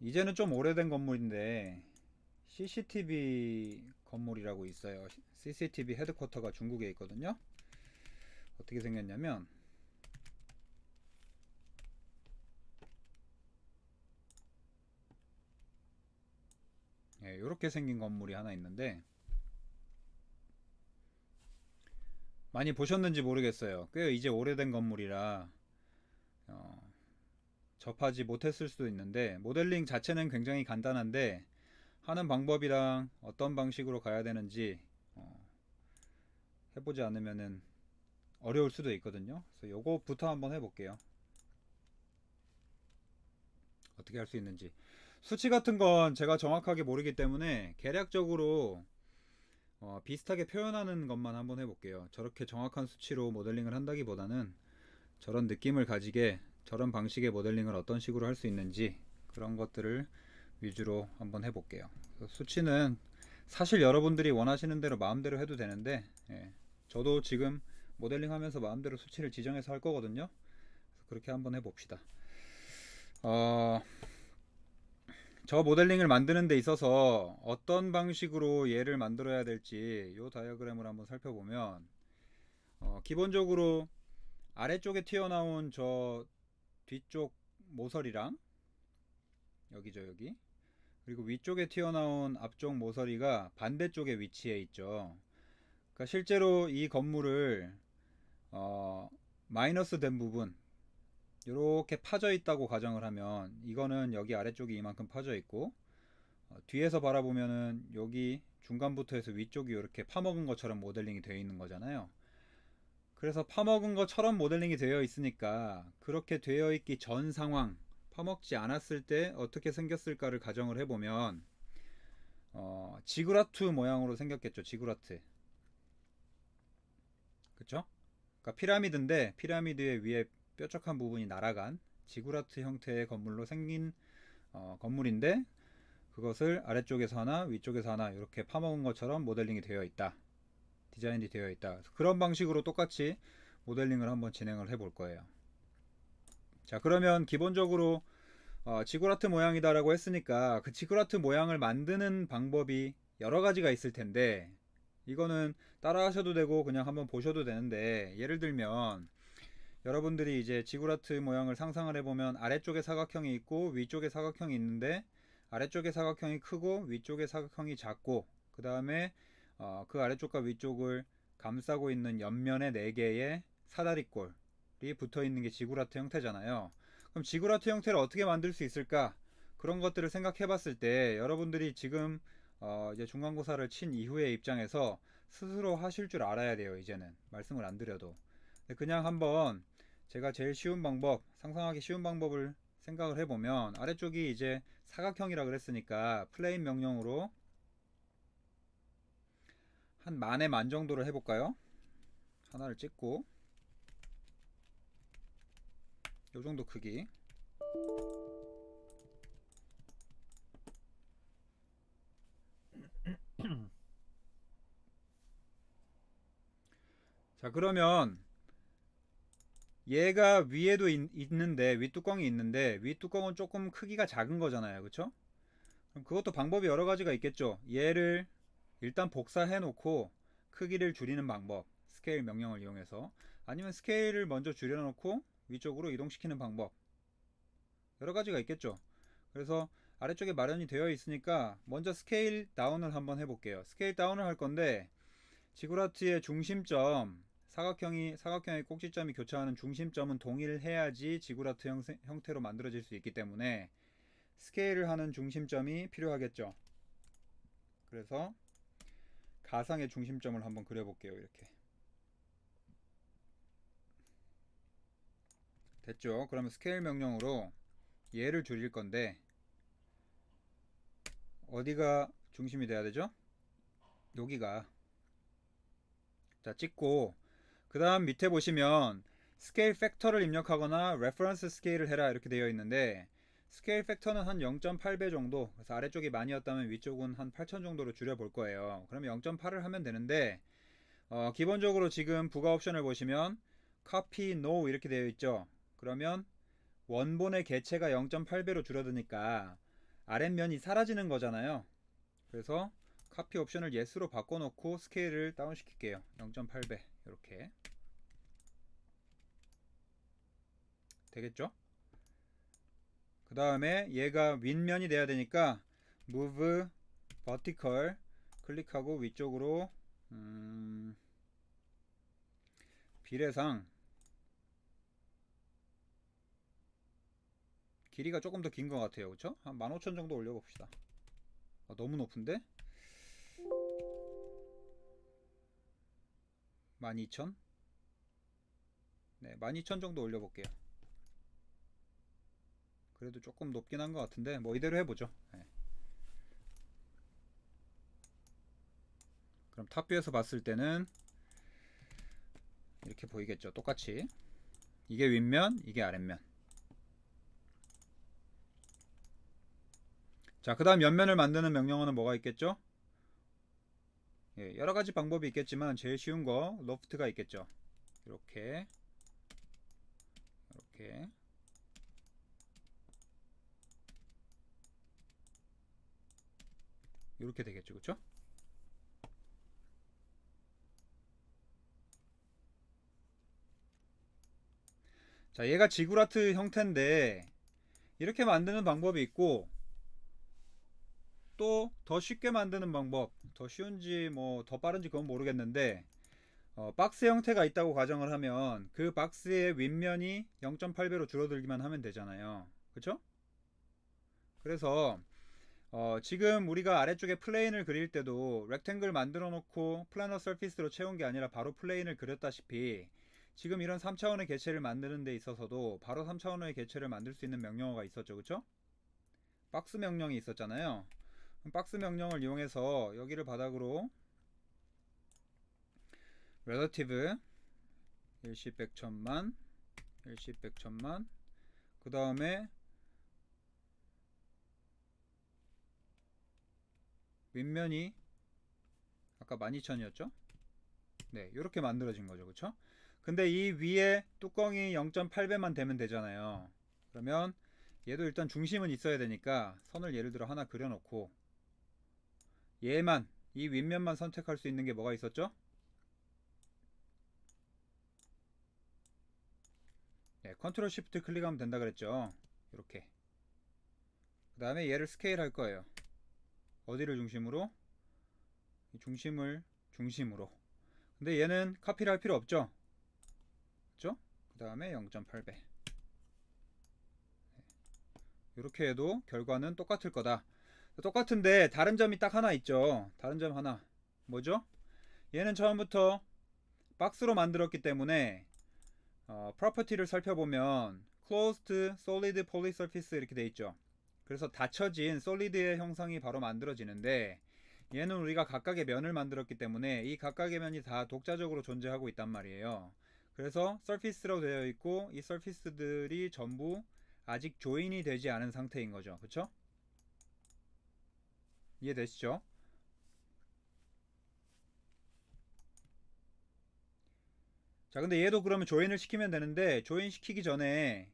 이제는 좀 오래된 건물인데 CCTV 건물이라고 있어요. CCTV 헤드쿼터가 중국에 있거든요. 어떻게 생겼냐면 이렇게 생긴 건물이 하나 있는데 많이 보셨는지 모르겠어요. 꽤 이제 오래된 건물이라 어, 접하지 못했을 수도 있는데 모델링 자체는 굉장히 간단한데 하는 방법이랑 어떤 방식으로 가야 되는지 해보지 않으면은 어려울 수도 있거든요. 그래서 요거부터 한번 해볼게요. 어떻게 할 수 있는지. 수치 같은 건 제가 정확하게 모르기 때문에 계략적으로 비슷하게 표현하는 것만 한번 해볼게요. 저렇게 정확한 수치로 모델링을 한다기보다는 저런 느낌을 가지게 저런 방식의 모델링을 어떤 식으로 할 수 있는지 그런 것들을 위주로 한번 해볼게요. 수치는 사실 여러분들이 원하시는 대로 마음대로 해도 되는데 저도 지금 모델링 하면서 마음대로 수치를 지정해서 할 거거든요. 그렇게 한번 해봅시다. 어, 저 모델링을 만드는 데 있어서 어떤 방식으로 얘를 만들어야 될지 이 다이어그램을 한번 살펴보면 기본적으로 아래쪽에 튀어나온 저 뒤쪽 모서리랑 여기죠, 여기, 그리고 위쪽에 튀어나온 앞쪽 모서리가 반대쪽에 위치해 있죠. 그러니까 실제로 이 건물을 어, 마이너스 된 부분 이렇게 파져 있다고 가정을 하면 이거는 여기 아래쪽이 이만큼 파져 있고 뒤에서 바라보면은 여기 중간부터 해서 위쪽이 이렇게 파먹은 것처럼 모델링이 되어 있는 거잖아요. 그래서 파먹은 것처럼 모델링이 되어 있으니까 그렇게 되어 있기 전 상황, 파먹지 않았을 때 어떻게 생겼을까를 가정을 해보면 지그라트 모양으로 생겼겠죠. 지그라트. 그쵸? 그러니까 피라미드인데 피라미드의 위에 뾰족한 부분이 날아간 지구라트 형태의 건물로 생긴 건물인데 그것을 아래쪽에서 하나 위쪽에서 하나 이렇게 파먹은 것처럼 모델링이 되어 있다. 디자인이 되어 있다. 그런 방식으로 똑같이 모델링을 한번 진행을 해볼 거예요. 자, 그러면 기본적으로 지구라트 모양이다 라고 했으니까 그 지구라트 모양을 만드는 방법이 여러 가지가 있을 텐데 이거는 따라 하셔도 되고 그냥 한번 보셔도 되는데, 예를 들면 여러분들이 이제 지구라트 모양을 상상을 해보면 아래쪽에 사각형이 있고 위쪽에 사각형이 있는데 아래쪽에 사각형이 크고 위쪽에 사각형이 작고 그 다음에 그 아래쪽과 위쪽을 감싸고 있는 옆면에 4개의 사다리꼴이 붙어 있는 게 지구라트 형태잖아요. 그럼 지구라트 형태를 어떻게 만들 수 있을까? 그런 것들을 생각해 봤을 때 여러분들이 지금 이제 중간고사를 친 이후의 입장에서 스스로 하실 줄 알아야 돼요. 이제는 말씀을 안 드려도 그냥 한번 제가 제일 쉬운 방법, 상상하기 쉬운 방법을 생각을 해보면 아래쪽이 이제 사각형이라 그랬으니까 플레인 명령으로 한 만에 만 정도로 해볼까요? 하나를 찍고 요 정도 크기. 자, 그러면 얘가 위에도 있는데 윗뚜껑이 있는데 윗뚜껑은 조금 크기가 작은 거잖아요. 그쵸? 그럼 그것도 방법이 여러 가지가 있겠죠. 얘를 일단 복사해 놓고 크기를 줄이는 방법, 스케일 명령을 이용해서, 아니면 스케일을 먼저 줄여 놓고 위쪽으로 이동시키는 방법, 여러 가지가 있겠죠. 그래서 아래쪽에 마련이 되어 있으니까 먼저 스케일 다운을 한번 해볼게요. 스케일 다운을 할 건데 지구라트의 중심점, 사각형의 꼭지점이 교차하는 중심점은 동일해야지 지구라트 형태로 만들어질 수 있기 때문에 스케일을 하는 중심점이 필요하겠죠. 그래서 가상의 중심점을 한번 그려볼게요. 이렇게 됐죠. 그러면 스케일 명령으로 얘를 줄일 건데 어디가 중심이 돼야 되죠? 여기가. 자, 찍고 그 다음 밑에 보시면 스케일 팩터를 입력하거나 레퍼런스 스케일을 해라 이렇게 되어 있는데, 스케일 팩터는 한 0.8배 정도, 그래서 아래쪽이 만이었다면 위쪽은 한 8천 정도로 줄여 볼 거예요. 그러면 0.8을 하면 되는데 기본적으로 지금 부가 옵션을 보시면 copy no 이렇게 되어 있죠. 그러면 원본의 개체가 0.8배로 줄어드니까 아랫면이 사라지는 거잖아요. 그래서 카피 옵션을 yes로 바꿔놓고 스케일을 다운시킬게요. 0.8배 이렇게 되겠죠? 그 다음에 얘가 윗면이 돼야 되니까 move vertical 클릭하고 위쪽으로 비례상 길이가 조금 더 긴 것 같아요. 그쵸? 한 15,000 정도 올려봅시다. 너무 높은데? 12,000? 네, 12,000 정도 올려볼게요. 그래도 조금 높긴 한 것 같은데 뭐 이대로 해보죠. 네. 그럼 탑뷰에서 봤을 때는 이렇게 보이겠죠. 똑같이 이게 윗면, 이게 아랫면. 자, 그 다음 옆면을 만드는 명령어는 뭐가 있겠죠? 예, 여러가지 방법이 있겠지만 제일 쉬운 거 로프트가 있겠죠. 이렇게 이렇게 이렇게 되겠죠. 그쵸? 자, 얘가 지구라트 형태인데 이렇게 만드는 방법이 있고 또 더 쉽게 만드는 방법, 더 쉬운지 뭐 더 빠른지 그건 모르겠는데 박스 형태가 있다고 가정을 하면 그 박스의 윗면이 0.8배로 줄어들기만 하면 되잖아요. 그쵸? 그래서 지금 우리가 아래쪽에 플레인을 그릴 때도 렉탱글 만들어 놓고 플래너 서피스로 채운 게 아니라 바로 플레인을 그렸다시피 지금 이런 3차원의 개체를 만드는 데 있어서도 바로 3차원의 개체를 만들 수 있는 명령어가 있었죠. 그쵸? 박스 명령이 있었잖아요. 박스 명령을 이용해서 여기를 바닥으로 relative 일시 100천만 일시 100천만 그 다음에 윗면이 아까 12,000이었죠? 네, 이렇게 만들어진 거죠. 그쵸? 근데 이 위에 뚜껑이 0.8배만 되면 되잖아요. 그러면 얘도 일단 중심은 있어야 되니까 선을 예를 들어 하나 그려놓고 얘만, 이 윗면만 선택할 수 있는 게 뭐가 있었죠? 네, 컨트롤 시프트 클릭하면 된다 그랬죠. 이렇게. 그 다음에 얘를 스케일 할 거예요. 어디를 중심으로? 이 중심을 중심으로. 근데 얘는 카피를 할 필요 없죠. 그쵸? 그 다음에 0.8배. 이렇게 해도 결과는 똑같을 거다. 똑같은데 다른 점이 딱 하나 있죠. 다른 점 하나. 뭐죠? 얘는 처음부터 박스로 만들었기 때문에 프로퍼티를 살펴보면 closed solid polysurface 이렇게 돼 있죠. 그래서 닫혀진 솔리드의 형상이 바로 만들어지는데 얘는 우리가 각각의 면을 만들었기 때문에 이 각각의 면이 다 독자적으로 존재하고 있단 말이에요. 그래서 surface라고 되어 있고 이 surface들이 전부 아직 조인이 되지 않은 상태인 거죠. 그쵸? 이해되시죠? 자, 근데 얘도 그러면 조인을 시키면 되는데 조인 시키기 전에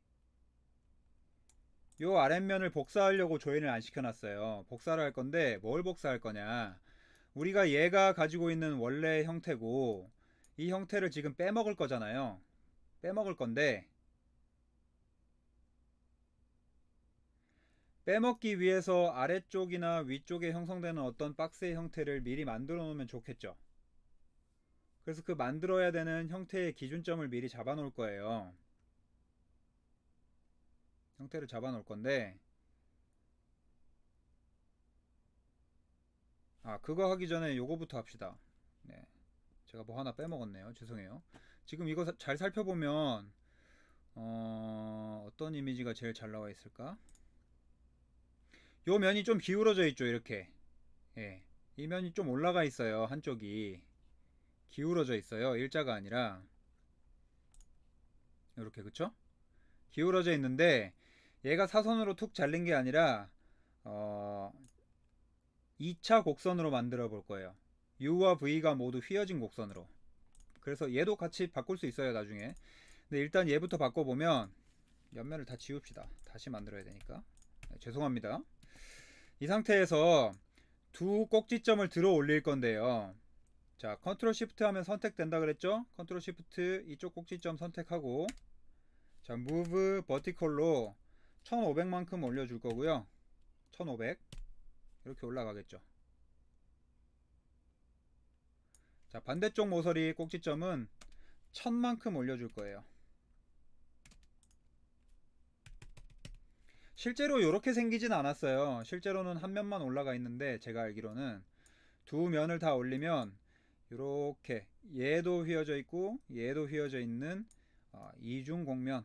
요 아랫면을 복사하려고 조인을 안 시켜놨어요. 복사를 할 건데 뭘 복사할 거냐, 우리가 얘가 가지고 있는 원래 형태고 이 형태를 지금 빼먹을 거잖아요. 빼먹을 건데 빼먹기 위해서 아래쪽이나 위쪽에 형성되는 어떤 박스의 형태를 미리 만들어 놓으면 좋겠죠. 그래서 그 만들어야 되는 형태의 기준점을 미리 잡아 놓을 거예요. 형태를 잡아 놓을 건데 그거 하기 전에 요거부터 합시다. 네, 제가 뭐 하나 빼먹었네요. 죄송해요. 지금 이거 잘 살펴보면 어떤 이미지가 제일 잘 나와 있을까? 요 면이 좀 기울어져 있죠. 이렇게. 예, 이 면이 좀 올라가 있어요. 한쪽이 기울어져 있어요. 일자가 아니라 이렇게. 그쵸? 기울어져 있는데 얘가 사선으로 툭 잘린 게 아니라 2차 곡선으로 만들어 볼 거예요. U와 V가 모두 휘어진 곡선으로. 그래서 얘도 같이 바꿀 수 있어요 나중에. 근데 일단 얘부터 바꿔보면 옆면을 다 지웁시다. 다시 만들어야 되니까. 네, 죄송합니다. 이 상태에서 두 꼭지점을 들어 올릴 건데요. 자, 컨트롤 시프트 하면 선택된다 그랬죠? 컨트롤 시프트 이쪽 꼭지점 선택하고, 자, 무브 버티컬로 1500만큼 올려줄 거고요. 1500 이렇게 올라가겠죠. 자, 반대쪽 모서리 꼭지점은 1000만큼 올려줄 거예요. 실제로 이렇게 생기진 않았어요. 실제로는 한 면만 올라가 있는데 제가 알기로는 두 면을 다 올리면 이렇게 얘도 휘어져 있고 얘도 휘어져 있는 이중곡면이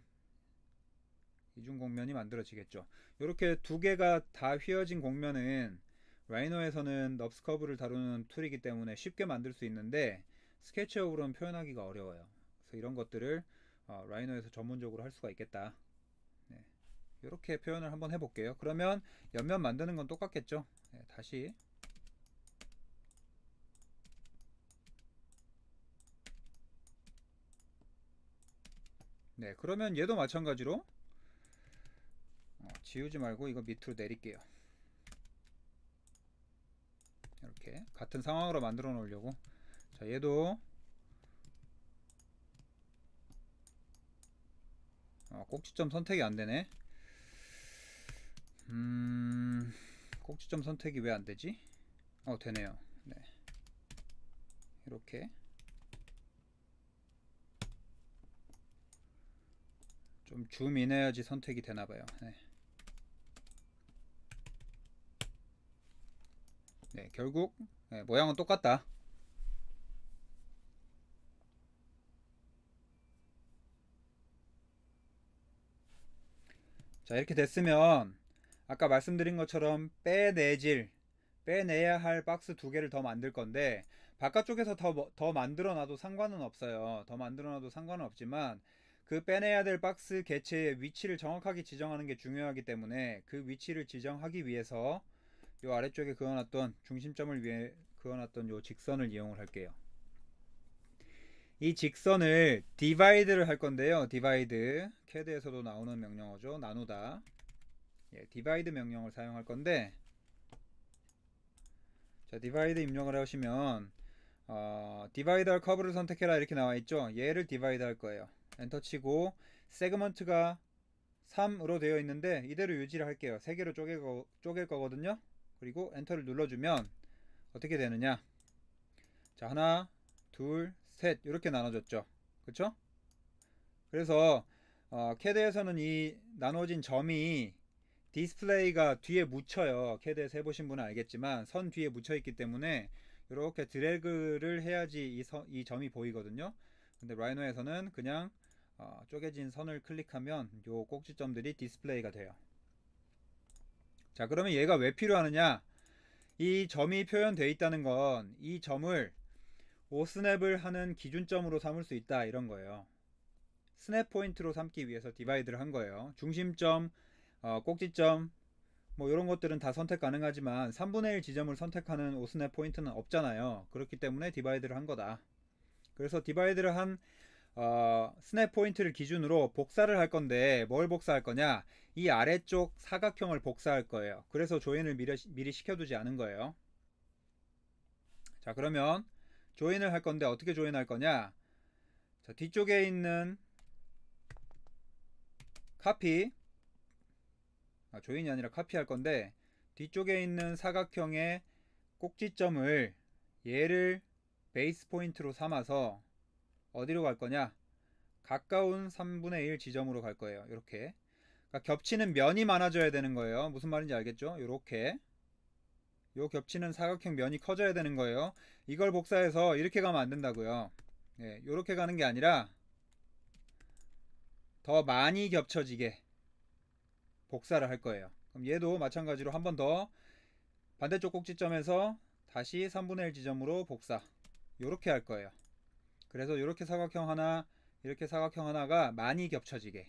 만들어지겠죠. 이렇게 두 개가 다 휘어진 곡면은 라이노에서는 넙스 커브를 다루는 툴이기 때문에 쉽게 만들 수 있는데 스케치업으로는 표현하기가 어려워요. 그래서 이런 것들을 라이노에서 전문적으로 할 수가 있겠다. 네. 이렇게 표현을 한번 해볼게요. 그러면 옆면 만드는 건 똑같겠죠. 네, 다시 네, 그러면 얘도 마찬가지로 지우지 말고 이거 밑으로 내릴게요. 이렇게 같은 상황으로 만들어 놓으려고. 자, 얘도 꼭지점 선택이 안 되네. 꼭지점 선택이 왜 안 되지? 되네요. 네. 이렇게 좀 줌인 해야지 선택이 되나봐요. 네. 네, 결국 네, 모양은 똑같다. 자, 이렇게 됐으면 아까 말씀드린 것처럼 빼내야 할 박스 두 개를 더 만들 건데, 바깥쪽에서 더 만들어 놔도 상관은 없어요. 더 만들어 놔도 상관은 없지만 그 빼내야 될 박스 개체의 위치를 정확하게 지정하는 게 중요하기 때문에 그 위치를 지정하기 위해서 요 아래쪽에 그어놨던 중심점을 위해 그어놨던 요 직선을 이용을 할게요. 이 직선을 디바이드를 할 건데요. 디바이드, CAD에서도 나오는 명령어죠. 나누다. 예, 디바이드 명령을 사용할 건데, 자, 디바이드 입력을 하시면 디바이드 할 커브를 선택해라 이렇게 나와 있죠. 얘를 디바이드 할 거예요. 엔터 치고 세그먼트가 3으로 되어 있는데 이대로 유지를 할게요. 3개로 쪼갤 거거든요. 그리고 엔터를 눌러주면 어떻게 되느냐, 자, 하나 둘 셋 이렇게 나눠졌죠. 그쵸? 그래서 CAD에서는 이 나눠진 점이 디스플레이가 뒤에 묻혀요. CAD에서 해보신 분은 알겠지만 선 뒤에 묻혀 있기 때문에 이렇게 드래그를 해야지 이 점이 보이거든요. 근데 라이노에서는 그냥 쪼개진 선을 클릭하면 요 꼭지점들이 디스플레이가 돼요. 자, 그러면 얘가 왜 필요하느냐, 이 점이 표현되어 있다는 건 이 점을 오스냅을 하는 기준점으로 삼을 수 있다 이런 거예요. 스냅 포인트로 삼기 위해서 디바이드를 한 거예요. 중심점, 꼭지점 뭐 이런 것들은 다 선택 가능하지만 3분의 1 지점을 선택하는 오스냅 포인트는 없잖아요. 그렇기 때문에 디바이드를 한 거다. 그래서 디바이드를 한 스냅 포인트를 기준으로 복사를 할 건데 뭘 복사할 거냐, 이 아래쪽 사각형을 복사할 거예요. 그래서 조인을 미리 시켜두지 않은 거예요. 자, 그러면 조인을 할 건데 어떻게 조인할 거냐, 자, 뒤쪽에 있는 카피, 조인이 아니라 카피할 건데 뒤쪽에 있는 사각형의 꼭지점을 얘를 베이스 포인트로 삼아서 어디로 갈 거냐, 가까운 3분의 1 지점으로 갈 거예요. 이렇게 그러니까 겹치는 면이 많아져야 되는 거예요. 무슨 말인지 알겠죠? 이렇게 요 겹치는 사각형 면이 커져야 되는 거예요. 이걸 복사해서 이렇게 가면 안 된다고요. 예, 이렇게 가는 게 아니라 더 많이 겹쳐지게 복사를 할 거예요. 그럼 얘도 마찬가지로 한 번 더 반대쪽 꼭지점에서 다시 3분의 1 지점으로 복사, 이렇게 할 거예요. 그래서 이렇게 사각형 하나, 이렇게 사각형 하나가 많이 겹쳐지게.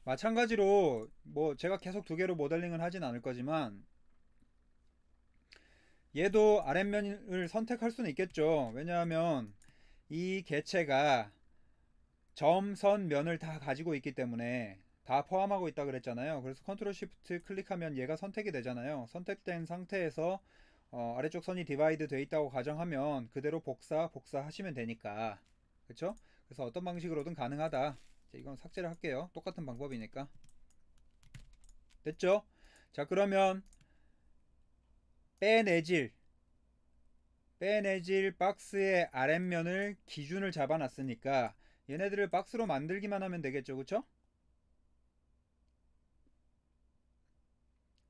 마찬가지로 뭐 제가 계속 두 개로 모델링을 하진 않을 거지만 얘도 아랫면을 선택할 수는 있겠죠. 왜냐하면 이 개체가 점, 선, 면을 다 가지고 있기 때문에 다 포함하고 있다 그랬잖아요. 그래서 컨트롤 시프트 클릭하면 얘가 선택이 되잖아요. 선택된 상태에서 아래쪽 선이 디바이드 돼 있다고 가정하면 그대로 복사하시면 되니까. 그쵸? 그래서 어떤 방식으로든 가능하다. 이건 삭제를 할게요. 똑같은 방법이니까. 됐죠? 자, 그러면 빼내질 박스의 아랫면을 기준을 잡아놨으니까 얘네들을 박스로 만들기만 하면 되겠죠. 그쵸?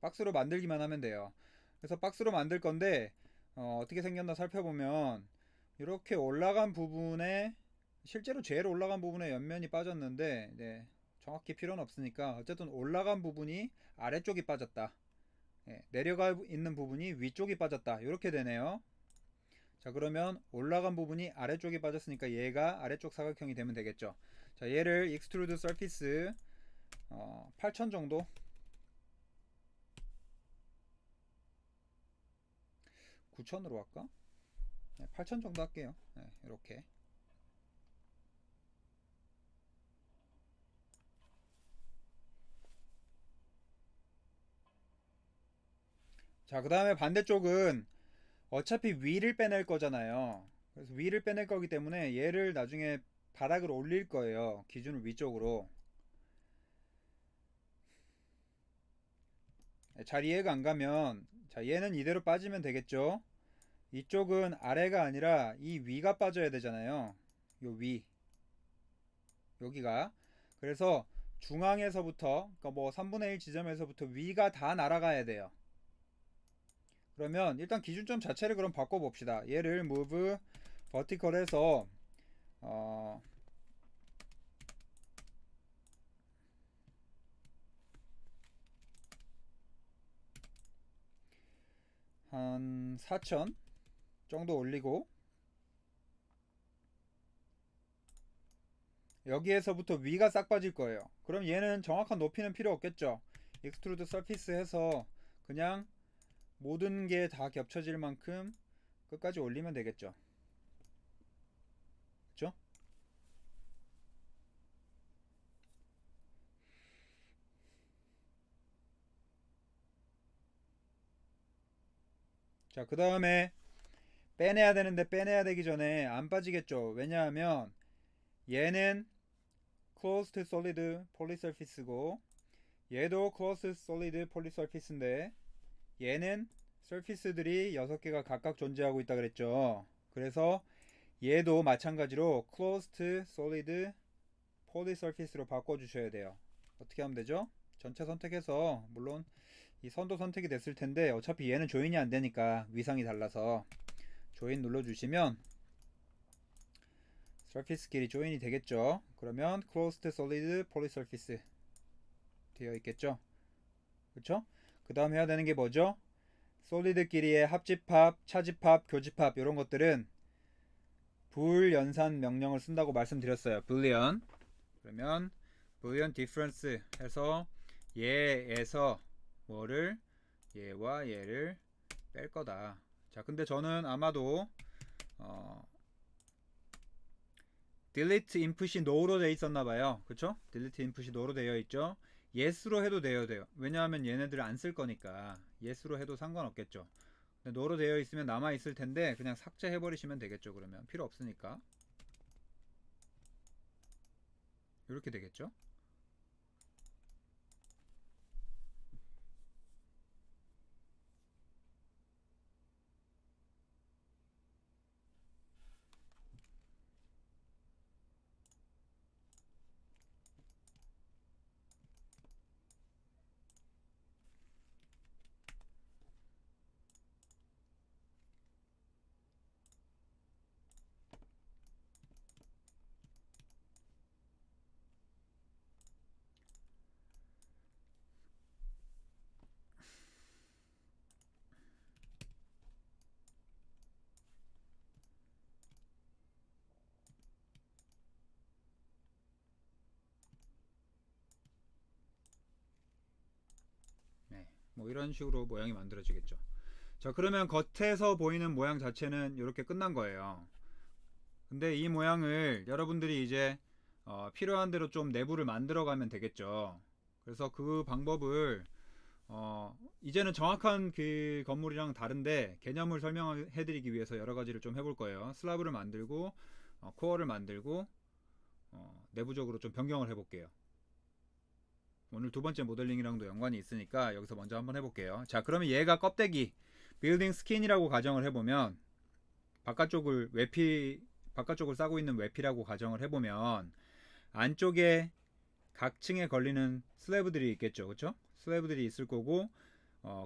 박스로 만들기만 하면 돼요. 그래서 박스로 만들 건데 어떻게 생겼나 살펴보면 이렇게 올라간 부분에 실제로 제일 올라간 부분에 옆면이 빠졌는데 네, 정확히 필요는 없으니까 어쨌든 올라간 부분이 아래쪽이 빠졌다. 네, 내려가 있는 부분이 위쪽이 빠졌다. 이렇게 되네요. 자, 그러면 올라간 부분이 아래쪽이 빠졌으니까 얘가 아래쪽 사각형이 되면 되겠죠. 자, 얘를 익스트루드 서피스 8000 정도, 9000으로 할까? 네, 8000 정도 할게요. 네, 이렇게. 자, 그 다음에 반대쪽은 어차피 위를 빼낼 거잖아요. 그래서 위를 빼낼 거기 때문에 얘를 나중에 바닥으로 올릴 거예요. 기준을 위쪽으로. 잘 이해가 안 가면, 자, 얘는 이대로 빠지면 되겠죠. 이쪽은 아래가 아니라 이 위가 빠져야 되잖아요. 요 위, 여기가. 그래서 중앙에서부터, 그러니까 뭐 3분의 1 지점에서부터 위가 다 날아가야 돼요. 그러면 일단 기준점 자체를 그럼 바꿔봅시다. 얘를 move vertical해서 어, 한 4000 정도 올리고 여기에서부터 위가 싹 빠질 거예요. 그럼 얘는 정확한 높이는 필요 없겠죠. 익스트루드 서피스 해서 그냥 모든 게 다 겹쳐질 만큼 끝까지 올리면 되겠죠. 그쵸? 자, 그 다음에 빼내야 되는데 빼내야 되기 전에 안 빠지겠죠. 왜냐하면 얘는 closed solid polysurface고 얘도 closed solid polysurface인데 얘는 surface들이 6개가 각각 존재하고 있다 그랬죠. 그래서 얘도 마찬가지로 closed solid polysurface로 바꿔주셔야 돼요. 어떻게 하면 되죠? 전체 선택해서 물론 이 선도 선택이 됐을 텐데 어차피 얘는 조인이 안 되니까 위상이 달라서 조인 눌러주시면 surface끼리 조인이 되겠죠. 그러면 closed solid polysurface 되어 있겠죠. 그쵸? 그 다음 해야 되는 게 뭐죠? 솔리드끼리의 합집합, 차집합, 교집합 이런 것들은 불연산 명령을 쓴다고 말씀드렸어요. boolean. 그러면 boolean difference 해서 얘에서 뭐를 얘와 얘를 뺄 거다. 자, 근데 저는 아마도 delete input이 no로 되어 있었나 봐요. 그쵸? delete input이 no로 되어 있죠. yes로 해도 돼요. 왜냐하면 얘네들을 안 쓸 거니까 yes로 해도 상관없겠죠. 근데 no로 되어 있으면 남아 있을 텐데 그냥 삭제해 버리시면 되겠죠. 그러면 필요 없으니까 이렇게 되겠죠. 네, 뭐 이런 식으로 모양이 만들어지겠죠. 자, 그러면 겉에서 보이는 모양 자체는 이렇게 끝난 거예요. 근데 이 모양을 여러분들이 이제 필요한 대로 좀 내부를 만들어 가면 되겠죠. 그래서 그 방법을 이제는 정확한 그 건물이랑 다른데 개념을 설명해 드리기 위해서 여러 가지를 좀 해볼 거예요. 슬라브를 만들고 코어를 만들고 내부적으로 좀 변경을 해볼게요. 오늘 두 번째 모델링이랑도 연관이 있으니까 여기서 먼저 한번 해볼게요. 자, 그러면 얘가 껍데기 빌딩 스킨이라고 가정을 해보면 바깥쪽을 싸고 있는 외피라고 가정을 해보면 안쪽에 각 층에 걸리는 슬래브들이 있겠죠. 그쵸? 슬래브들이 있을 거고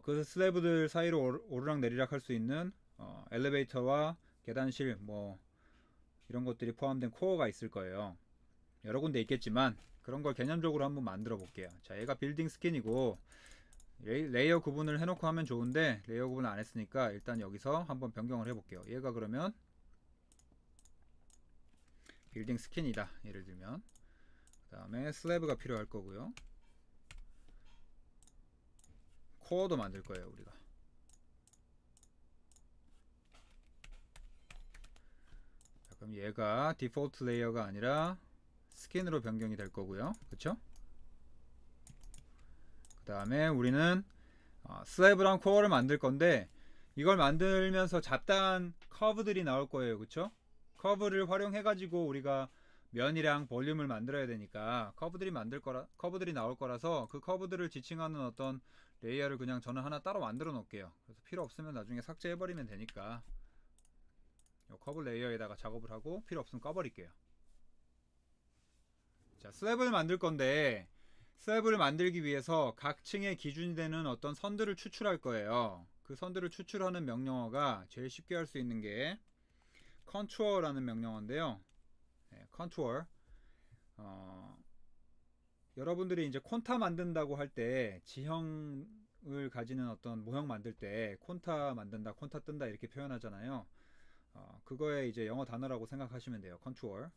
그 슬래브들 사이로 오르락 내리락 할 수 있는 엘리베이터와 계단실 뭐 이런 것들이 포함된 코어가 있을 거예요. 여러 군데 있겠지만 그런 걸 개념적으로 한번 만들어 볼게요. 자, 얘가 빌딩 스킨이고 레이어 구분을 해놓고 하면 좋은데 레이어 구분을 안 했으니까 일단 여기서 한번 변경을 해볼게요. 얘가 그러면 빌딩 스킨이다, 예를 들면. 그 다음에 슬래브가 필요할 거고요. 코어도 만들 거예요, 우리가. 자, 그럼 얘가 디폴트 레이어가 아니라 스킨으로 변경이 될 거고요. 그쵸? 그 다음에 우리는 슬래브랑 코어를 만들 건데 이걸 만들면서 잡다한 커브들이 나올 거예요. 그쵸? 커브를 활용해 가지고 우리가 면이랑 볼륨을 만들어야 되니까 커브들이 나올 거라서 그 커브들을 지칭하는 어떤 레이어를 그냥 저는 하나 따로 만들어 놓을게요. 그래서 필요 없으면 나중에 삭제해 버리면 되니까 이 커브 레이어에다가 작업을 하고 필요 없으면 꺼버릴게요. 자, 슬랩을 만들 건데 슬랩을 만들기 위해서 각 층의 기준이 되는 어떤 선들을 추출할 거예요. 그 선들을 추출하는 명령어가 제일 쉽게 할 수 있는 게 컨투어라는 명령어인데요. 네, 컨투어. 여러분들이 이제 콘타 만든다고 할 때 지형을 가지는 어떤 모형 만들 때 콘타 만든다, 콘타 뜬다 이렇게 표현하잖아요. 그거에 이제 영어 단어라고 생각하시면 돼요. 컨투어.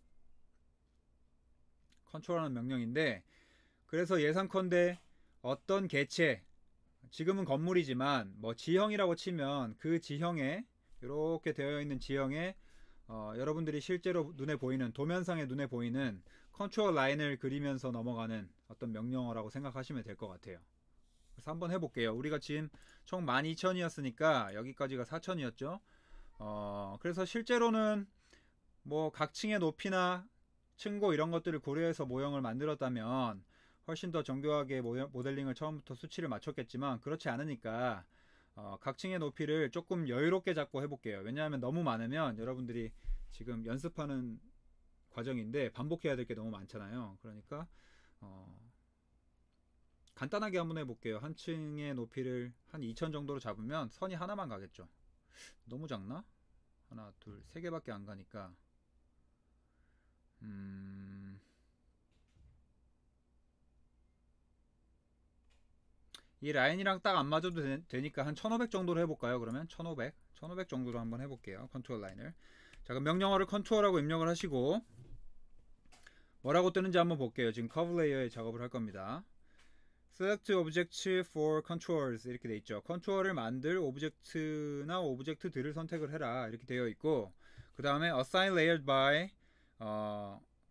컨투어라는 명령인데 그래서 예상컨대 어떤 개체, 지금은 건물이지만 뭐 지형이라고 치면 그 지형에 이렇게 되어 있는 지형에 여러분들이 실제로 눈에 보이는 도면상에 눈에 보이는 컨트롤 라인을 그리면서 넘어가는 어떤 명령어라고 생각하시면 될 것 같아요. 그래서 한번 해볼게요. 우리가 지금 총 12,000이었으니까 여기까지가 4,000이었죠. 그래서 실제로는 뭐 각 층의 높이나 층고 이런 것들을 고려해서 모형을 만들었다면 훨씬 더 정교하게 모델링을 처음부터 수치를 맞췄겠지만 그렇지 않으니까 각 층의 높이를 조금 여유롭게 잡고 해볼게요. 왜냐하면 너무 많으면 여러분들이 지금 연습하는 과정인데 반복해야 될 게 너무 많잖아요. 그러니까 간단하게 한번 해볼게요. 한 층의 높이를 한 2000 정도로 잡으면 선이 하나만 가겠죠. 너무 작나? 하나, 둘, 세 개밖에 안 가니까 이 라인이랑 딱 안 맞아도 되니까 한 1500 정도로 해볼까요? 그러면 1500 정도로 한번 해볼게요. 컨트롤 라인을. 자, 그럼 명령어를 컨트롤하고 입력을 하시고 뭐라고 뜨는지 한번 볼게요. 지금 커브 레이어에 작업을 할 겁니다. Select object for controls 이렇게 돼 있죠. 컨트롤을 만들 오브젝트나 오브젝트들을 선택을 해라 이렇게 되어 있고 그 다음에 assign layered by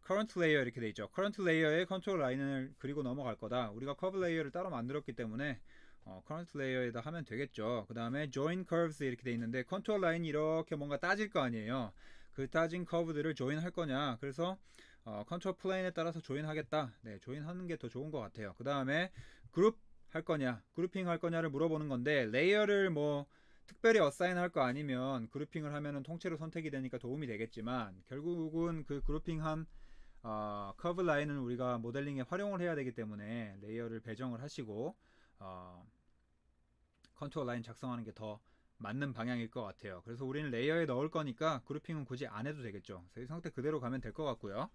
current layer 이렇게 돼 있죠. current layer에 컨트롤 라인을 그리고 넘어갈 거다. 우리가 커브 레이어를 따로 만들었기 때문에 current layer에다 하면 되겠죠. 그 다음에 join curves 이렇게 돼 있는데 컨트롤 라인이 이렇게 뭔가 따질 거 아니에요. 그 따진 커브들을 조인 할 거냐. 그래서 컨트롤 플레인에 따라서 조인 하겠다. 네, 조인 하는 게 더 좋은 것 같아요. 그 다음에 그룹 할 거냐, 그룹핑 할 거냐를 물어보는 건데 레이어를 뭐 특별히 어사인 할 거 아니면 그룹핑을 하면은 통째로 선택이 되니까 도움이 되겠지만 결국은 그 그룹핑한 커브 라인은 우리가 모델링에 활용을 해야 되기 때문에 레이어를 배정을 하시고 컨트롤 라인 작성하는 게 더 맞는 방향일 것 같아요. 그래서 우리는 레이어에 넣을 거니까 그룹핑은 굳이 안 해도 되겠죠. 그래서 이 상태 그대로 가면 될 것 같고요.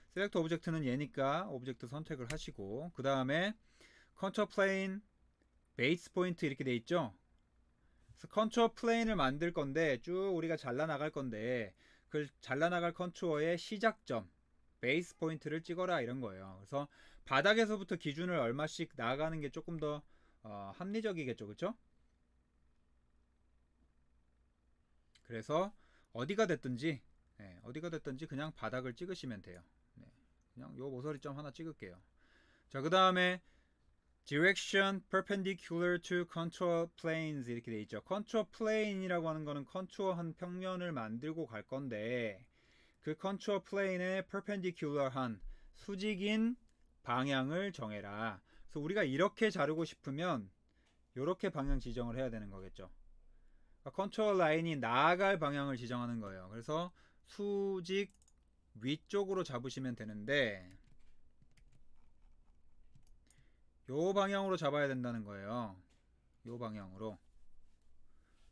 셀렉트 오브젝트는 얘니까 오브젝트 선택을 하시고 그 다음에 컨트롤 플레인 베이스 포인트 이렇게 돼 있죠. 그래서 컨트롤 플레인을 만들 건데 쭉 우리가 잘라나갈 건데 그 잘라나갈 컨트롤의 시작점 베이스 포인트를 찍어라 이런 거예요. 그래서 바닥에서부터 기준을 얼마씩 나가는 게 조금 더 합리적이겠죠. 그쵸? 그래서 어디가 됐든지 어디가 됐든지 그냥 바닥을 찍으시면 돼요. 그냥 요 모서리점 하나 찍을게요. 자, 그 다음에 direction perpendicular to contour planes 이렇게 돼 있죠. contour plane이라고 하는 거는 컨투어 한 평면을 만들고 갈 건데, 그 컨투어 플레인에 perpendicular한 수직인 방향을 정해라. 그래서 우리가 이렇게 자르고 싶으면 이렇게 방향 지정을 해야 되는 거겠죠. 컨투어 라인이 나아갈 방향을 지정하는 거예요. 그래서 수직 위쪽으로 잡으시면 되는데, 요 방향으로 잡아야 된다는 거예요. 요 방향으로.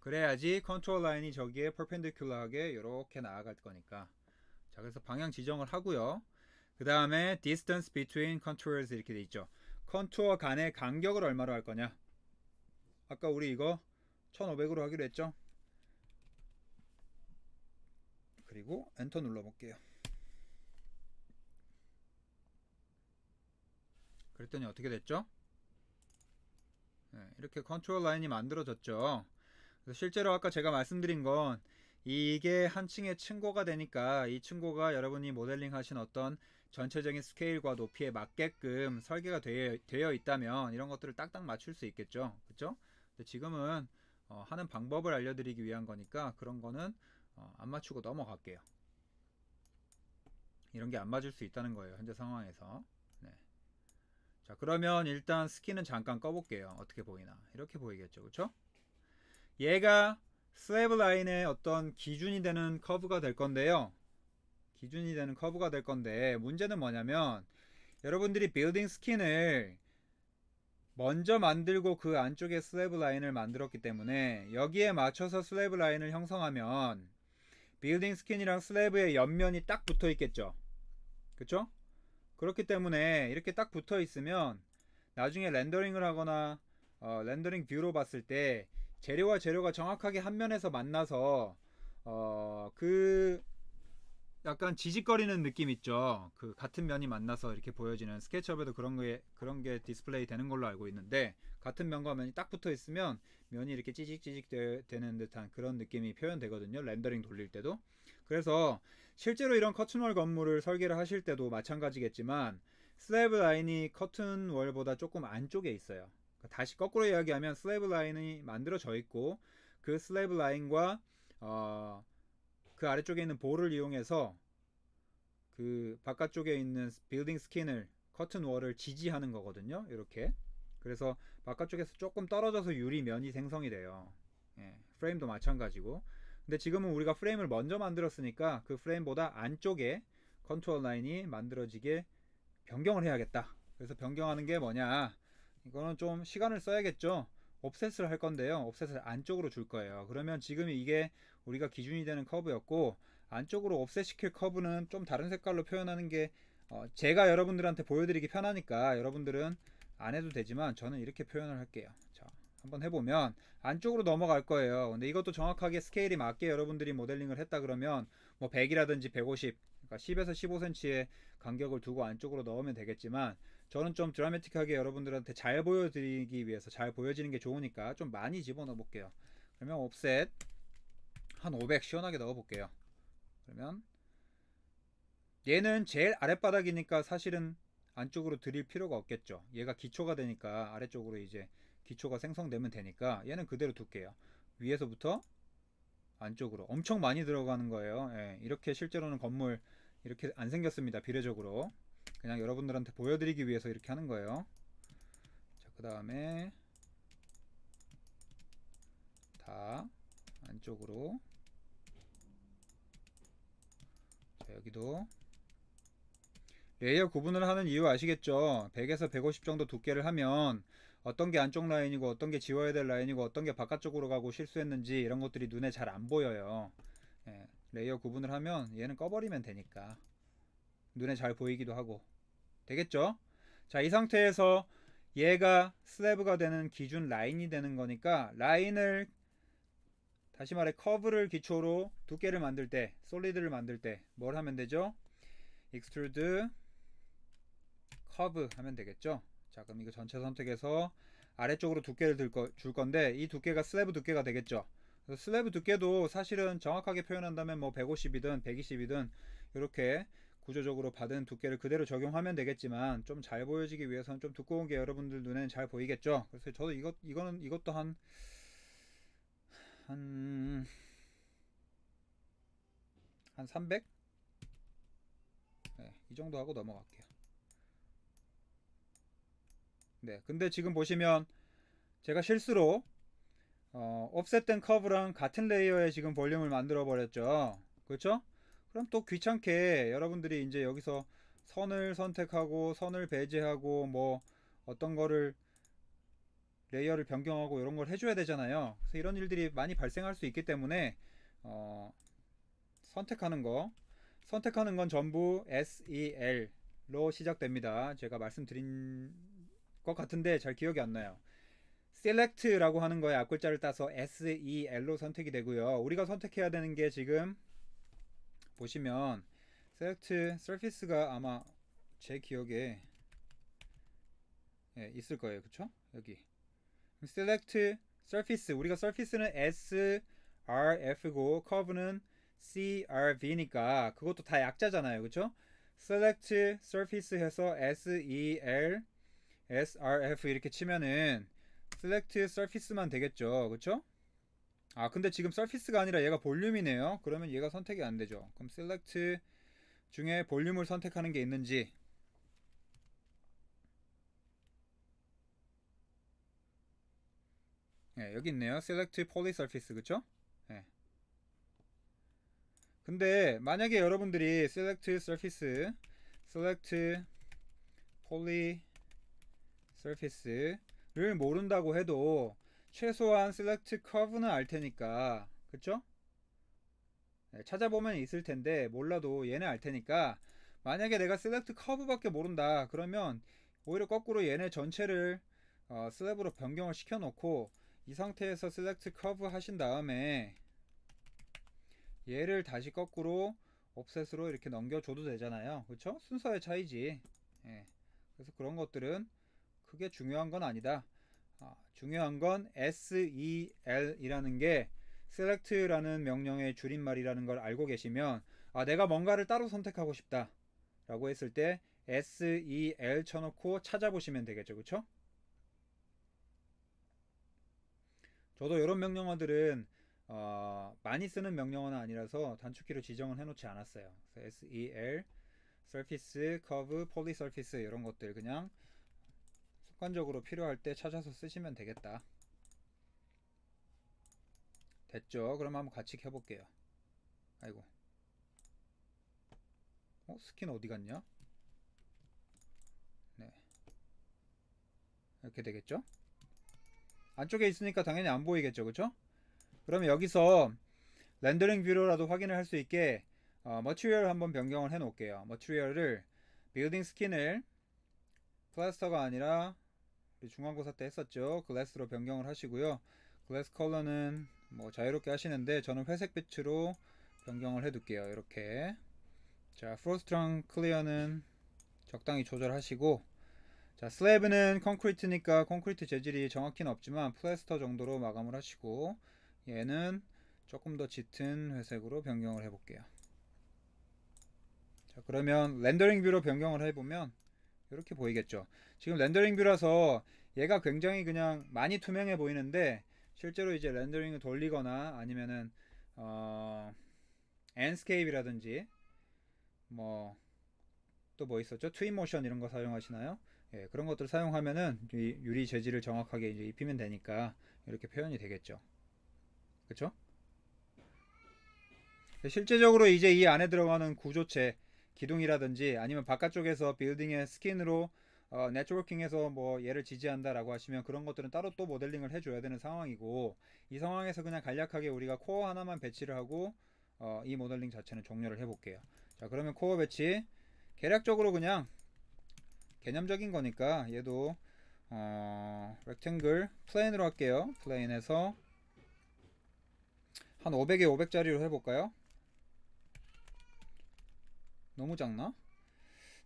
그래야지 컨투어 라인이 저기에 퍼펜디큘러하게 이렇게 나아갈 거니까. 자, 그래서 방향 지정을 하고요. 그 다음에 distance between contours 이렇게 돼 있죠. 컨투어 간의 간격을 얼마로 할 거냐. 아까 우리 이거 1500으로 하기로 했죠. 그리고 엔터 눌러 볼게요. 그랬더니 어떻게 됐죠? 이렇게 컨트롤 라인이 만들어졌죠. 그래서 실제로 아까 제가 말씀드린 건, 이게 한 층의 층고가 되니까 이 층고가 여러분이 모델링 하신 어떤 전체적인 스케일과 높이에 맞게끔 설계가 되어 있다면 이런 것들을 딱딱 맞출 수 있겠죠. 그쵸? 근데 지금은 하는 방법을 알려드리기 위한 거니까 그런 거는 안 맞추고 넘어갈게요. 이런 게 안 맞을 수 있다는 거예요, 현재 상황에서. 자, 그러면 일단 스킨은 잠깐 꺼볼게요. 어떻게 보이나. 이렇게 보이겠죠. 그쵸? 얘가 슬래브 라인의 어떤 기준이 되는 커브가 될 건데요. 기준이 되는 커브가 될 건데, 문제는 뭐냐면 여러분들이 빌딩 스킨을 먼저 만들고 그 안쪽에 슬래브 라인을 만들었기 때문에 여기에 맞춰서 슬래브 라인을 형성하면 빌딩 스킨이랑 슬래브의 옆면이 딱 붙어 있겠죠. 그쵸? 그렇기 때문에 이렇게 딱 붙어 있으면 나중에 렌더링을 하거나 렌더링 뷰로 봤을 때 재료와 재료가 정확하게 한 면에서 만나서 그 약간 지직거리는 느낌 있죠. 그 같은 면이 만나서 이렇게 보여지는, 스케치업에도 그런 게 디스플레이 되는 걸로 알고 있는데, 같은 면과 면이 딱 붙어 있으면 면이 이렇게 찌직찌직 되는 듯한 그런 느낌이 표현되거든요, 렌더링 돌릴 때도. 그래서 실제로 이런 커튼월 건물을 설계를 하실 때도 마찬가지겠지만 슬래브 라인이 커튼월보다 조금 안쪽에 있어요. 다시 거꾸로 이야기하면 슬래브 라인이 만들어져 있고 그 슬래브 라인과 그 아래쪽에 있는 볼을 이용해서 그 바깥쪽에 있는 빌딩 스킨을, 커튼 월을 지지하는 거거든요. 이렇게. 그래서 바깥쪽에서 조금 떨어져서 유리면이 생성이 돼요. 프레임도 마찬가지고. 근데 지금은 우리가 프레임을 먼저 만들었으니까 그 프레임보다 안쪽에 컨투어 라인이 만들어지게 변경을 해야겠다. 그래서 변경하는 게 뭐냐, 이거는 좀 시간을 써야겠죠. 옵셋을 할 건데요, 옵셋을 안쪽으로 줄 거예요. 그러면 지금 이게 우리가 기준이 되는 커브였고, 안쪽으로 옵셋 시킬 커브는 좀 다른 색깔로 표현하는 게 제가 여러분들한테 보여드리기 편하니까 여러분들은 안 해도 되지만 저는 이렇게 표현을 할게요. 자, 한번 해보면 안쪽으로 넘어갈 거예요. 근데 이것도 정확하게 스케일이 맞게 여러분들이 모델링을 했다 그러면 뭐 100이라든지 150, 그러니까 10에서 15cm의 간격을 두고 안쪽으로 넣으면 되겠지만, 저는 좀 드라마틱하게 여러분들한테 잘 보여드리기 위해서, 잘 보여지는 게 좋으니까 좀 많이 집어넣어 볼게요. 그러면 옵셋 한 500 시원하게 넣어 볼게요. 그러면 얘는 제일 아랫바닥이니까 사실은 안쪽으로 들일 필요가 없겠죠. 얘가 기초가 되니까 아래쪽으로 이제 기초가 생성되면 되니까 얘는 그대로 둘게요. 위에서부터 안쪽으로 엄청 많이 들어가는 거예요. 이렇게 실제로는 건물 이렇게 안 생겼습니다. 비례적으로 그냥 여러분들한테 보여드리기 위해서 이렇게 하는 거예요. 자, 그 다음에 다 안쪽으로. 자, 여기도 레이어 구분을 하는 이유 아시겠죠? 100에서 150 정도 두께를 하면 어떤 게 안쪽 라인이고 어떤 게 지워야 될 라인이고 어떤 게 바깥쪽으로 가고 실수했는지 이런 것들이 눈에 잘 안 보여요. 레이어 구분을 하면 얘는 꺼버리면 되니까 눈에 잘 보이기도 하고. 되겠죠? 자, 이 상태에서 얘가 슬래브가 되는 기준 라인이 되는 거니까, 라인을, 다시 말해 커브를 기초로 두께를 만들 때, 솔리드를 만들 때 뭘 하면 되죠? extrude curve 하면 되겠죠? 자, 그럼 이거 전체 선택해서 아래쪽으로 두께를 줄 건데 이 두께가 슬래브 두께가 되겠죠? 그래서 슬래브 두께도 사실은 정확하게 표현한다면 뭐 150이든 120이든 이렇게 구조적으로 받은 두께를 그대로 적용하면 되겠지만, 좀 잘 보여지기 위해서는 좀 두꺼운 게 여러분들 눈에는 잘 보이겠죠. 그래서 저도 이것도 한 300? 네, 이 정도 하고 넘어갈게요. 네, 근데 지금 보시면 제가 실수로 옵셋된 커브랑 같은 레이어에 지금 볼륨을 만들어 버렸죠. 그렇죠? 그럼 또 귀찮게 여러분들이 이제 여기서 선을 선택하고 선을 배제하고 뭐 어떤 거를 레이어를 변경하고 이런 걸 해줘야 되잖아요. 그래서 이런 일들이 많이 발생할 수 있기 때문에 어, 선택하는 건 전부 SEL로 시작됩니다. 제가 말씀드린 것 같은데 잘 기억이 안 나요. select라고 하는 거에 앞글자를 따서 SEL로 선택이 되고요. 우리가 선택해야 되는 게 지금 보시면 select surface가 아마 제 기억에 있을 거예요. 그쵸? 여기 select surface, 우리가 surface는 SRF고 curve는 CRV니까 그것도 다 약자잖아요. 그쵸? select surface 해서 SEL SRF 이렇게 치면은 select surface만 되겠죠. 그쵸? 아 근데 지금 surface가 아니라 얘가 볼륨이네요. 그러면 얘가 선택이 안 되죠. 그럼 select 중에 볼륨을 선택하는 게 있는지, 여기 있네요. select poly surface. 그쵸? 예. 근데 만약에 여러분들이 select surface, select poly surface를 모른다고 해도 최소한 select curve는 알 테니까, 그쵸? 찾아보면 있을 텐데 몰라도 얘네 알 테니까, 만약에 내가 select curve밖에 모른다 그러면 오히려 거꾸로 얘네 전체를 슬랩으로 변경을 시켜 놓고 이 상태에서 select curve 하신 다음에 얘를 다시 거꾸로 옵셋으로 이렇게 넘겨줘도 되잖아요. 그쵸? 순서의 차이지. 예. 그래서 그런 것들은 크게 중요한 건 아니다. 중요한 건 SEL이라는 게 select라는 명령의 줄임말이라는 걸 알고 계시면, 내가 뭔가를 따로 선택하고 싶다 라고 했을 때 SEL 쳐놓고 찾아보시면 되겠죠. 그쵸? 저도 이런 명령어들은 많이 쓰는 명령어는 아니라서 단축키로 지정을 해놓지 않았어요. SEL, surface, curve, poly surface 이런 것들 그냥 습관적으로 필요할 때 찾아서 쓰시면 되겠다. 됐죠? 그럼 한번 같이 켜볼게요. 아이고, 스킨 어디 갔냐? 네, 이렇게 되겠죠? 안쪽에 있으니까 당연히 안 보이겠죠, 그쵸? 그러면 여기서 렌더링 뷰로라도 확인을 할 수 있게 머티리얼 한번 변경을 해 놓을게요. 머티리얼을 빌딩 스킨을 플라스터가 아니라 중간고사 때 했었죠. 글래스로 변경을 하시고요. 글래스 컬러는 뭐 자유롭게 하시는데 저는 회색 빛으로 변경을 해 둘게요. 이렇게. 자, 프로스트랑 클리어는 적당히 조절하시고, 자, 슬래브는 콘크리트니까 콘크리트 재질이 정확히는 없지만 플래스터 정도로 마감을 하시고, 얘는 조금 더 짙은 회색으로 변경을 해볼게요. 자, 그러면 렌더링 뷰로 변경을 해보면 이렇게 보이겠죠. 지금 렌더링 뷰라서 얘가 굉장히 그냥 많이 투명해 보이는데, 실제로 이제 렌더링을 돌리거나 아니면은 엔스케이프라든지 뭐 또 뭐 있었죠? 트윈모션 이런 거 사용하시나요? 예, 그런 것들 사용하면은 이 유리 재질을 정확하게 이제 입히면 되니까 이렇게 표현이 되겠죠. 그쵸? 실제적으로 이제 이 안에 들어가는 구조체, 기둥이라든지 아니면 바깥쪽에서 빌딩의 스킨으로 네트워킹해서 뭐 얘를 지지한다라고 하시면 그런 것들은 따로 또 모델링을 해줘야 되는 상황이고, 이 상황에서 그냥 간략하게 우리가 코어 하나만 배치를 하고 이 모델링 자체는 종료를 해볼게요. 자, 그러면 코어 배치 계략적으로 그냥 개념적인 거니까 얘도 렉탱글 플레인으로 할게요. 플레인에서 한 500에 500짜리로 해볼까요? 너무 작나?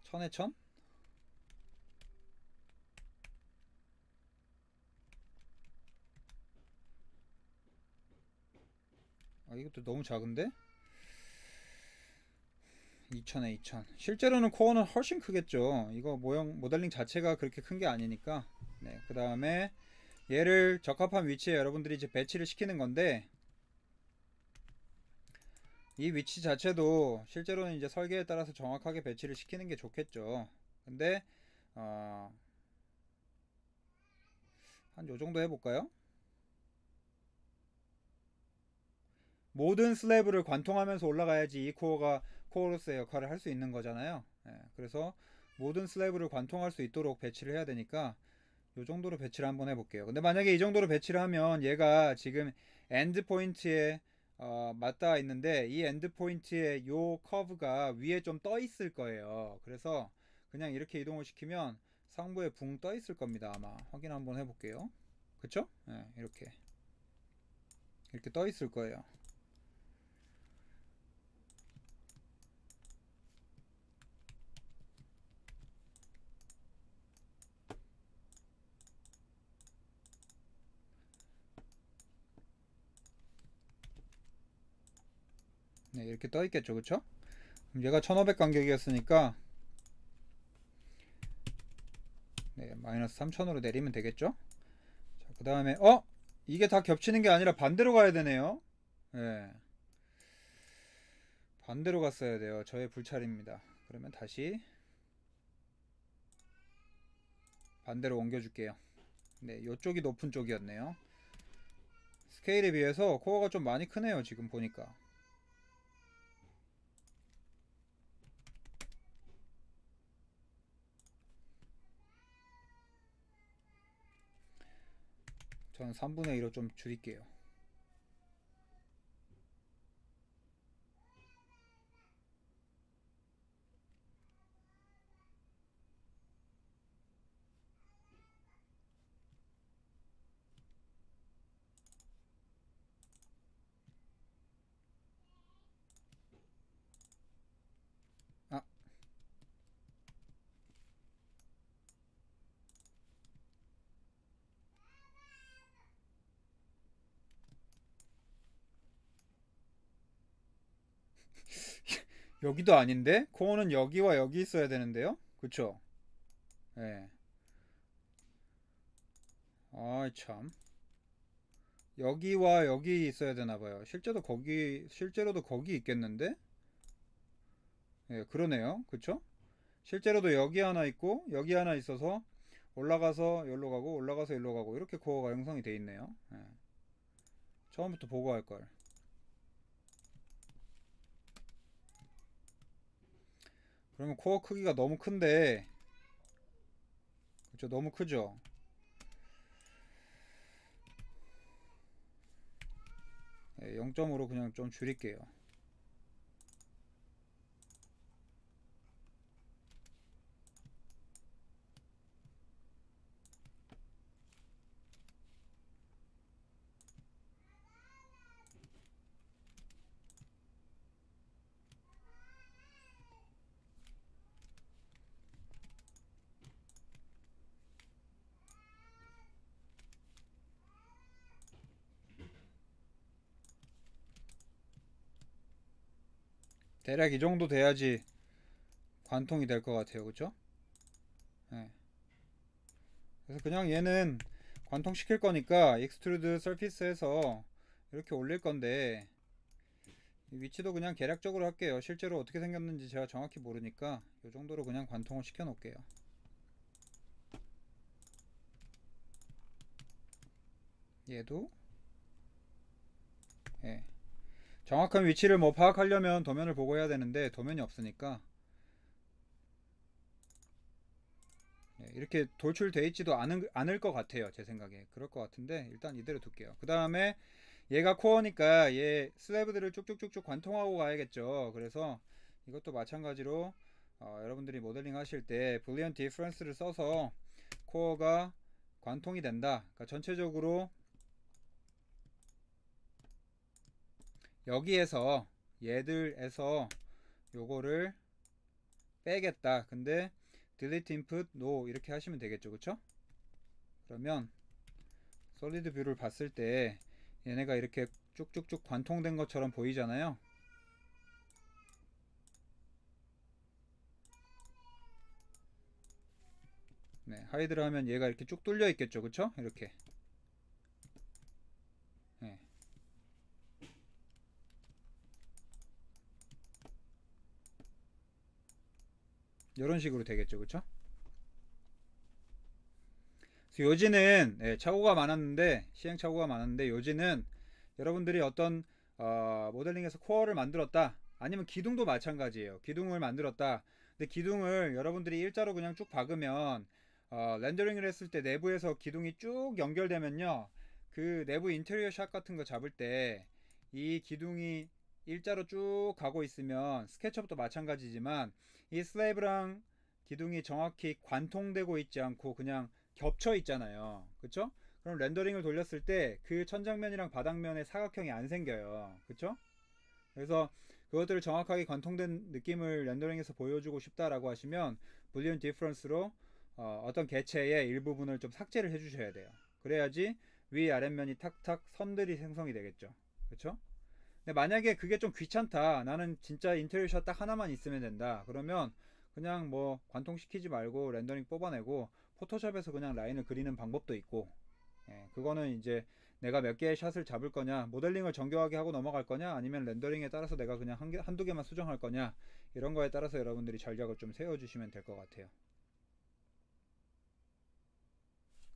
1000에 1000? 이것도 너무 작은데? 2000에 2000. 실제로는 코어는 훨씬 크겠죠. 이거 모형 모델링 자체가 그렇게 큰 게 아니니까. 네, 그 다음에 얘를 적합한 위치에 여러분들이 이제 배치를 시키는 건데, 이 위치 자체도 실제로는 이제 설계에 따라서 정확하게 배치를 시키는 게 좋겠죠. 근데 한 요 정도 해볼까요? 모든 슬래브를 관통하면서 올라가야지 이 코어가 코어로서의 역할을 할 수 있는 거잖아요. 그래서 모든 슬래브를 관통할 수 있도록 배치를 해야 되니까 요 정도로 배치를 한번 해볼게요. 근데 만약에 이 정도로 배치를 하면 얘가 지금 엔드 포인트에 맞닿아 있는데, 이 엔드 포인트에 요 커브가 위에 좀 떠 있을 거예요. 그래서 그냥 이렇게 이동을 시키면 상부에 붕 떠 있을 겁니다. 아마 확인 한번 해볼게요. 그쵸? 이렇게 떠 있을 거예요. 네, 이렇게 떠 있겠죠. 그쵸? 얘가 1500 간격이었으니까 네, 마이너스 3000으로 내리면 되겠죠. 자, 그 다음에 이게 다 겹치는 게 아니라 반대로 가야 되네요. 네, 반대로 갔어야 돼요. 저의 불찰입니다. 그러면 다시 반대로 옮겨줄게요. 네, 이쪽이 높은 쪽이었네요. 스케일에 비해서 코어가 좀 많이 크네요. 지금 보니까. 저는 3분의 1로 좀 줄일게요. 아, 여기도 아닌데? 코어는 여기와 여기 있어야 되는데요? 그쵸? 네. 아, 참. 여기와 여기 있어야 되나봐요. 실제로도 거기 있겠는데? 예, 그러네요. 그쵸? 실제로도 여기 하나 있고, 여기 하나 있어서, 올라가서 여기로 가고, 올라가서 여기로 가고, 이렇게 코어가 형성이 돼 있네요. 처음부터 보고할 걸. 그러면 코어 크기가 너무 큰데, 그쵸? 너무 크죠? 0.5로 그냥 좀 줄일게요. 대략 이 정도 돼야지 관통이 될 것 같아요. 그쵸? 예. 그래서 그냥 얘는 관통시킬 거니까 익스트루드 서피스에서 이렇게 올릴 건데, 위치도 그냥 계략적으로 할게요. 실제로 어떻게 생겼는지 제가 정확히 모르니까 이 정도로 그냥 관통을 시켜 놓을게요. 얘도 정확한 위치를 뭐 파악하려면 도면을 보고 해야 되는데 도면이 없으니까 이렇게 돌출돼 있지도 않을 것 같아요. 제 생각에 그럴 것 같은데 일단 이대로 둘게요. 그 다음에 얘가 코어니까 얘 슬래브들을 쭉쭉쭉쭉 관통하고 가야겠죠. 그래서 이것도 마찬가지로 여러분들이 모델링 하실 때 불리언 디퍼런스를 써서 코어가 관통이 된다. 그러니까 전체적으로 여기에서 얘들에서 요거를 빼겠다. 근데 delete input no 이렇게 하시면 되겠죠. 그쵸? 그러면 솔리드 뷰를 봤을 때 얘네가 이렇게 쭉쭉쭉 관통된 것처럼 보이잖아요. 네, 하이드를 하면 얘가 이렇게 쭉 뚫려 있겠죠, 그쵸? 이렇게. 네. 이런 식으로 되겠죠, 그쵸? 그래서 요지는 착오가 많았는데, 시행착오가 많았는데, 요지는 여러분들이 어떤 모델링에서 코어를 만들었다, 아니면 기둥도 마찬가지예요. 기둥을 만들었다. 근데 기둥을 여러분들이 일자로 그냥 쭉 박으면 렌더링을 했을 때 내부에서 기둥이 쭉 연결되면요, 그 내부 인테리어 샷 같은 거 잡을 때 이 기둥이 일자로 쭉 가고 있으면, 스케치업도 마찬가지지만 이 슬래브랑 기둥이 정확히 관통되고 있지 않고 그냥 겹쳐 있잖아요, 그쵸? 그럼 렌더링을 돌렸을 때 그 천장면이랑 바닥면에 사각형이 안 생겨요, 그쵸? 그래서 그것들을 정확하게 관통된 느낌을 렌더링에서 보여주고 싶다라고 하시면 불리언 디퍼런스로 어떤 개체의 일부분을 좀 삭제를 해 주셔야 돼요. 그래야지 위 아랫면이 탁탁 선들이 생성이 되겠죠, 그쵸? 근데 만약에 그게 좀 귀찮다, 나는 진짜 인테리어 샷 딱 하나만 있으면 된다, 그러면 그냥 뭐 관통시키지 말고 렌더링 뽑아내고 포토샵에서 그냥 라인을 그리는 방법도 있고, 그거는 이제 내가 몇 개의 샷을 잡을 거냐, 모델링을 정교하게 하고 넘어갈 거냐, 아니면 렌더링에 따라서 내가 그냥 한두 개만 수정할 거냐, 이런 거에 따라서 여러분들이 전략을 좀 세워주시면 될 것 같아요.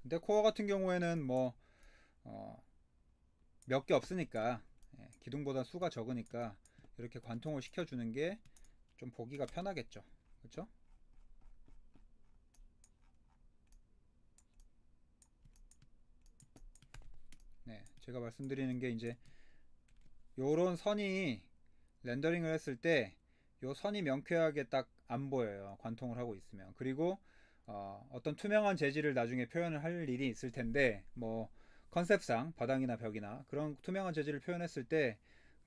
근데 코어 같은 경우에는 뭐 몇 개 없으니까, 기둥보다 수가 적으니까 이렇게 관통을 시켜주는 게 좀 보기가 편하겠죠, 그쵸? 네, 제가 말씀드리는 게 이제 요런 선이 렌더링을 했을 때 요 선이 명쾌하게 딱 안 보여요, 관통을 하고 있으면. 그리고 어떤 투명한 재질을 나중에 표현을 할 일이 있을 텐데, 뭐 컨셉상 바닥이나 벽이나 그런 투명한 재질을 표현했을 때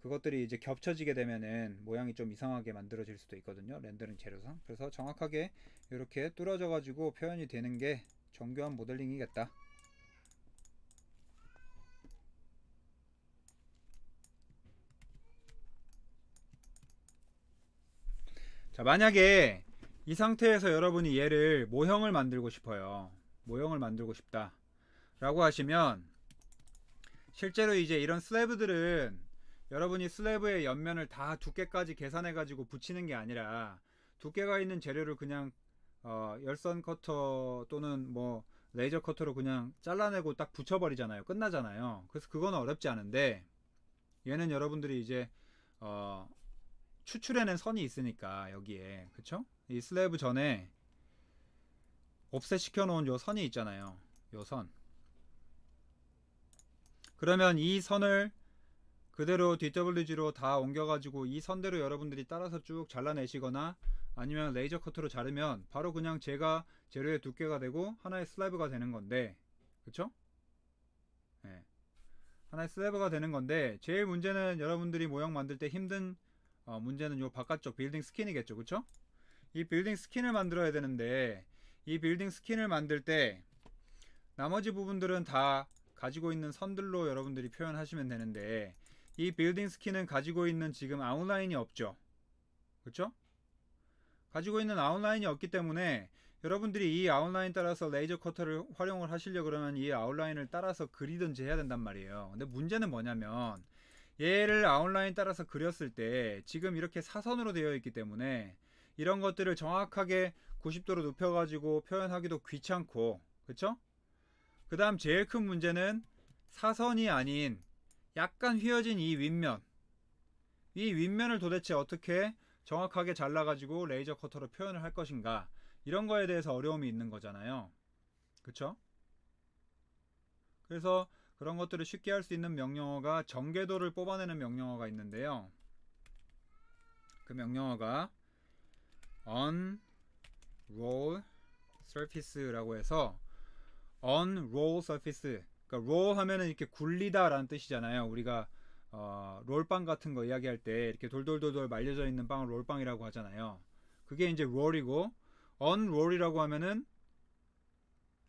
그것들이 이제 겹쳐지게 되면은 모양이 좀 이상하게 만들어질 수도 있거든요, 렌더링 재료상. 그래서 정확하게 이렇게 뚫어져 가지고 표현이 되는 게 정교한 모델링이겠다. 자, 만약에 이 상태에서 여러분이 얘를 모형을 만들고 싶어요, 모형을 만들고 싶다 라고 하시면, 실제로 이제 이런 슬래브들은 여러분이 슬래브의 옆면을 다 두께까지 계산해 가지고 붙이는 게 아니라, 두께가 있는 재료를 그냥 열선 커터 또는 뭐 레이저 커터로 그냥 잘라내고 딱 붙여버리잖아요, 끝나잖아요. 그래서 그건 어렵지 않은데, 얘는 여러분들이 이제 어, 추출해낸 선이 있으니까 여기에, 그쵸? 이 슬래브 전에 옵셋 시켜놓은 요 선이 있잖아요, 요 선. 그러면 이 선을 그대로 DWG로 다 옮겨가지고 이 선대로 여러분들이 따라서 쭉 잘라내시거나, 아니면 레이저 커트로 자르면 바로 그냥 제가 재료의 두께가 되고 하나의 슬래브가 되는 건데, 그쵸? 네. 하나의 슬래브가 되는 건데, 제일 문제는 여러분들이 모형 만들 때 힘든 문제는 요 바깥쪽 빌딩 스킨이겠죠, 그쵸? 이 빌딩 스킨을 만들어야 되는데, 이 빌딩 스킨을 만들 때 나머지 부분들은 다 가지고 있는 선들로 여러분들이 표현하시면 되는데, 이 빌딩 스킨은 가지고 있는 지금 아웃라인이 없죠, 그쵸? 가지고 있는 아웃라인이 없기 때문에 여러분들이 이 아웃라인 따라서 레이저 커터를 활용을 하시려 그러면 이 아웃라인을 따라서 그리든지 해야 된단 말이에요. 근데 문제는 뭐냐면, 얘를 아웃라인 따라서 그렸을 때 지금 이렇게 사선으로 되어 있기 때문에 이런 것들을 정확하게 90도로 눕혀 가지고 표현하기도 귀찮고, 그쵸? 그 다음 제일 큰 문제는 사선이 아닌 약간 휘어진 이 윗면, 이 윗면을 도대체 어떻게 정확하게 잘라가지고 레이저 커터로 표현을 할 것인가, 이런 거에 대해서 어려움이 있는 거잖아요, 그쵸? 그래서 그런 것들을 쉽게 할 수 있는 명령어가 정궤도를 뽑아내는 명령어가 있는데요, 그 명령어가 unroll surface라고 해서, unroll surface, 그러니까 roll 하면은 이렇게 굴리다 라는 뜻이잖아요. 우리가 롤빵 같은 거 이야기할 때 이렇게 돌돌돌돌 말려져 있는 빵을 롤빵이라고 하잖아요. 그게 이제 roll이고, unroll이라고 하면은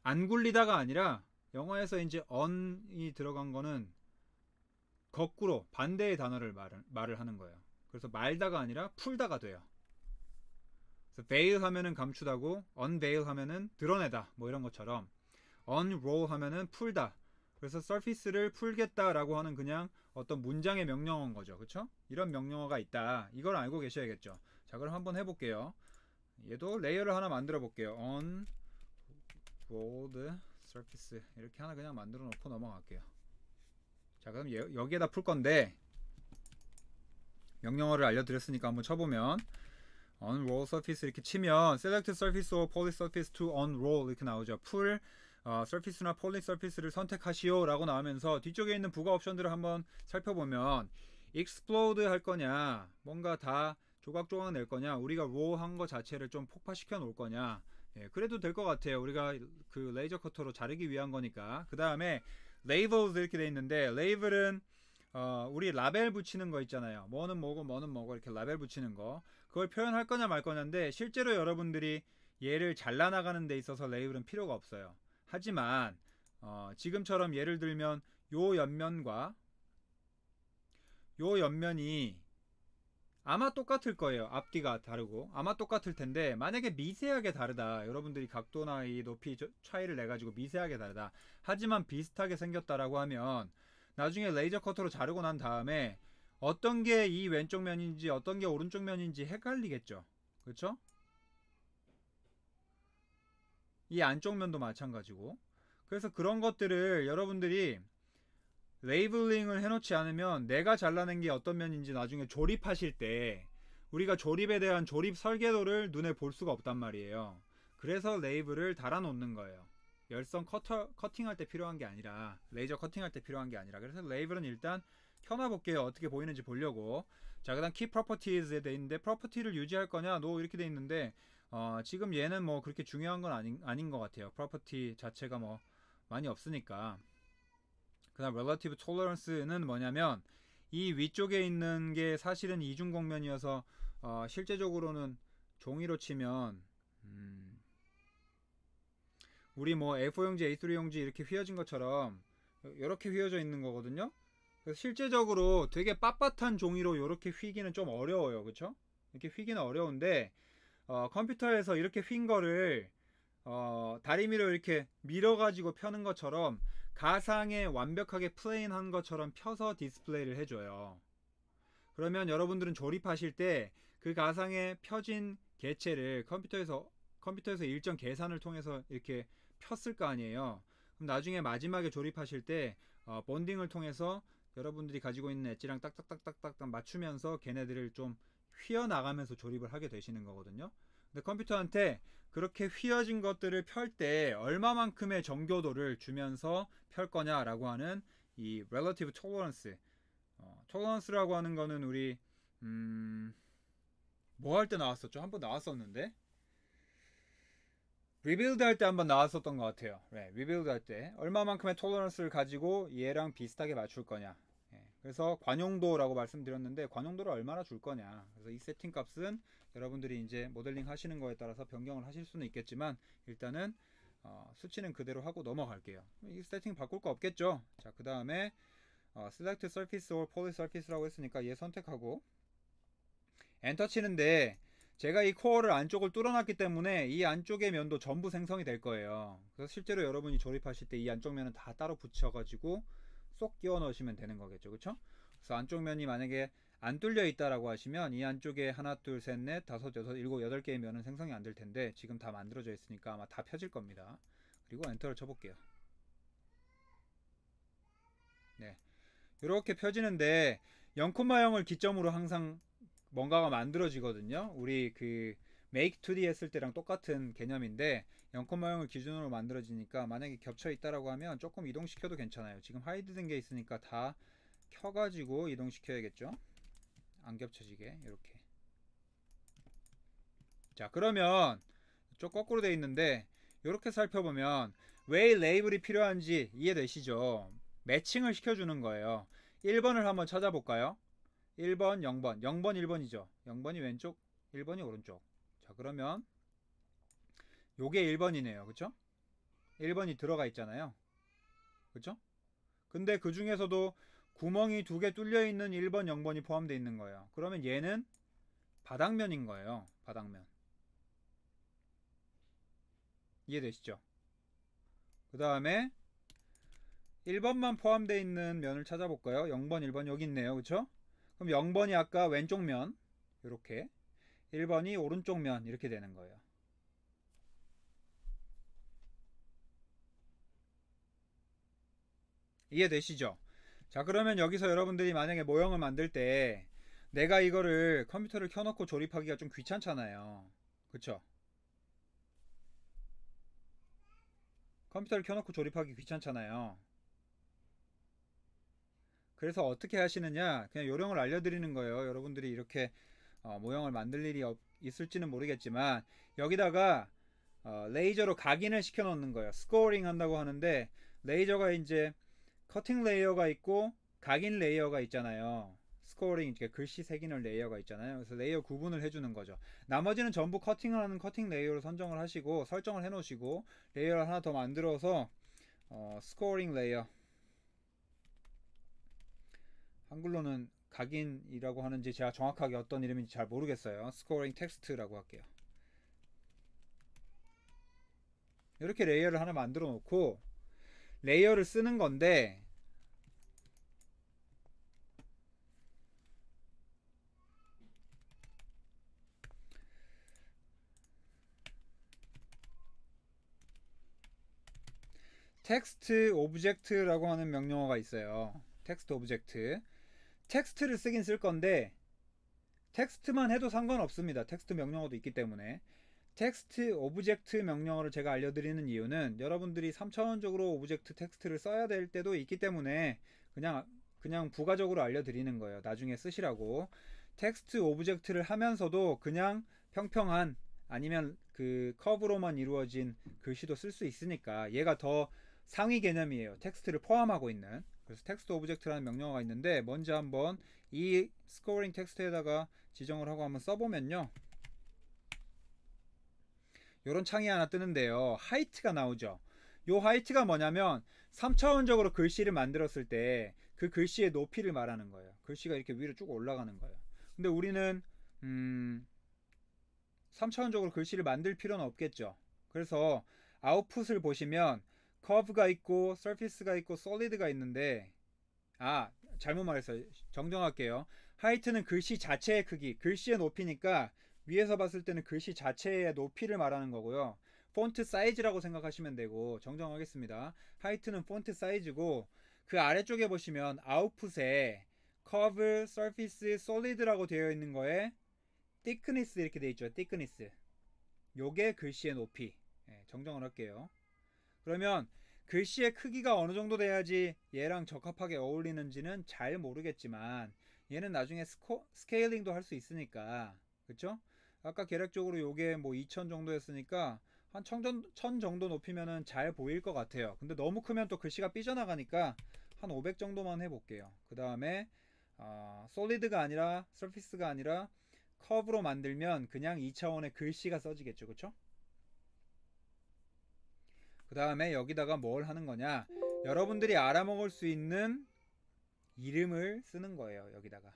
안 굴리다가 아니라, 영어에서 이제 on이 들어간 거는 거꾸로 반대의 단어를 말을 하는 거예요. 그래서 말다가 아니라 풀다가 돼요. 그래서 veil 하면은 감추다고, unveil 하면은 드러내다, 뭐 이런 것처럼 unroll 하면은 풀다. 그래서 surface를 풀겠다라고 하는 그냥 어떤 문장의 명령어인 거죠. 그쵸? 이런 명령어가 있다. 이걸 알고 계셔야겠죠. 자, 그럼 한번 해볼게요. 얘도 레이어를 하나 만들어 볼게요. unrolled surface 이렇게 하나 그냥 만들어 놓고 넘어갈게요. 자, 그럼 여기에다 풀 건데 명령어를 알려드렸으니까 한번 쳐보면 unroll surface 이렇게 치면 select surface or poly surface to unroll 이렇게 나오죠. 풀 surface나 poly surface를 선택하시오 라고 나오면서 뒤쪽에 있는 부가 옵션들을 한번 살펴보면 explode 할 거냐, 뭔가 다 조각조각 낼 거냐, 우리가 roll 한 거 자체를 좀 폭파시켜 놓을 거냐, 예, 그래도 될 것 같아요. 우리가 그 레이저 커터로 자르기 위한 거니까. 그 다음에 labels 이렇게 돼 있는데 label은 우리 라벨 붙이는 거 있잖아요. 뭐는 뭐고 뭐는 뭐고 이렇게 라벨 붙이는 거, 그걸 표현할 거냐 말 거냐인데 실제로 여러분들이 얘를 잘라나가는 데 있어서 레이블은 필요가 없어요. 하지만 지금처럼 예를 들면 요 옆면과 요 옆면이 아마 똑같을 거예요. 앞뒤가 다르고 아마 똑같을 텐데 만약에 미세하게 다르다, 여러분들이 각도나 이 높이 차이를 내 가지고 미세하게 다르다, 하지만 비슷하게 생겼다라고 하면 나중에 레이저 커터로 자르고 난 다음에 어떤 게 이 왼쪽 면인지 어떤 게 오른쪽 면인지 헷갈리겠죠. 그렇죠? 이 안쪽 면도 마찬가지고. 그래서 그런 것들을 여러분들이 레이블링을 해놓지 않으면 내가 잘라낸 게 어떤 면인지 나중에 조립하실 때 우리가 조립에 대한 조립 설계도를 눈에 볼 수가 없단 말이에요. 그래서 레이블을 달아 놓는 거예요. 열선 커팅할 때 필요한 게 아니라, 레이저 커팅할 때 필요한 게 아니라. 그래서 레이블은 일단 켜놔 볼게요. 어떻게 보이는지 보려고. 자, 그 다음 key properties에 돼 있는데 프로퍼티를 유지할 거냐 노 이렇게 돼 있는데 지금 얘는 뭐 그렇게 중요한 건 아닌 것 같아요. 프로퍼티 자체가 뭐 많이 없으니까. 그 다음 relative tolerance는 뭐냐면 이 위쪽에 있는 게 사실은 이중곡면이어서 실제적으로는 종이로 치면 우리 뭐 A4용지, A3용지 이렇게 휘어진 것처럼 이렇게 휘어져 있는 거거든요. 그래서 실제적으로 되게 빳빳한 종이로 이렇게 휘기는 좀 어려워요. 그쵸? 이렇게 휘기는 어려운데 컴퓨터에서 이렇게 휜 거를 다리미로 이렇게 밀어가지고 펴는 것처럼 가상에 완벽하게 플레인한 것처럼 펴서 디스플레이를 해줘요. 그러면 여러분들은 조립하실 때 그 가상에 펴진 개체를 컴퓨터에서 일정 계산을 통해서 이렇게 폈을 거 아니에요. 그럼 나중에 마지막에 조립하실 때 본딩을 통해서 여러분들이 가지고 있는 엣지랑 딱딱딱딱딱 맞추면서 걔네들을 좀 휘어나가면서 조립을 하게 되시는 거거든요. 근데 컴퓨터한테 그렇게 휘어진 것들을 펼 때 얼마만큼의 정교도를 주면서 펼 거냐라고 하는 이 relative tolerance, tolerance라고 하는 거는 우리 뭐 할 때 나왔었죠? 한번 나왔었는데 리빌드 할 때 한번 나왔었던 것 같아요. 네, 리빌드 할 때 얼마만큼의 tolerance를 가지고 얘랑 비슷하게 맞출 거냐. 그래서 관용도라고 말씀드렸는데 관용도를 얼마나 줄 거냐. 그래서 이 세팅 값은 여러분들이 이제 모델링 하시는 거에 따라서 변경을 하실 수는 있겠지만 일단은 수치는 그대로 하고 넘어갈게요. 이 세팅 바꿀 거 없겠죠. 자, 그 다음에 select surface or poly surface라고 했으니까 얘 선택하고 엔터 치는데 제가 이 코어를 안쪽을 뚫어놨기 때문에 이 안쪽의 면도 전부 생성이 될 거예요. 그래서 실제로 여러분이 조립하실 때 이 안쪽 면은 다 따로 붙여가지고 쏙 끼워 넣으시면 되는 거겠죠. 그쵸? 그래서 안쪽 면이 만약에 안 뚫려 있다라고 하시면 이 안쪽에 하나, 둘, 셋, 넷, 다섯, 여섯, 일곱, 여덟 개의 면은 생성이 안 될 텐데 지금 다 만들어져 있으니까 아마 다 펴질 겁니다. 그리고 엔터를 쳐볼게요. 네, 이렇게 펴지는데 0,0을 기점으로 항상 뭔가가 만들어지거든요. 우리 그 make 2D 했을 때랑 똑같은 개념인데 0,0을 기준으로 만들어지니까 만약에 겹쳐 있다라고 하면 조금 이동시켜도 괜찮아요. 지금 하이드 된 게 있으니까 다 켜가지고 이동시켜야겠죠. 안 겹쳐지게 이렇게. 자, 그러면 좀 거꾸로 돼 있는데 이렇게 살펴보면 왜 레이블이 필요한지 이해되시죠? 매칭을 시켜주는 거예요. 1번을 한번 찾아볼까요? 1번, 0번. 0번, 1번이죠. 0번이 왼쪽, 1번이 오른쪽. 자, 그러면 요게 1번이네요. 그쵸? 1번이 들어가 있잖아요. 그쵸? 근데 그 중에서도 구멍이 두 개 뚫려 있는 1번, 0번이 포함되어 있는 거예요. 그러면 얘는 바닥면인 거예요. 바닥면. 이해되시죠? 그 다음에 1번만 포함되어 있는 면을 찾아볼까요? 0번, 1번 여기 있네요. 그쵸? 그럼 0번이 아까 왼쪽 면 이렇게, 1번이 오른쪽 면 이렇게 되는 거예요. 이해되시죠? 자, 그러면 여기서 여러분들이 만약에 모형을 만들 때 내가 이거를 컴퓨터를 켜놓고 조립하기가 좀 귀찮잖아요. 그쵸? 컴퓨터를 켜놓고 조립하기 귀찮잖아요. 그래서 어떻게 하시느냐, 그냥 요령을 알려드리는 거예요. 여러분들이 이렇게 모형을 만들 일이 있을지는 모르겠지만 여기다가 레이저로 각인을 시켜 놓는 거예요. 스코어링 한다고 하는데, 레이저가 이제 커팅 레이어가 있고 각인 레이어가 있잖아요. 스코어링, 이렇게 글씨 새기는 레이어가 있잖아요. 그래서 레이어 구분을 해주는 거죠. 나머지는 전부 커팅을 하는 커팅 레이어로 선정을 하시고 설정을 해 놓으시고, 레이어를 하나 더 만들어서 스코어링 레이어, 한글로는 각인이라고 하는지 제가 정확하게 어떤 이름인지 잘 모르겠어요. 스코어링 텍스트라고 할게요. 이렇게 레이어를 하나 만들어 놓고 레이어를 쓰는 건데, 텍스트 오브젝트라고 하는 명령어가 있어요. 텍스트 오브젝트. 텍스트를 쓰긴 쓸 건데 텍스트만 해도 상관없습니다. 텍스트 명령어도 있기 때문에. 텍스트 오브젝트 명령어를 제가 알려드리는 이유는 여러분들이 3차원적으로 오브젝트 텍스트를 써야 될 때도 있기 때문에 그냥 부가적으로 알려드리는 거예요. 나중에 쓰시라고. 텍스트 오브젝트를 하면서도 그냥 평평한, 아니면 그 커브로만 이루어진 글씨도 쓸 수 있으니까 얘가 더 상위 개념이에요. 텍스트를 포함하고 있는. 그래서 텍스트 오브젝트라는 명령어가 있는데, 먼저 한번 이 스코어링 텍스트에다가 지정을 하고 한번 써보면요, 요런 창이 하나 뜨는데요, 하이트가 나오죠. 요 하이트가 뭐냐면 3차원적으로 글씨를 만들었을 때 그 글씨의 높이를 말하는 거예요. 글씨가 이렇게 위로 쭉 올라가는 거예요. 근데 우리는 3차원적으로 글씨를 만들 필요는 없겠죠. 그래서 아웃풋을 보시면 커브가 있고 서피스가 있고 솔리드가 있는데, 잘못 말했어요. 정정할게요. 하이트는 글씨 자체의 크기, 글씨의 높이니까 위에서 봤을 때는 글씨 자체의 높이를 말하는 거고요. 폰트 사이즈라고 생각하시면 되고, 정정하겠습니다. 하이트는 폰트 사이즈고, 그 아래쪽에 보시면 아웃풋에 커브, 서피스, 솔리드라고 되어 있는 거에 thickness 이렇게 되어 있죠. thickness. 요게 글씨의 높이. 정정을 할게요. 그러면 글씨의 크기가 어느 정도 돼야지 얘랑 적합하게 어울리는지는 잘 모르겠지만, 얘는 나중에 스케일링도 할 수 있으니까, 그쵸? 아까 계략적으로 요게 뭐 2000 정도였으니까 한 1000 정도 높이면은 잘 보일 것 같아요. 근데 너무 크면 또 글씨가 삐져나가니까 한 500 정도만 해볼게요. 그 다음에 솔리드가 아니라 서피스가 아니라 커브로 만들면 그냥 2차원의 글씨가 써지겠죠. 그쵸? 그 다음에 여기다가 뭘 하는 거냐, 여러분들이 알아먹을 수 있는 이름을 쓰는 거예요. 여기다가.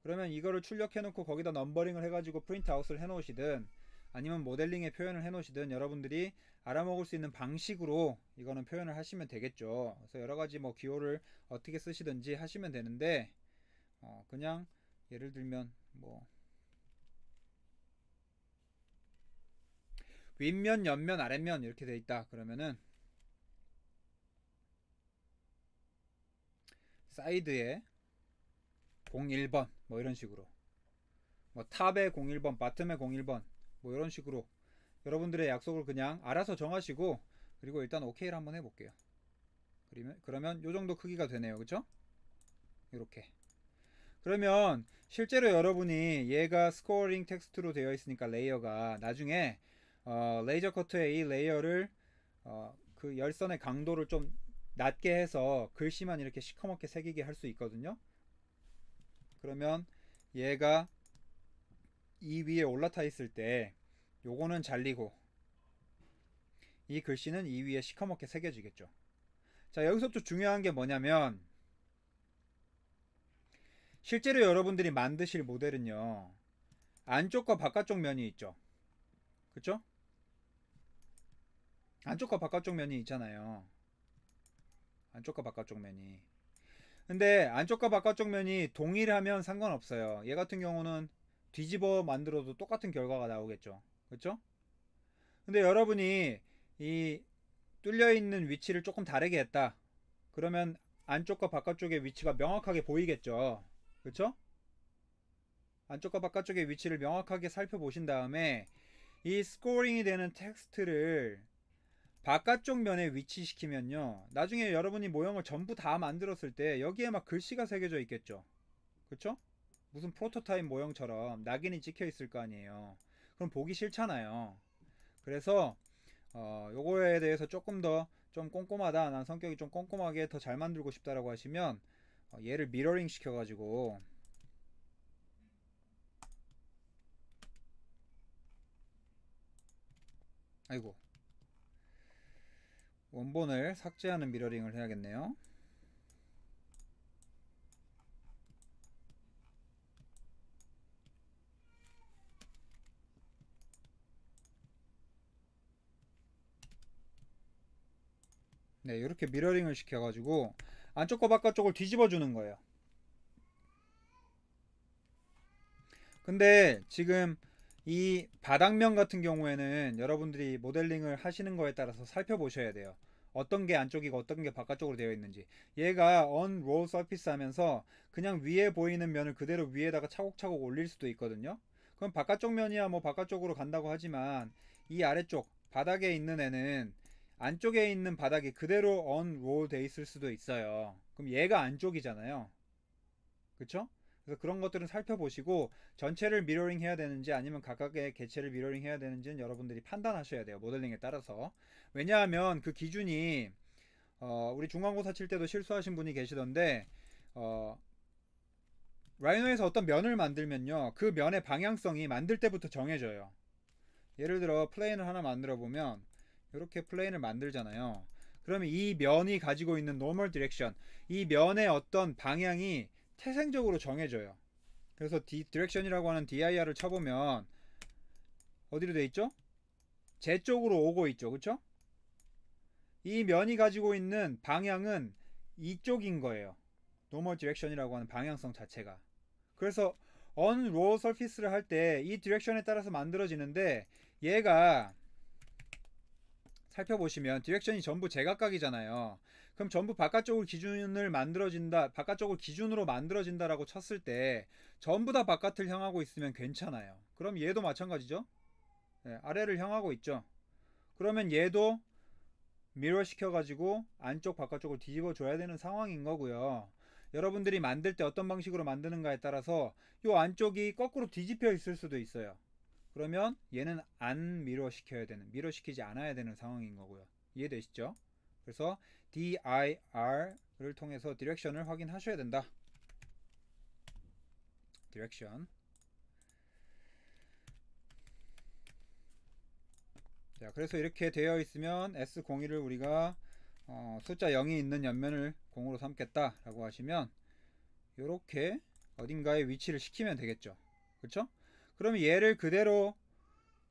그러면 이거를 출력해 놓고 거기다 넘버링을 해가지고 프린트아웃을 해 놓으시든, 아니면 모델링에 표현을 해 놓으시든, 여러분들이 알아먹을 수 있는 방식으로 이거는 표현을 하시면 되겠죠. 그래서 여러가지 뭐 기호를 어떻게 쓰시든지 하시면 되는데, 그냥 예를 들면 뭐 윗면, 옆면, 아랫면 이렇게 돼 있다 그러면은 사이드에 01번 뭐 이런 식으로, 뭐 탑에 01번, 바텀에 01번 뭐 이런 식으로 여러분들의 약속을 그냥 알아서 정하시고, 그리고 일단 OK를 한번 해볼게요. 그러면 요 정도 크기가 되네요. 그쵸? 이렇게. 그러면 실제로 여러분이 얘가 스코어링 텍스트로 되어 있으니까 레이어가 나중에 레이저 커터에 이 레이어를 그 열선의 강도를 좀 낮게 해서 글씨만 이렇게 시커멓게 새기게 할 수 있거든요. 그러면 얘가 이 위에 올라타 있을 때 요거는 잘리고 이 글씨는 이 위에 시커멓게 새겨지겠죠. 자, 여기서 또 중요한 게 뭐냐면 실제로 여러분들이 만드실 모델은요, 안쪽과 바깥쪽 면이 있죠. 그쵸? 안쪽과 바깥쪽 면이 있잖아요. 안쪽과 바깥쪽 면이. 근데 안쪽과 바깥쪽 면이 동일하면 상관없어요. 얘 같은 경우는 뒤집어 만들어도 똑같은 결과가 나오겠죠. 그쵸? 근데 여러분이 이 뚫려 있는 위치를 조금 다르게 했다. 그러면 안쪽과 바깥쪽의 위치가 명확하게 보이겠죠. 그쵸? 안쪽과 바깥쪽의 위치를 명확하게 살펴보신 다음에 이 스코링이 되는 텍스트를 바깥쪽 면에 위치시키면요, 나중에 여러분이 모형을 전부 다 만들었을 때 여기에 막 글씨가 새겨져 있겠죠. 그쵸? 무슨 프로토타입 모형처럼 낙인이 찍혀 있을 거 아니에요. 그럼 보기 싫잖아요. 그래서 요거에 대해서 조금 더 좀 꼼꼼하다, 난 성격이 좀 꼼꼼하게 더 잘 만들고 싶다라고 하시면 얘를 미러링 시켜가지고, 아이고, 원본을 삭제하는 미러링을 해야겠네요. 네, 이렇게 미러링을 시켜가지고 안쪽과 바깥쪽을 뒤집어 주는 거예요. 근데 지금 이 바닥면 같은 경우에는 여러분들이 모델링을 하시는 거에 따라서 살펴보셔야 돼요. 어떤 게 안쪽이고 어떤 게 바깥쪽으로 되어 있는지. 얘가 unroll surface 하면서 그냥 위에 보이는 면을 그대로 위에다가 차곡차곡 올릴 수도 있거든요. 그럼 바깥쪽 면이야 뭐 바깥쪽으로 간다고 하지만 이 아래쪽 바닥에 있는 애는 안쪽에 있는 바닥이 그대로 unroll 돼 있을 수도 있어요. 그럼 얘가 안쪽이잖아요. 그쵸? 그래서 그런 것들은 살펴보시고 전체를 미러링 해야 되는지 아니면 각각의 개체를 미러링 해야 되는지는 여러분들이 판단하셔야 돼요. 모델링에 따라서. 왜냐하면 그 기준이 우리 중간고사 칠 때도 실수하신 분이 계시던데 라이노에서 어떤 면을 만들면요, 그 면의 방향성이 만들 때부터 정해져요. 예를 들어 플레인을 하나 만들어 보면 이렇게 플레인을 만들잖아요. 그러면 이 면이 가지고 있는 normal direction, 이 면의 어떤 방향이 태생적으로 정해져요. 그래서 디렉션이라고 하는 dir을 쳐보면 어디로 돼 있죠? 제 쪽으로 오고 있죠. 그쵸? 이 면이 가지고 있는 방향은 이쪽인 거예요. normal direction이라고 하는 방향성 자체가. 그래서 unroll surface를 할 때 이 디렉션에 따라서 만들어지는데, 얘가 살펴보시면 디렉션이 전부 제각각이잖아요. 그럼 전부 바깥쪽을 기준을 만들어진다, 바깥쪽을 기준으로 만들어진다라고 쳤을 때 전부 다 바깥을 향하고 있으면 괜찮아요. 그럼 얘도 마찬가지죠. 네, 아래를 향하고 있죠. 그러면 얘도 미러 시켜가지고 안쪽 바깥쪽을 뒤집어 줘야 되는 상황인 거고요. 여러분들이 만들 때 어떤 방식으로 만드는가에 따라서 이 안쪽이 거꾸로 뒤집혀 있을 수도 있어요. 그러면 얘는 안 미러 시켜야 되는, 미러 시키지 않아야 되는 상황인 거고요. 이해되시죠? 그래서 dir을 통해서 디렉션을 확인하셔야 된다. 디렉션. 자, 그래서 이렇게 되어 있으면 S01을 우리가 숫자 0이 있는 옆면을 0으로 삼겠다 라고 하시면 이렇게 어딘가에 위치를 시키면 되겠죠. 그쵸? 그러면 얘를 그대로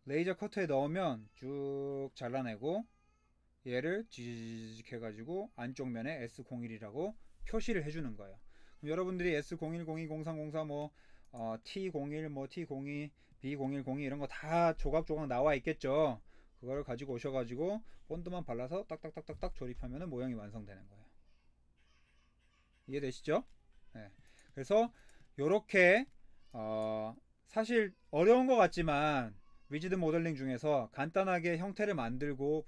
레이저 커터에 넣으면 쭉 잘라내고 얘를 지직 해가지고 안쪽 면에 S01이라고 표시를 해주는 거예요. 그럼 여러분들이 S01, 02, 03, 04 뭐 T01, 뭐 T02, B01, 02 이런 거 다 조각조각 나와 있겠죠. 그걸 가지고 오셔가지고 본드만 발라서 딱딱딱딱딱 조립하면 모형이 완성되는 거예요. 이해되시죠? 네. 그래서 요렇게 사실 어려운 것 같지만 리지드 모델링 중에서 간단하게 형태를 만들고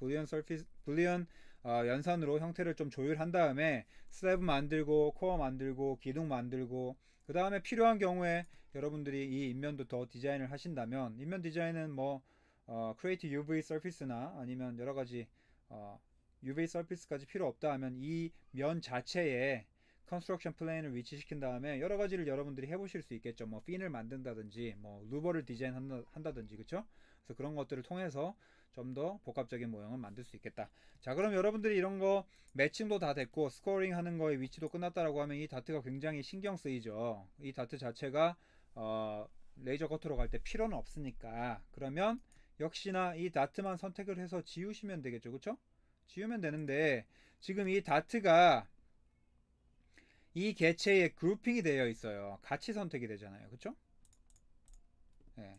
불리언 연산으로 형태를 좀 조율한 다음에 슬래브 만들고 코어 만들고 기둥 만들고, 그 다음에 필요한 경우에 여러분들이 이 인면도 더 디자인을 하신다면, 인면 디자인은 뭐 create UV surface나 아니면 여러가지 UV surface까지 필요 없다 하면 이 면 자체에 컨스트럭션 플레인을 위치시킨 다음에 여러 가지를 여러분들이 해보실 수 있겠죠. 뭐 핀을 만든다든지 뭐 루버를 디자인한다든지, 그쵸? 그래서 그런 것들을 통해서 좀 더 복합적인 모형을 만들 수 있겠다. 자, 그럼 여러분들이 이런 거 매칭도 다 됐고 스코어링 하는 거의 위치도 끝났다라고 하면 이 다트가 굉장히 신경 쓰이죠. 이 다트 자체가 레이저 커터로 갈 때 필요는 없으니까, 그러면 역시나 이 다트만 선택을 해서 지우시면 되겠죠. 그쵸? 지우면 되는데 지금 이 다트가 이 개체에 그룹핑이 되어 있어요. 같이 선택이 되잖아요. 그쵸? 네.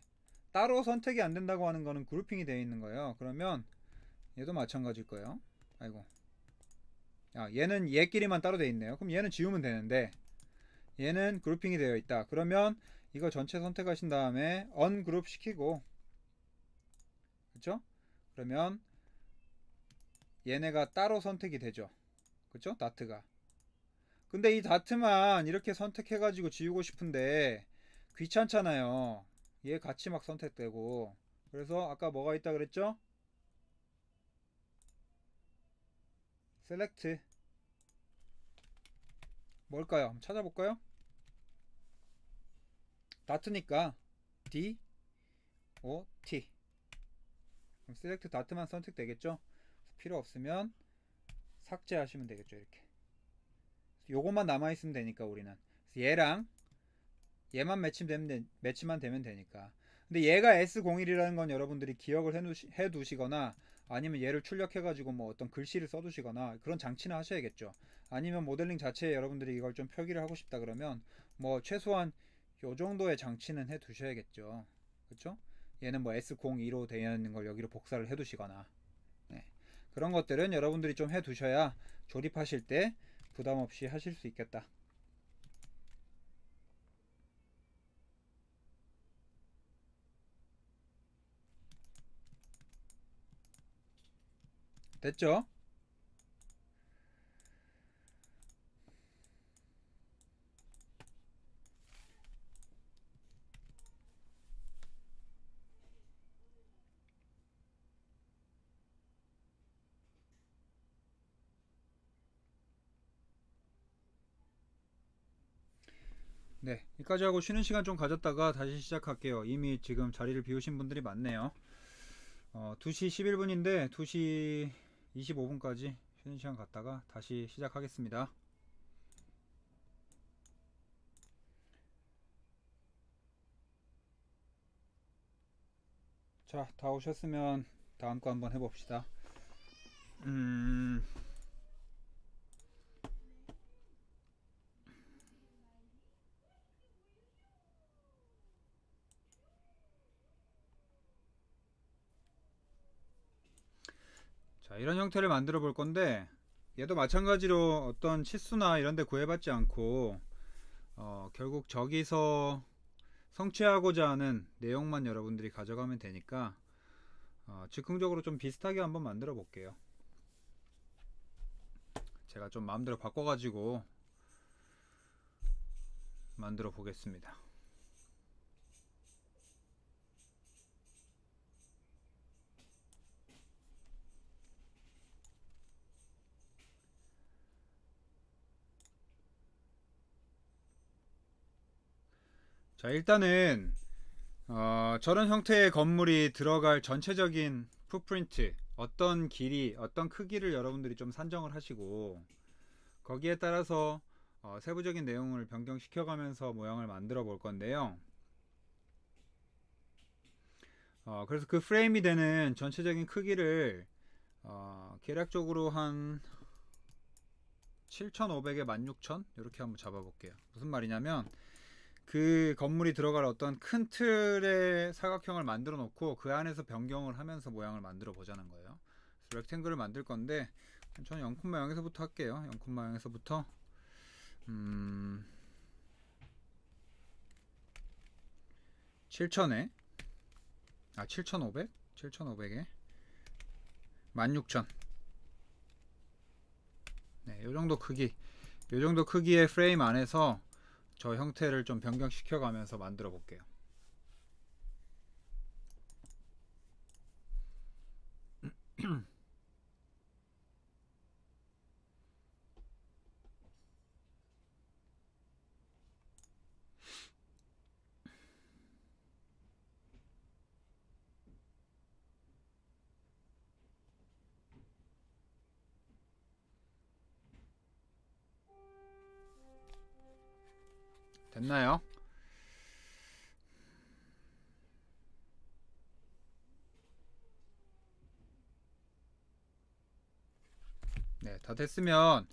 따로 선택이 안 된다고 하는 거는 그룹핑이 되어 있는 거예요. 그러면 얘도 마찬가지일 거예요. 아이고. 얘는 얘끼리만 따로 되어 있네요. 그럼 얘는 지우면 되는데 얘는 그룹핑이 되어 있다. 그러면 이거 전체 선택하신 다음에 언그룹 시키고, 그쵸? 그러면 얘네가 따로 선택이 되죠. 그쵸? 다트가. 근데 이 다트만 이렇게 선택해가지고 지우고 싶은데 귀찮잖아요. 얘 같이 막 선택되고. 그래서 아까 뭐가 있다 그랬죠? 셀렉트. 뭘까요? 한번 찾아볼까요? 다트니까 D, O, T. 그럼 셀렉트 다트만 선택되겠죠? 필요 없으면 삭제하시면 되겠죠. 이렇게. 요것만 남아있으면 되니까 우리는. 얘랑 얘만 매치만 되면 되니까. 근데 얘가 S01이라는 건 여러분들이 기억을 해두시거나 아니면 얘를 출력해가지고 뭐 어떤 글씨를 써두시거나 그런 장치는 하셔야겠죠. 아니면 모델링 자체에 여러분들이 이걸 좀 표기를 하고 싶다 그러면 뭐 최소한 요 정도의 장치는 해두셔야겠죠. 그쵸? 얘는 뭐 S02로 되어 있는 걸 여기로 복사를 해두시거나. 네. 그런 것들은 여러분들이 좀 해두셔야 조립하실 때 부담 없이 하실 수 있겠다. 됐죠? 네, 여기까지 하고 쉬는 시간 좀 가졌다가 다시 시작할게요. 이미 지금 자리를 비우신 분들이 많네요. 2시 11분인데 2시 25분까지 쉬는 시간 갔다가 다시 시작하겠습니다. 자, 다 오셨으면 다음 거 한번 해봅시다. 자, 이런 형태를 만들어 볼 건데 얘도 마찬가지로 어떤 치수나 이런 데 구애받지 않고 결국 저기서 성취하고자 하는 내용만 여러분들이 가져가면 되니까 즉흥적으로 좀 비슷하게 한번 만들어 볼게요. 제가 좀 마음대로 바꿔가지고 만들어 보겠습니다. 자, 일단은 저런 형태의 건물이 들어갈 전체적인 풋프린트, 어떤 길이, 어떤 크기를 여러분들이 좀 산정을 하시고 거기에 따라서 세부적인 내용을 변경시켜 가면서 모양을 만들어 볼 건데요. 그래서 그 프레임이 되는 전체적인 크기를 계략적으로 한 7500에 16000 이렇게 한번 잡아 볼게요. 무슨 말이냐면 그 건물이 들어갈 어떤 큰 틀의 사각형을 만들어 놓고 그 안에서 변경을 하면서 모양을 만들어 보자는 거예요. 그래서 렉탱글을 만들 건데 저는 0,0에서부터 할게요. 0,0에서부터 7,000에 7,500? 7,500에 16,000. 네, 요정도 크기, 요정도 크기의 프레임 안에서 저 형태를 좀 변경시켜 가면서 만들어 볼게요. 됐나요? 네, 다 됐으면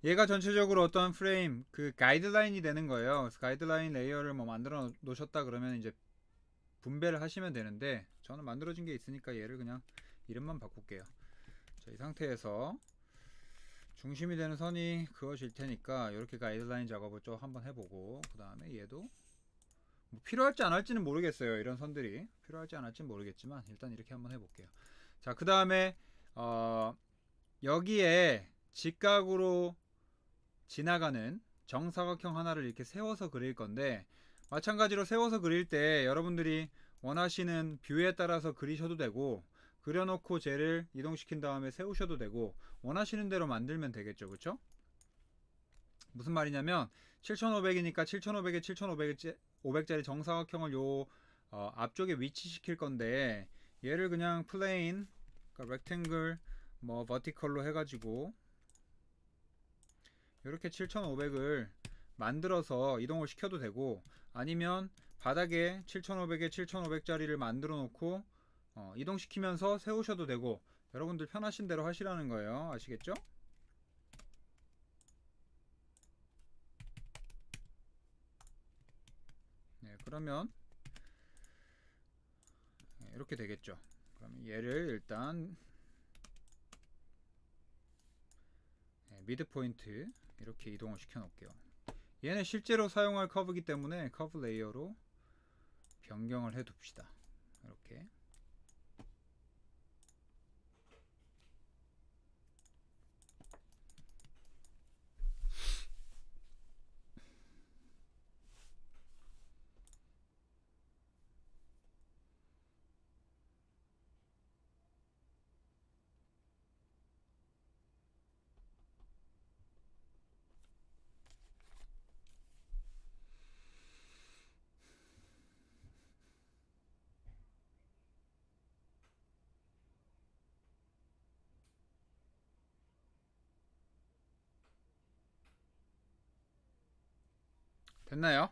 얘가 전체적으로 어떤 프레임 그 가이드라인이 되는 거예요. 그래서 가이드라인 레이어를 뭐 만들어 놓으셨다 그러면 이제 분배를 하시면 되는데, 저는 만들어진 게 있으니까 얘를 그냥 이름만 바꿀게요. 자, 이 상태에서 중심이 되는 선이 그어질 테니까 이렇게 가이드라인 작업을 좀 한번 해보고, 그 다음에 얘도 뭐 필요할지 안 할지는 모르겠어요. 이런 선들이 필요할지 안 할지는 모르겠지만 일단 이렇게 한번 해볼게요. 자, 그 다음에 여기에 직각으로 지나가는 정사각형 하나를 이렇게 세워서 그릴 건데, 마찬가지로 세워서 그릴 때 여러분들이 원하시는 뷰에 따라서 그리셔도 되고, 그려놓고 쟤를 이동시킨 다음에 세우셔도 되고, 원하시는 대로 만들면 되겠죠. 그쵸? 무슨 말이냐면 7500이니까 7500에 7500짜리 정사각형을 요 앞쪽에 위치시킬 건데, 얘를 그냥 플레인, 그러니까 렉탱글 뭐 버티컬로 해가지고 이렇게 7500을 만들어서 이동을 시켜도 되고, 아니면 바닥에 7500에 7500짜리를 만들어 놓고 이동시키면서 세우셔도 되고, 여러분들 편하신 대로 하시라는 거예요. 아시겠죠? 네, 그러면 이렇게 되겠죠. 그러면 얘를 일단 미드 포인트 이렇게 이동을 시켜 놓을게요. 얘는 실제로 사용할 커브이기 때문에 커브 레이어로 변경을 해 둡시다. 이렇게. 됐나요?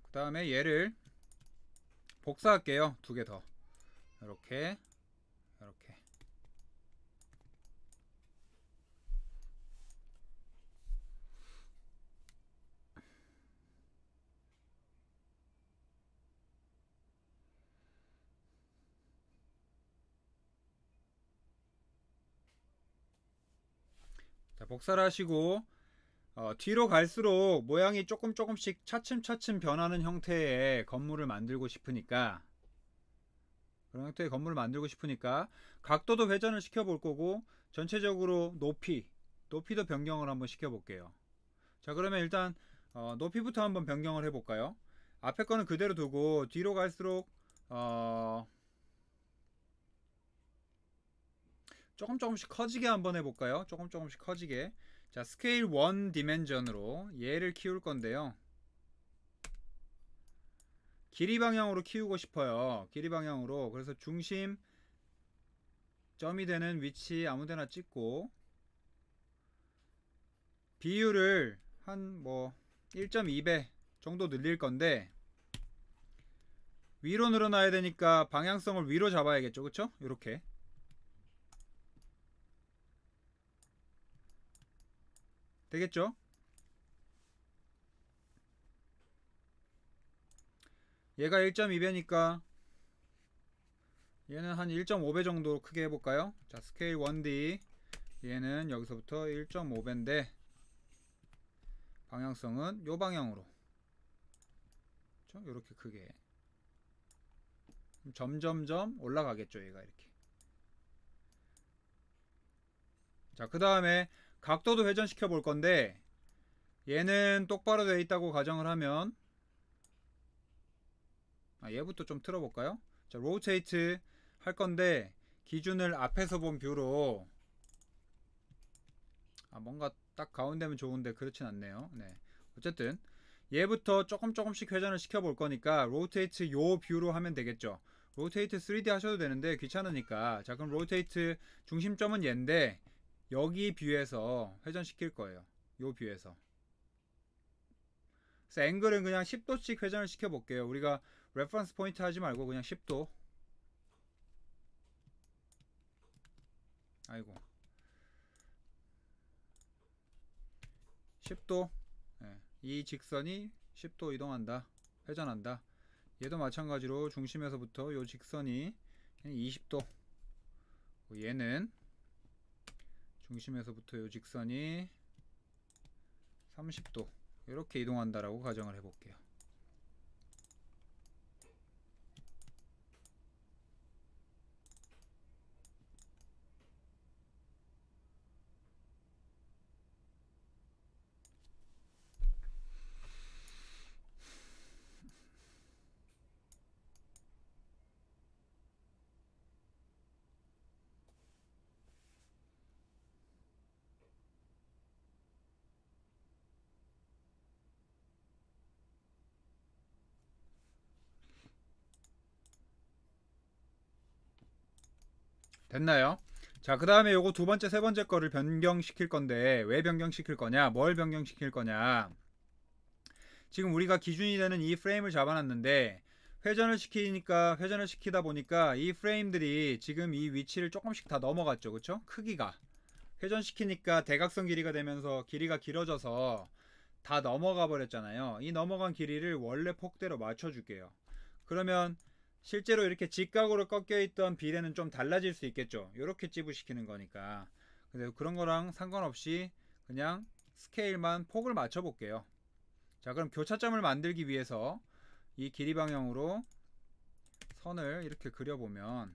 그 다음에 얘를 복사할게요. 두 개 더. 이렇게, 이렇게. 자, 복사를 하시고 뒤로 갈수록 모양이 조금씩 차츰차츰 변하는 형태의 건물을 만들고 싶으니까, 그런 형태의 건물을 만들고 싶으니까 각도도 회전을 시켜 볼 거고, 전체적으로 높이도 변경을 한번 시켜 볼게요. 자, 그러면 일단 높이부터 한번 변경을 해 볼까요? 앞에 거는 그대로 두고 뒤로 갈수록 조금씩 커지게 한번 해볼까요? 조금씩 커지게. 자, 스케일 1 디멘전으로 얘를 키울 건데요. 길이 방향으로 키우고 싶어요. 길이 방향으로. 그래서 중심 점이 되는 위치 아무데나 찍고, 비율을 한 뭐 1.2배 정도 늘릴 건데, 위로 늘어나야 되니까 방향성을 위로 잡아야겠죠. 그쵸? 이렇게 되겠죠? 얘가 1.2배니까 얘는 한 1.5배 정도 크게 해볼까요? 자, 스케일 1D 얘는 여기서부터 1.5배인데 방향성은 요 방향으로, 그렇죠? 이렇게 크게 점점점 올라가겠죠. 얘가 이렇게. 자, 그 다음에 각도도 회전시켜 볼 건데, 얘는 똑바로 되어 있다고 가정을 하면, 얘부터 좀 틀어볼까요? 자, 로테이트 할 건데 기준을 앞에서 본 뷰로, 뭔가 딱 가운데면 좋은데 그렇진 않네요. 네. 어쨌든 얘부터 조금씩 회전을 시켜 볼 거니까 로테이트 요 뷰로 하면 되겠죠. 로테이트 3D 하셔도 되는데 귀찮으니까, 자, 그럼 로테이트 중심점은 얘인데 여기 뷰에서 회전시킬 거예요. 요 뷰에서. 그래서 앵글은 그냥 10도씩 회전을 시켜 볼게요. 우리가 레퍼런스 포인트 하지 말고 그냥 10도. 아이고, 10도. 이 직선이 10도 이동한다, 회전한다. 얘도 마찬가지로 중심에서부터 요 직선이 20도, 얘는 중심에서부터 요 직선이 30도 이렇게 이동한다라고 가정을 해볼게요. 됐나요? 자, 그 다음에 요거 두 번째, 세 번째 거를 변경시킬 건데, 왜 변경시킬 거냐, 뭘 변경시킬 거냐. 지금 우리가 기준이 되는 이 프레임을 잡아놨는데, 회전을 시키다 보니까 이 프레임들이 지금 이 위치를 조금씩 다 넘어갔죠. 그쵸? 크기가. 회전시키니까 대각선 길이가 되면서 길이가 길어져서 다 넘어가 버렸잖아요. 이 넘어간 길이를 원래 폭대로 맞춰줄게요. 그러면 실제로 이렇게 직각으로 꺾여 있던 비례는 좀 달라질 수 있겠죠. 이렇게 찌부시키는 거니까. 근데 그런 거랑 상관없이 그냥 스케일만 폭을 맞춰 볼게요. 자, 그럼 교차점을 만들기 위해서 이 길이 방향으로 선을 이렇게 그려보면,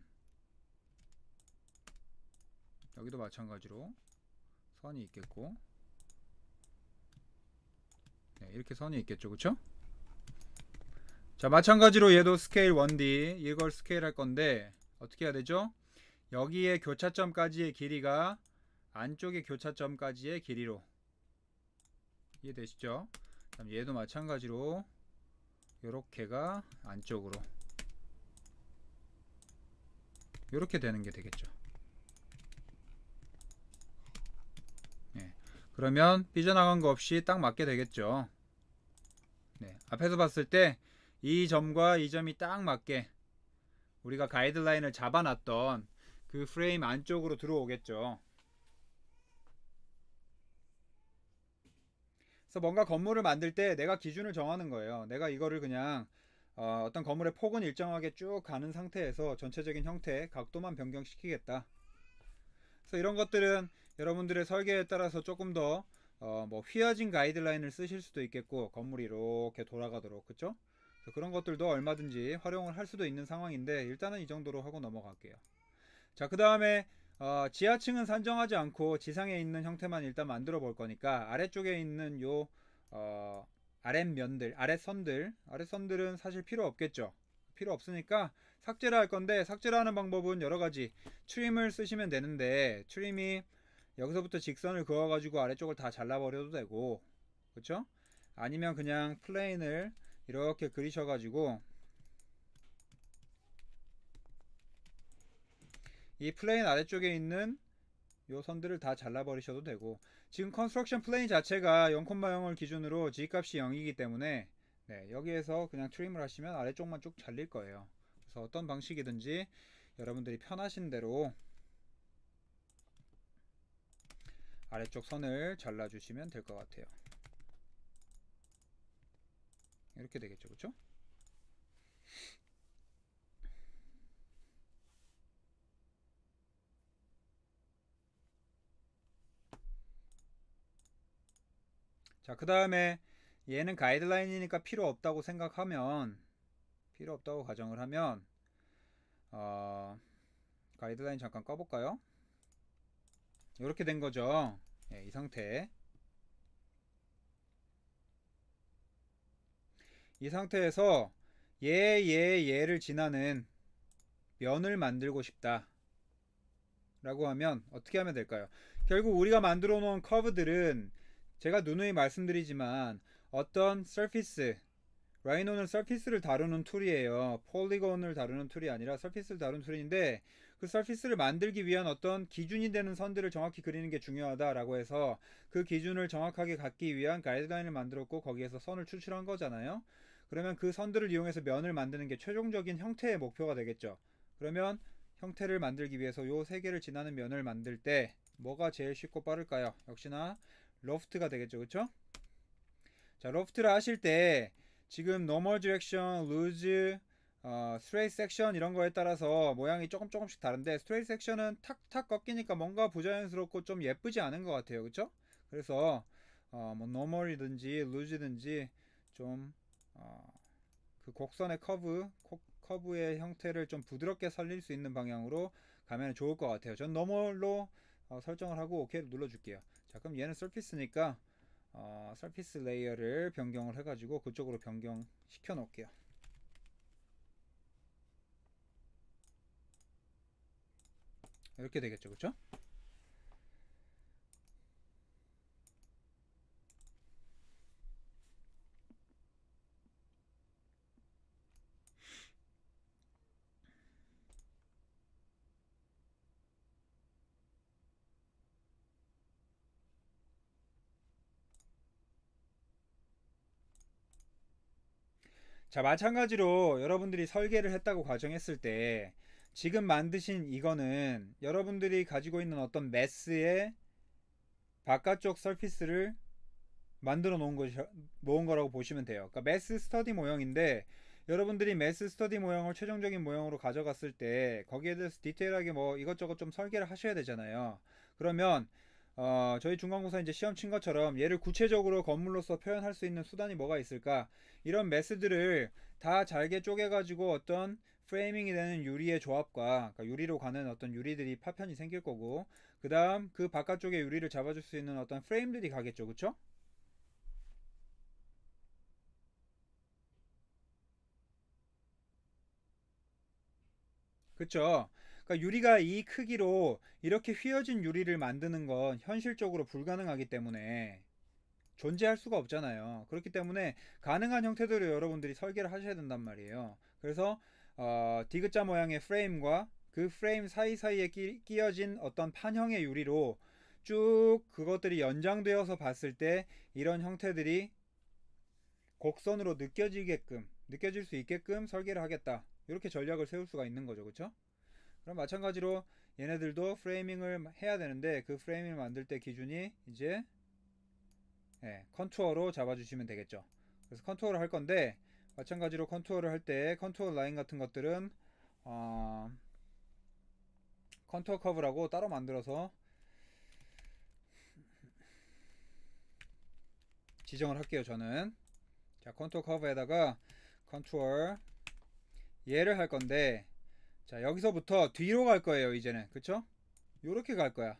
여기도 마찬가지로 선이 있겠고, 네, 이렇게 선이 있겠죠. 그쵸? 자, 마찬가지로 얘도 스케일 1D, 이걸 스케일 할 건데 어떻게 해야 되죠? 여기에 교차점까지의 길이가 안쪽의 교차점까지의 길이로, 이해되시죠? 그럼 얘도 마찬가지로 요렇게가 안쪽으로, 요렇게 되는 게 되겠죠. 네. 그러면 삐져나간 거 없이 딱 맞게 되겠죠. 네. 앞에서 봤을 때 이 점과 이 점이 딱 맞게 우리가 가이드라인을 잡아놨던 그 프레임 안쪽으로 들어오겠죠. 그래서 뭔가 건물을 만들 때 내가 기준을 정하는 거예요. 내가 이거를 그냥 어떤 건물의 폭은 일정하게 쭉 가는 상태에서 전체적인 형태, 각도만 변경시키겠다. 그래서 이런 것들은 여러분들의 설계에 따라서 조금 더 뭐 휘어진 가이드라인을 쓰실 수도 있겠고, 건물이 이렇게 돌아가도록, 그쵸? 그런 것들도 얼마든지 활용을 할 수도 있는 상황인데, 일단은 이 정도로 하고 넘어갈게요. 자, 그 다음에 지하층은 산정하지 않고 지상에 있는 형태만 일단 만들어 볼 거니까, 아래쪽에 있는 요 아랫선들은 사실 필요 없겠죠. 필요 없으니까 삭제를 할 건데, 삭제를 하는 방법은 여러 가지. 트림을 쓰시면 되는데, 트림이 여기서부터 직선을 그어 가지고 아래쪽을 다 잘라 버려도 되고, 그쵸? 아니면 그냥 플레인을 이렇게 그리셔 가지고 이 플레인 아래쪽에 있는 요 선들을 다 잘라 버리셔도 되고, 지금 컨스트럭션 플레인 자체가 0,0을 기준으로 G값이 0이기 때문에 네, 여기에서 그냥 트림을 하시면 아래쪽만 쭉 잘릴 거예요. 그래서 어떤 방식이든지 여러분들이 편하신 대로 아래쪽 선을 잘라 주시면 될 것 같아요. 이렇게 되겠죠. 그쵸? 자, 그 다음에 얘는 가이드라인이니까 필요 없다고 생각하면, 필요 없다고 가정을 하면 가이드라인 잠깐 꺼볼까요? 이렇게 된 거죠. 이 상태. 이 상태에서 얘를 지나는 면을 만들고 싶다 라고 하면 어떻게 하면 될까요? 결국 우리가 만들어 놓은 커브들은 제가 누누이 말씀드리지만 어떤 서피스, 라이노는 서피스를 다루는 툴이에요. 폴리곤을 다루는 툴이 아니라 서피스를 다루는 툴인데, 그 서피스를 만들기 위한 어떤 기준이 되는 선들을 정확히 그리는 게 중요하다라고 해서 그 기준을 정확하게 갖기 위한 가이드라인을 만들었고 거기에서 선을 추출한 거잖아요. 그러면 그 선들을 이용해서 면을 만드는 게 최종적인 형태의 목표가 되겠죠. 그러면 형태를 만들기 위해서 요 세 개를 지나는 면을 만들 때 뭐가 제일 쉽고 빠를까요? 역시나 로프트가 되겠죠. 그쵸? 자, 로프트를 하실 때 지금 normal direction, loose, straight section 이런 거에 따라서 모양이 조금씩 다른데 straight section은 탁탁 꺾이니까 뭔가 부자연스럽고 좀 예쁘지 않은 것 같아요. 그쵸? 그래서 뭐 normal이든지 loose든지 좀 그 곡선의 커브의 형태를 좀 부드럽게 살릴 수 있는 방향으로 가면 좋을 것 같아요. 전 normal로 설정을 하고 OK를 눌러줄게요. 자, 그럼 얘는 surface니까 서피스 레이어를 변경을 해가지고 그쪽으로 변경시켜 놓을게요. 이렇게 되겠죠, 그쵸? 자, 마찬가지로 여러분들이 설계를 했다고 가정했을 때 지금 만드신 이거는 여러분들이 가지고 있는 어떤 매스의 바깥쪽 서피스를 만들어 놓은 거라고 보시면 돼요. 그러니까 매스 스터디 모형인데 여러분들이 매스 스터디 모형을 최종적인 모형으로 가져갔을 때 거기에 대해서 디테일하게 뭐 이것저것 좀 설계를 하셔야 되잖아요. 그러면 저희 중간고사 이제 시험 친 것처럼 얘를 구체적으로 건물로서 표현할 수 있는 수단이 뭐가 있을까? 이런 매스들을 다 잘게 쪼개가지고 어떤 프레이밍이 되는 유리의 조합과 그러니까 유리로 가는 어떤 유리들이 파편이 생길 거고 그 다음 그 바깥쪽에 유리를 잡아줄 수 있는 어떤 프레임들이 가겠죠. 그쵸? 그쵸? 그러니까 유리가 이 크기로 이렇게 휘어진 유리를 만드는 건 현실적으로 불가능하기 때문에 존재할 수가 없잖아요. 그렇기 때문에 가능한 형태대로 여러분들이 설계를 하셔야 된단 말이에요. 그래서 디귿자 모양의 프레임과 그 프레임 사이사이에 끼어진 어떤 판형의 유리로 쭉 그것들이 연장되어서 봤을 때 이런 형태들이 곡선으로 느껴질 수 있게끔 설계를 하겠다. 이렇게 전략을 세울 수가 있는 거죠. 그렇죠? 그럼 마찬가지로 얘네들도 프레이밍을 해야 되는데 그 프레이밍을 만들 때 기준이 이제 컨투어로 잡아주시면 되겠죠. 그래서 컨투어를 할 건데 마찬가지로 컨투어를 할 때 컨투어 라인 같은 것들은 컨투어 커브라고 따로 만들어서 지정을 할게요. 저는 자 컨투어 커브에다가 컨투어 얘를 할 건데 자 여기서부터 뒤로 갈 거예요. 이제는 그쵸? 요렇게 갈 거야.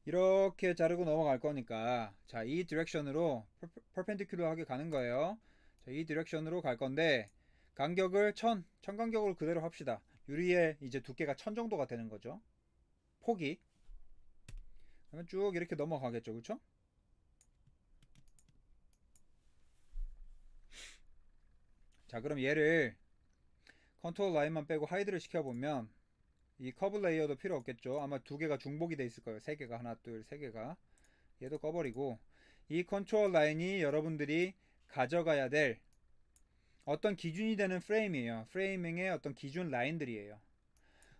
이렇게 자르고 넘어갈 거니까 자 이 디렉션으로 퍼펜디큘러하게 가는 거예요. 자, 이 디렉션으로 갈 건데 간격을 1000 간격으로 그대로 합시다. 유리의 이제 두께가 1000 정도가 되는 거죠. 폭이. 그러면 쭉 이렇게 넘어가겠죠. 그쵸? 자 그럼 얘를 컨트롤 라인만 빼고 하이드를 시켜보면 이 커브 레이어도 필요 없겠죠. 아마 두 개가 중복이 돼 있을 거예요. 세 개가 하나 둘 세 개가 얘도 꺼버리고 이 컨트롤 라인이 여러분들이 가져가야 될 어떤 기준이 되는 프레임이에요. 프레이밍의 어떤 기준 라인들이에요.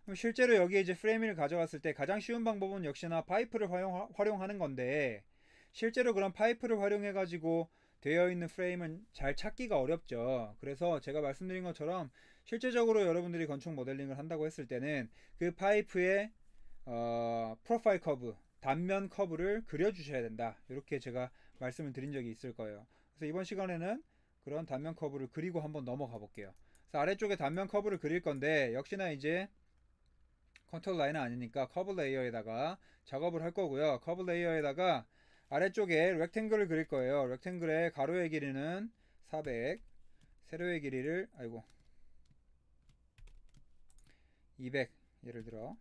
그럼 실제로 여기에 이제 프레임을 가져갔을 때 가장 쉬운 방법은 역시나 파이프를 활용하는 건데 실제로 그런 파이프를 활용해 가지고 되어 있는 프레임은 잘 찾기가 어렵죠. 그래서 제가 말씀드린 것처럼 실제적으로 여러분들이 건축 모델링을 한다고 했을 때는 그 파이프의 프로파일 커브, 단면 커브를 그려 주셔야 된다. 이렇게 제가 말씀을 드린 적이 있을 거예요. 그래서 이번 시간에는 그런 단면 커브를 그리고 한번 넘어가 볼게요. 그래서 아래쪽에 단면 커브를 그릴 건데 역시나 이제 컨트롤 라인은 아니니까 커브 레이어에다가 작업을 할 거고요. 커브 레이어에다가 아래쪽에 렉탱글을 그릴 거예요. 렉탱글의 가로의 길이는 400, 세로의 길이를 200 예를 들어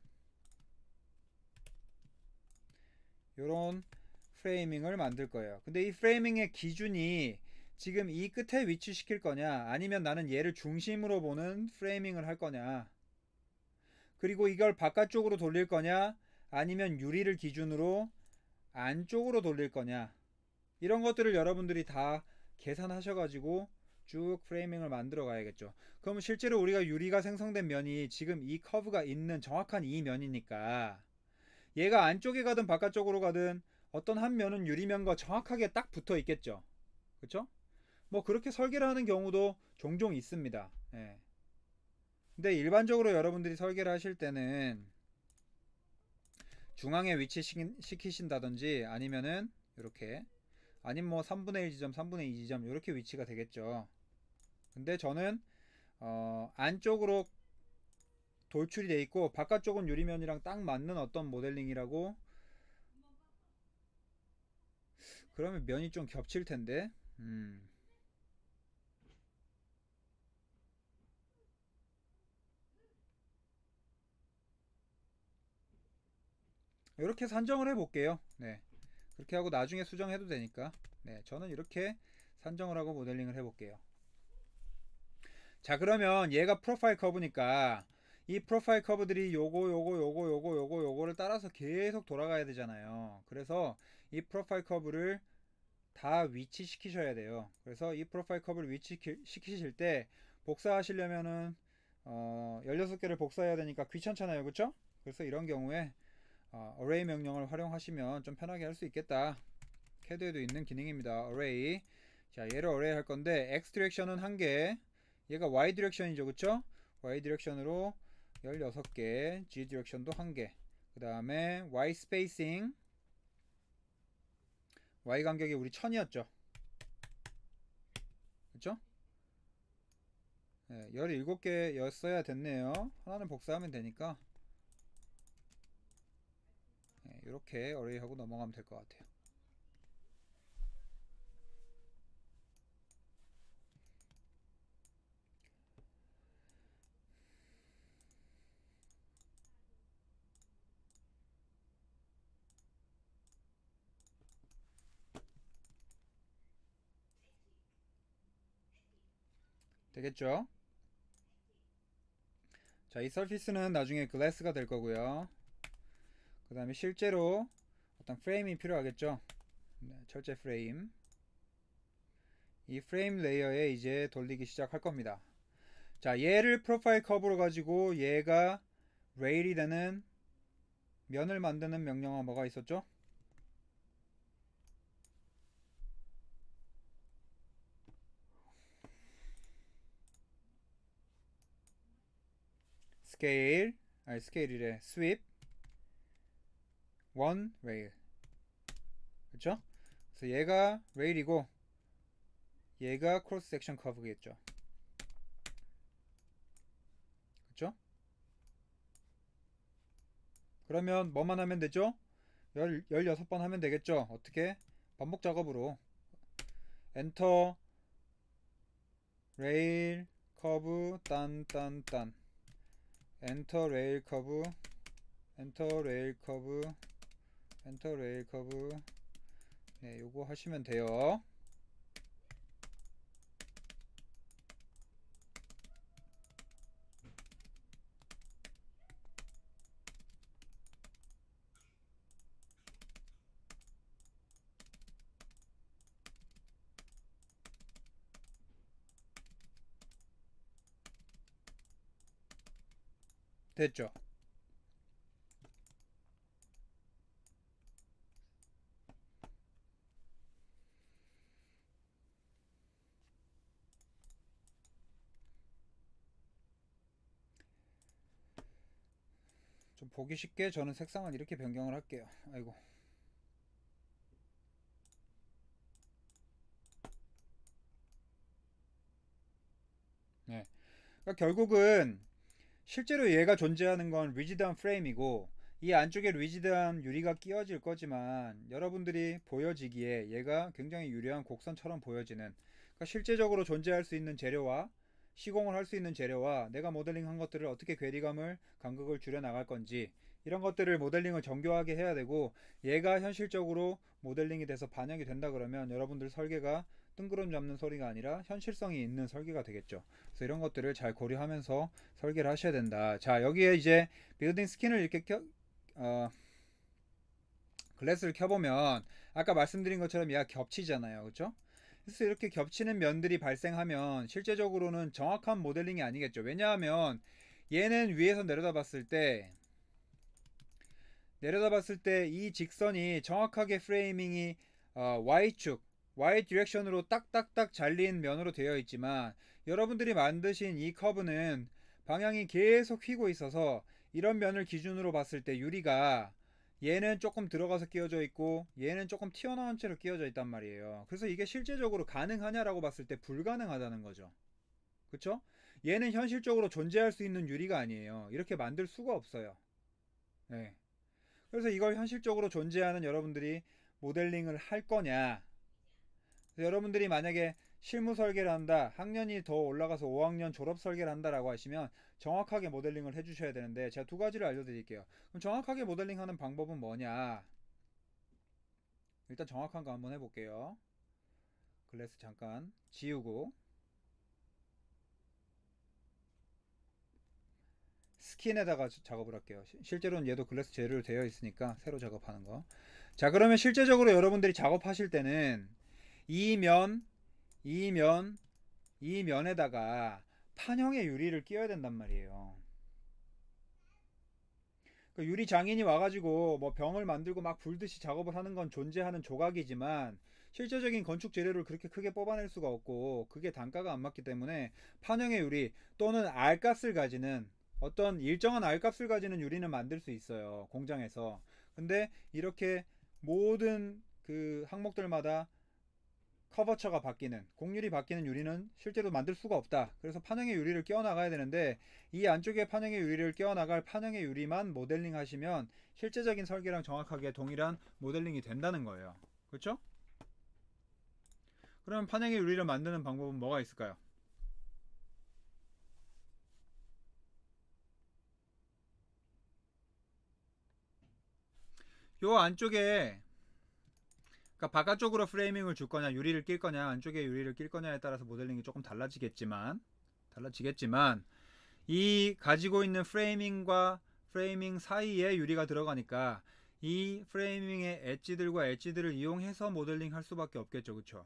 요런 프레이밍을 만들 거예요. 근데 이 프레이밍의 기준이 지금 이 끝에 위치시킬 거냐, 아니면 나는 얘를 중심으로 보는 프레이밍을 할 거냐, 그리고 이걸 바깥쪽으로 돌릴 거냐, 아니면 유리를 기준으로 안쪽으로 돌릴 거냐, 이런 것들을 여러분들이 다 계산하셔가지고 쭉 프레이밍을 만들어 가야겠죠. 그럼 실제로 우리가 유리가 생성된 면이 지금 이 커브가 있는 정확한 이 면이니까 얘가 안쪽에 가든 바깥쪽으로 가든 어떤 한 면은 유리면과 정확하게 딱 붙어 있겠죠. 그쵸? 뭐 그렇게 설계를 하는 경우도 종종 있습니다. 예. 근데 일반적으로 여러분들이 설계를 하실 때는 중앙에 위치시키신다든지 아니면은 이렇게, 아니면 뭐 3분의 1 지점 3분의 2 지점 이렇게 위치가 되겠죠. 근데 저는 안쪽으로 돌출이 돼 있고 바깥쪽은 유리면이랑 딱 맞는 어떤 모델링이라고. 그러면 면이 좀 겹칠 텐데. 이렇게 산정을 해 볼게요. 네, 그렇게 하고 나중에 수정해도 되니까. 네, 저는 이렇게 산정을 하고 모델링을 해 볼게요. 자, 그러면 얘가 프로파일 커브니까 이 프로파일 커브들이 요거를 따라서 계속 돌아가야 되잖아요. 그래서 이 프로파일 커브를 다 위치시키셔야 돼요. 그래서 이 프로파일 커브를 위치시키실 때 복사하시려면은 16개를 복사해야 되니까 귀찮잖아요. 그쵸? 그래서 이런 경우에 array 명령을 활용하시면 좀 편하게 할 수 있겠다. CAD에도 있는 기능입니다. array. 자, 얘를 array 할 건데 x 디렉션은 1개, 얘가 y 디렉션이죠. 그쵸? y 디렉션으로 16개, g 디렉션도 1개, 그 다음에 y 스페이싱, y 간격이 우리 1000이었죠. 그쵸? 네, 17개였어야 됐네요. 하나는 복사하면 되니까. 네, 이렇게 array 하고 넘어가면 될 것 같아요. 되겠죠? 자, 이 서피스는 나중에 글래스가 될 거고요. 그 다음에 실제로 어떤 프레임이 필요하겠죠. 네, 철제 프레임. 이 프레임 레이어에 이제 돌리기 시작할 겁니다. 자, 얘를 프로파일 커브로 가지고 얘가 레일이 되는 면을 만드는 명령어가 뭐가 있었죠? 스케일이래. 스윕 원 레일. 그쵸? 그래서 얘가 레일이고 얘가 크로스 섹션 커브겠죠. 그쵸? 그러면 뭐만 하면 되죠? 16번 하면 되겠죠. 어떻게? 반복 작업으로 엔터 레일 커브 딴딴딴, 엔터 레일 커브, 엔터 레일 커브, 엔터 레일 커브. 네, 요거 하시면 돼요. 됐죠? 좀 보기 쉽게 저는 색상을 이렇게 변경을 할게요. 아이고. 네. 그러니까 결국은 실제로 얘가 존재하는 건 리지드한 프레임이고 이 안쪽에 리지드한 유리가 끼워질 거지만 여러분들이 보여지기에 얘가 굉장히 유려한 곡선처럼 보여지는, 그러니까 실제적으로 존재할 수 있는 재료와 시공을 할 수 있는 재료와 내가 모델링한 것들을 어떻게 괴리감을 간극을 줄여 나갈 건지 이런 것들을 모델링을 정교하게 해야 되고, 얘가 현실적으로 모델링이 돼서 반영이 된다 그러면 여러분들 설계가 뜬구름 잡는 소리가 아니라 현실성이 있는 설계가 되겠죠. 그래서 이런 것들을 잘 고려하면서 설계를 하셔야 된다. 자, 여기에 이제 빌딩 스킨을 이렇게 글래스를 켜보면 아까 말씀드린 것처럼 얘가 겹치잖아요. 그렇죠? 그래서 이렇게 겹치는 면들이 발생하면 실제적으로는 정확한 모델링이 아니겠죠. 왜냐하면 얘는 위에서 내려다 봤을 때 이 직선이 정확하게 프레이밍이 Y축, Y 디렉션으로 딱딱딱 잘린 면으로 되어 있지만, 여러분들이 만드신 이 커브는 방향이 계속 휘고 있어서 이런 면을 기준으로 봤을 때 유리가 얘는 조금 들어가서 끼워져 있고 얘는 조금 튀어나온 채로 끼워져 있단 말이에요. 그래서 이게 실제적으로 가능하냐라고 봤을 때 불가능하다는 거죠. 그쵸? 얘는 현실적으로 존재할 수 있는 유리가 아니에요. 이렇게 만들 수가 없어요. 네. 그래서 이걸 현실적으로 존재하는 여러분들이 모델링을 할 거냐. 여러분들이 만약에 실무 설계를 한다, 학년이 더 올라가서 5학년 졸업 설계를 한다라고 하시면 정확하게 모델링을 해주셔야 되는데, 제가 두 가지를 알려드릴게요. 그럼 정확하게 모델링하는 방법은 뭐냐? 일단 정확한 거 한번 해볼게요. 글래스 잠깐 지우고 스킨에다가 작업을 할게요. 실제로는 얘도 글래스 재료로 되어 있으니까 새로 작업하는 거. 자, 그러면 실제적으로 여러분들이 작업하실 때는 이 면, 이 면, 이 면에다가 판형의 유리를 끼워야 된단 말이에요. 그 유리 장인이 와가지고 뭐 병을 만들고 막 불듯이 작업을 하는 건 존재하는 조각이지만, 실제적인 건축 재료를 그렇게 크게 뽑아낼 수가 없고 그게 단가가 안 맞기 때문에 판형의 유리 또는 알값을 가지는, 어떤 일정한 알값을 가지는 유리는 만들 수 있어요, 공장에서. 근데 이렇게 모든 그 항목들마다 커버처가 바뀌는, 곡률이 바뀌는 유리는 실제로 만들 수가 없다. 그래서 판형의 유리를 끼워 나가야 되는데, 이 안쪽에 판형의 유리를 끼워 나갈 판형의 유리만 모델링 하시면 실제적인 설계랑 정확하게 동일한 모델링이 된다는 거예요. 그렇죠? 그럼 판형의 유리를 만드는 방법은 뭐가 있을까요? 요 안쪽에, 그러니까 바깥쪽으로 프레이밍을 줄 거냐, 유리를 낄 거냐, 안쪽에 유리를 낄 거냐에 따라서 모델링이 조금 달라지겠지만 이 가지고 있는 프레이밍과 프레이밍 사이에 유리가 들어가니까 이 프레이밍의 엣지들과 엣지들을 이용해서 모델링 할 수밖에 없겠죠. 그쵸?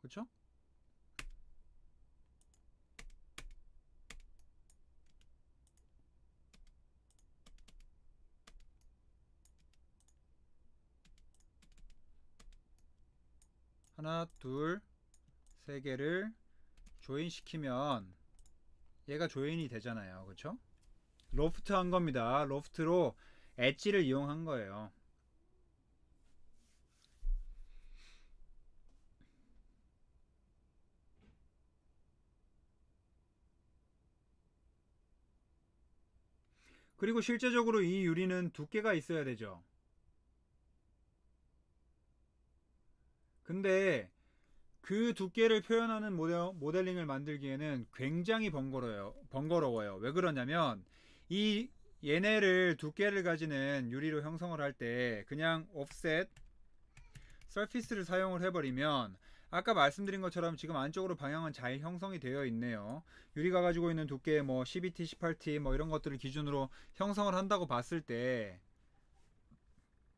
그쵸? 하나, 둘, 세 개를 조인 시키면 얘가 조인이 되잖아요. 그쵸? 로프트 한 겁니다. 로프트로 엣지를 이용한 거예요. 그리고 실제적으로 이 유리는 두께가 있어야 되죠. 근데 그 두께를 표현하는 모델링을 만들기에는 굉장히 번거로워요. 왜 그러냐면 이 얘네를 두께를 가지는 유리로 형성을 할 때 그냥 옵셋 서피스를 사용을 해버리면, 아까 말씀드린 것처럼 지금 안쪽으로 방향은 잘 형성이 되어 있네요. 유리가 가지고 있는 두께 뭐 12T, 18T 뭐 이런 것들을 기준으로 형성을 한다고 봤을 때,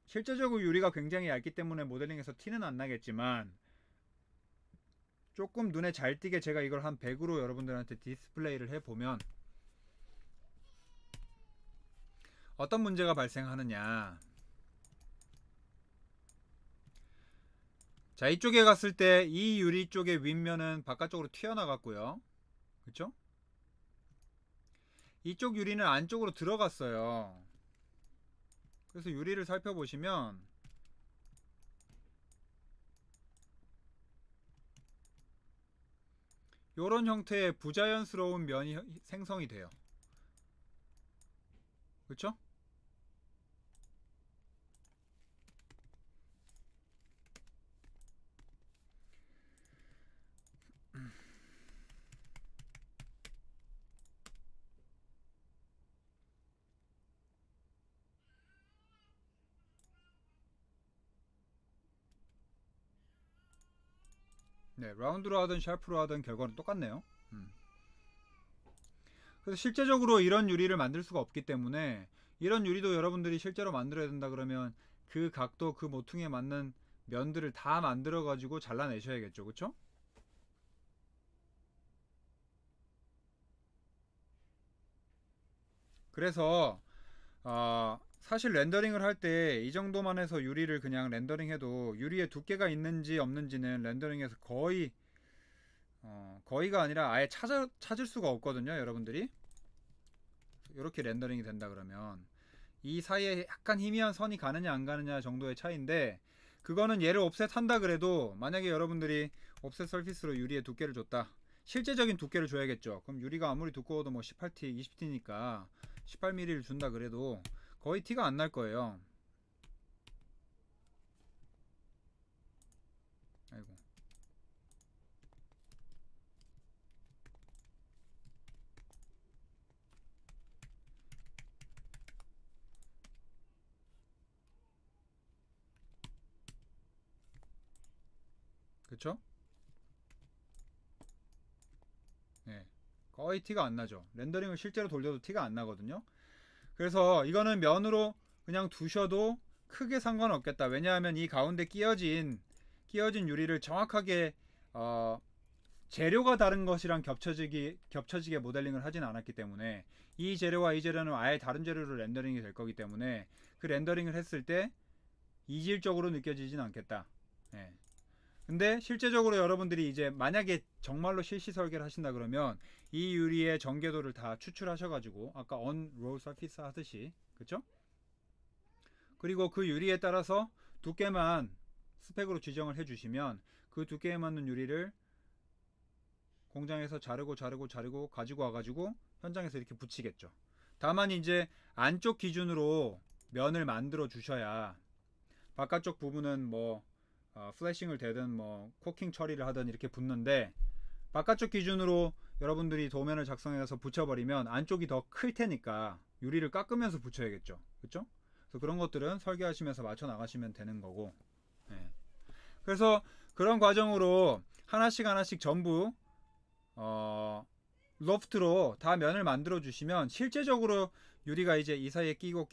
실제적으로 유리가 굉장히 얇기 때문에 모델링에서 티는 안 나겠지만, 조금 눈에 잘 띄게 제가 이걸 한 100으로 여러분들한테 디스플레이를 해보면 어떤 문제가 발생하느냐. 자, 이쪽에 갔을 때 이 유리 쪽의 윗면은 바깥쪽으로 튀어나갔고요. 그쵸? 이쪽 유리는 안쪽으로 들어갔어요. 그래서 유리를 살펴보시면 이런 형태의 부자연스러운 면이 생성이 돼요. 그쵸? 네, 라운드로 하든 샤프로 하든 결과는 똑같네요. 그래서 실제적으로 이런 유리를 만들 수가 없기 때문에 이런 유리도 여러분들이 실제로 만들어야 된다 그러면 그 각도 그 모퉁이에 맞는 면들을 다 만들어 가지고 잘라내셔야겠죠. 그쵸? 그래서 사실 렌더링을 할 때 이 정도만 해서 유리를 그냥 렌더링 해도 유리에 두께가 있는지 없는지는 렌더링에서 거의가 아니라 아예 찾을 수가 없거든요. 여러분들이 이렇게 렌더링이 된다 그러면 이 사이에 약간 희미한 선이 가느냐 안 가느냐 정도의 차이인데, 그거는 얘를 옵셋한다 그래도 만약에 여러분들이 옵셋 서피스로 유리의 두께를 줬다, 실제적인 두께를 줘야겠죠. 그럼 유리가 아무리 두꺼워도 뭐 18T 20T니까 18mm를 준다 그래도 거의 티가 안 날 거예요. 아이고. 그쵸? 네. 거의 티가 안 나죠. 렌더링을 실제로 돌려도 티가 안 나거든요. 그래서 이거는 면으로 그냥 두셔도 크게 상관없겠다. 왜냐하면 이 가운데 끼어진 유리를 정확하게 재료가 다른 것이랑 겹쳐지게 모델링을 하진 않았기 때문에 이 재료와 이 재료는 아예 다른 재료로 렌더링이 될 거기 때문에 그 렌더링을 했을 때 이질적으로 느껴지진 않겠다. 예. 근데 실제적으로 여러분들이 이제 만약에 정말로 실시 설계를 하신다 그러면 이 유리의 전개도를 다 추출하셔가지고 아까 on roll surface 하듯이, 그쵸? 그리고 그 유리에 따라서 두께만 스펙으로 지정을 해주시면 그 두께에 맞는 유리를 공장에서 자르고 가지고 와가지고 현장에서 이렇게 붙이겠죠. 다만 이제 안쪽 기준으로 면을 만들어 주셔야 바깥쪽 부분은 뭐 플래싱을 대든 뭐 코킹 처리를 하든 이렇게 붙는데, 바깥쪽 기준으로 여러분들이 도면을 작성해서 붙여버리면 안쪽이 더 클 테니까 유리를 깎으면서 붙여야겠죠. 그쵸? 그래서 그런 것들은 설계하시면서 맞춰 나가시면 되는 거고. 예. 그래서 그런 과정으로 하나씩 전부 로프트로 다 면을 만들어 주시면 실제적으로 유리가 이제 이 사이에 끼고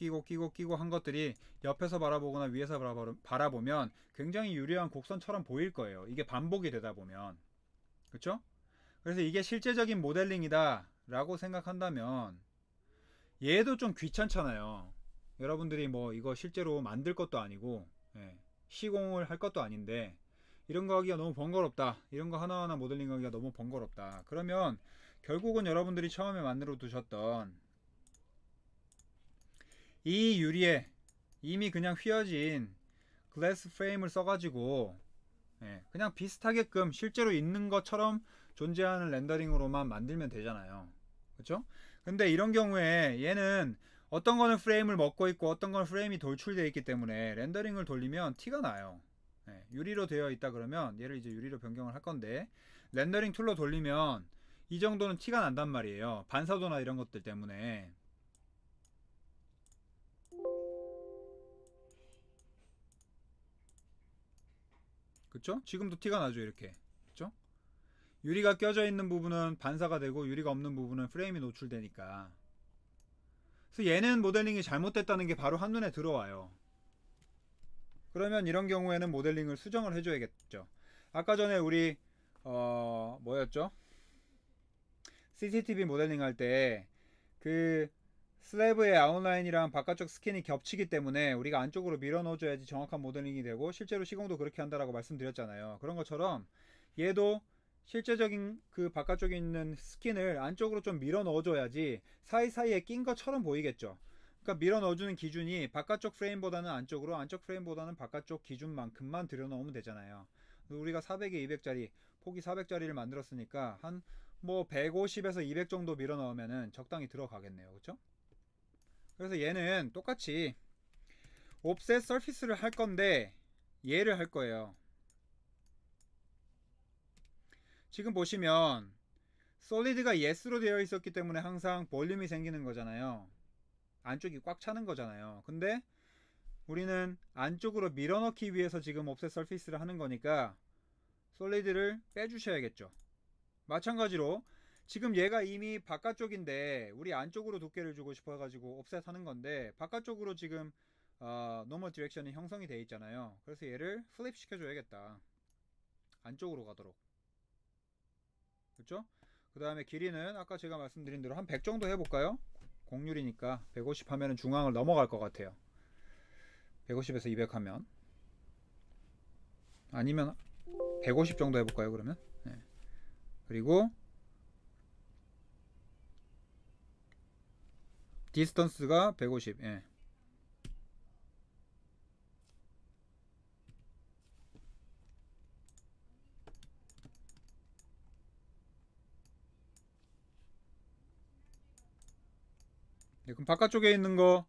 한 것들이 옆에서 바라보거나 위에서 바라보면 굉장히 유리한 곡선처럼 보일 거예요. 이게 반복이 되다 보면. 그쵸? 그래서 이게 실제적인 모델링이다 라고 생각한다면 얘도 좀 귀찮잖아요. 여러분들이 뭐 이거 실제로 만들 것도 아니고 시공을 할 것도 아닌데 이런 거 하기가 너무 번거롭다, 이런 거 하나하나 모델링 하기가 너무 번거롭다 그러면 결국은 여러분들이 처음에 만들어 두셨던 이 유리에 이미 그냥 휘어진 글래스 프레임을 써가지고 그냥 비슷하게끔 실제로 있는 것처럼 존재하는 렌더링으로만 만들면 되잖아요. 그쵸? 근데 이런 경우에 얘는 어떤 거는 프레임을 먹고 있고 어떤 거는 프레임이 돌출되어 있기 때문에 렌더링을 돌리면 티가 나요. 유리로 되어 있다 그러면 얘를 이제 유리로 변경을 할 건데 렌더링 툴로 돌리면 이 정도는 티가 난단 말이에요. 반사도나 이런 것들 때문에. 그쵸? 지금도 티가 나죠, 이렇게. 그쵸? 유리가 껴져 있는 부분은 반사가 되고 유리가 없는 부분은 프레임이 노출되니까. 그래서 얘는 모델링이 잘못됐다는 게 바로 한눈에 들어와요. 그러면 이런 경우에는 모델링을 수정을 해줘야겠죠. 아까 전에 우리 뭐였죠? CCTV 모델링 할 때 그 슬래브의 아웃라인이랑 바깥쪽 스킨이 겹치기 때문에 우리가 안쪽으로 밀어 넣어줘야지 정확한 모델링이 되고 실제로 시공도 그렇게 한다라고 말씀드렸잖아요. 그런 것처럼 얘도 실제적인 그 바깥쪽에 있는 스킨을 안쪽으로 좀 밀어 넣어줘야지 사이사이에 낀 것처럼 보이겠죠. 그러니까 밀어 넣어주는 기준이 바깥쪽 프레임보다는 안쪽으로, 안쪽 프레임보다는 바깥쪽 기준만큼만 들여놓으면 되잖아요. 우리가 400에 200짜리 폭이 400짜리를 만들었으니까 한 뭐 150에서 200 정도 밀어 넣으면은 적당히 들어가겠네요. 그쵸? 그래서 얘는 똑같이 옵셋 서피스를 할 건데 얘를 할 거예요. 지금 보시면 솔리드가 yes로 되어 있었기 때문에 항상 볼륨이 생기는 거잖아요. 안쪽이 꽉 차는 거잖아요. 근데 우리는 안쪽으로 밀어넣기 위해서 지금 옵셋 서피스를 하는 거니까 솔리드를 빼주셔야겠죠. 마찬가지로 지금 얘가 이미 바깥쪽인데 우리 안쪽으로 두께를 주고 싶어가지고 옵셋 하는 건데 바깥쪽으로 지금 노멀 디렉션이 형성이 되어 있잖아요. 그래서 얘를 플립 시켜줘야겠다. 안쪽으로 가도록. 그렇죠? 그 다음에 길이는 아까 제가 말씀드린 대로 한 100 정도 해볼까요? 곡률이니까 150 하면 중앙을 넘어갈 것 같아요. 150에서 200 하면 아니면 150 정도 해볼까요 그러면? 네. 그리고 디스턴스가 150. 예. 네, 그럼 바깥쪽에 있는 거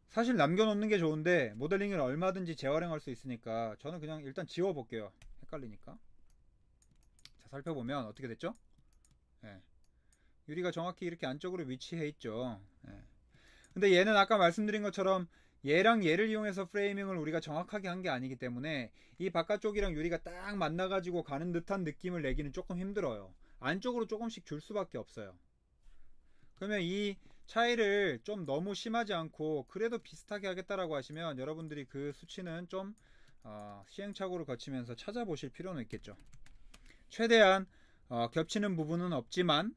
사실 남겨놓는 게 좋은데 모델링을 얼마든지 재활용할 수 있으니까 저는 그냥 일단 지워볼게요. 헷갈리니까. 자, 살펴보면 어떻게 됐죠? 예. 유리가 정확히 이렇게 안쪽으로 위치해 있죠. 예. 근데 얘는 아까 말씀드린 것처럼 얘랑 얘를 이용해서 프레이밍을 우리가 정확하게 한 게 아니기 때문에 이 바깥쪽이랑 유리가 딱 만나가지고 가는 듯한 느낌을 내기는 조금 힘들어요. 안쪽으로 조금씩 줄 수밖에 없어요. 그러면 이 차이를 좀 너무 심하지 않고 그래도 비슷하게 하겠다라고 하시면 여러분들이 그 수치는 좀 시행착오를 거치면서 찾아보실 필요는 있겠죠. 최대한 겹치는 부분은 없지만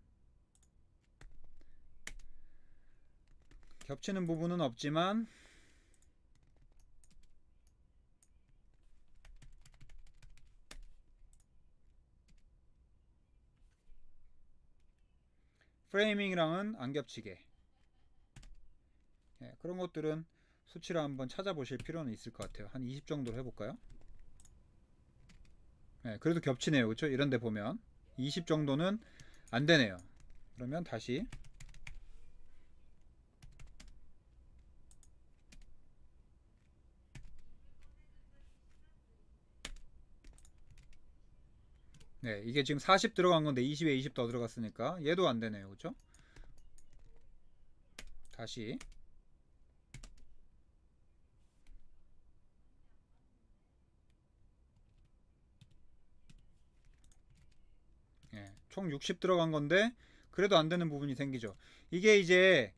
프레이밍이랑은 안 겹치게, 예, 그런 것들은 수치를 한번 찾아보실 필요는 있을 것 같아요. 한 20 정도로 해볼까요? 예, 그래도 겹치네요. 그렇죠? 이런데 보면 20 정도는 안 되네요. 그러면 다시 네, 이게 지금 40 들어간 건데 20에 20 더 들어갔으니까 얘도 안 되네요. 그렇죠? 다시 예, 총 60 들어간 건데 그래도 안 되는 부분이 생기죠. 이게 이제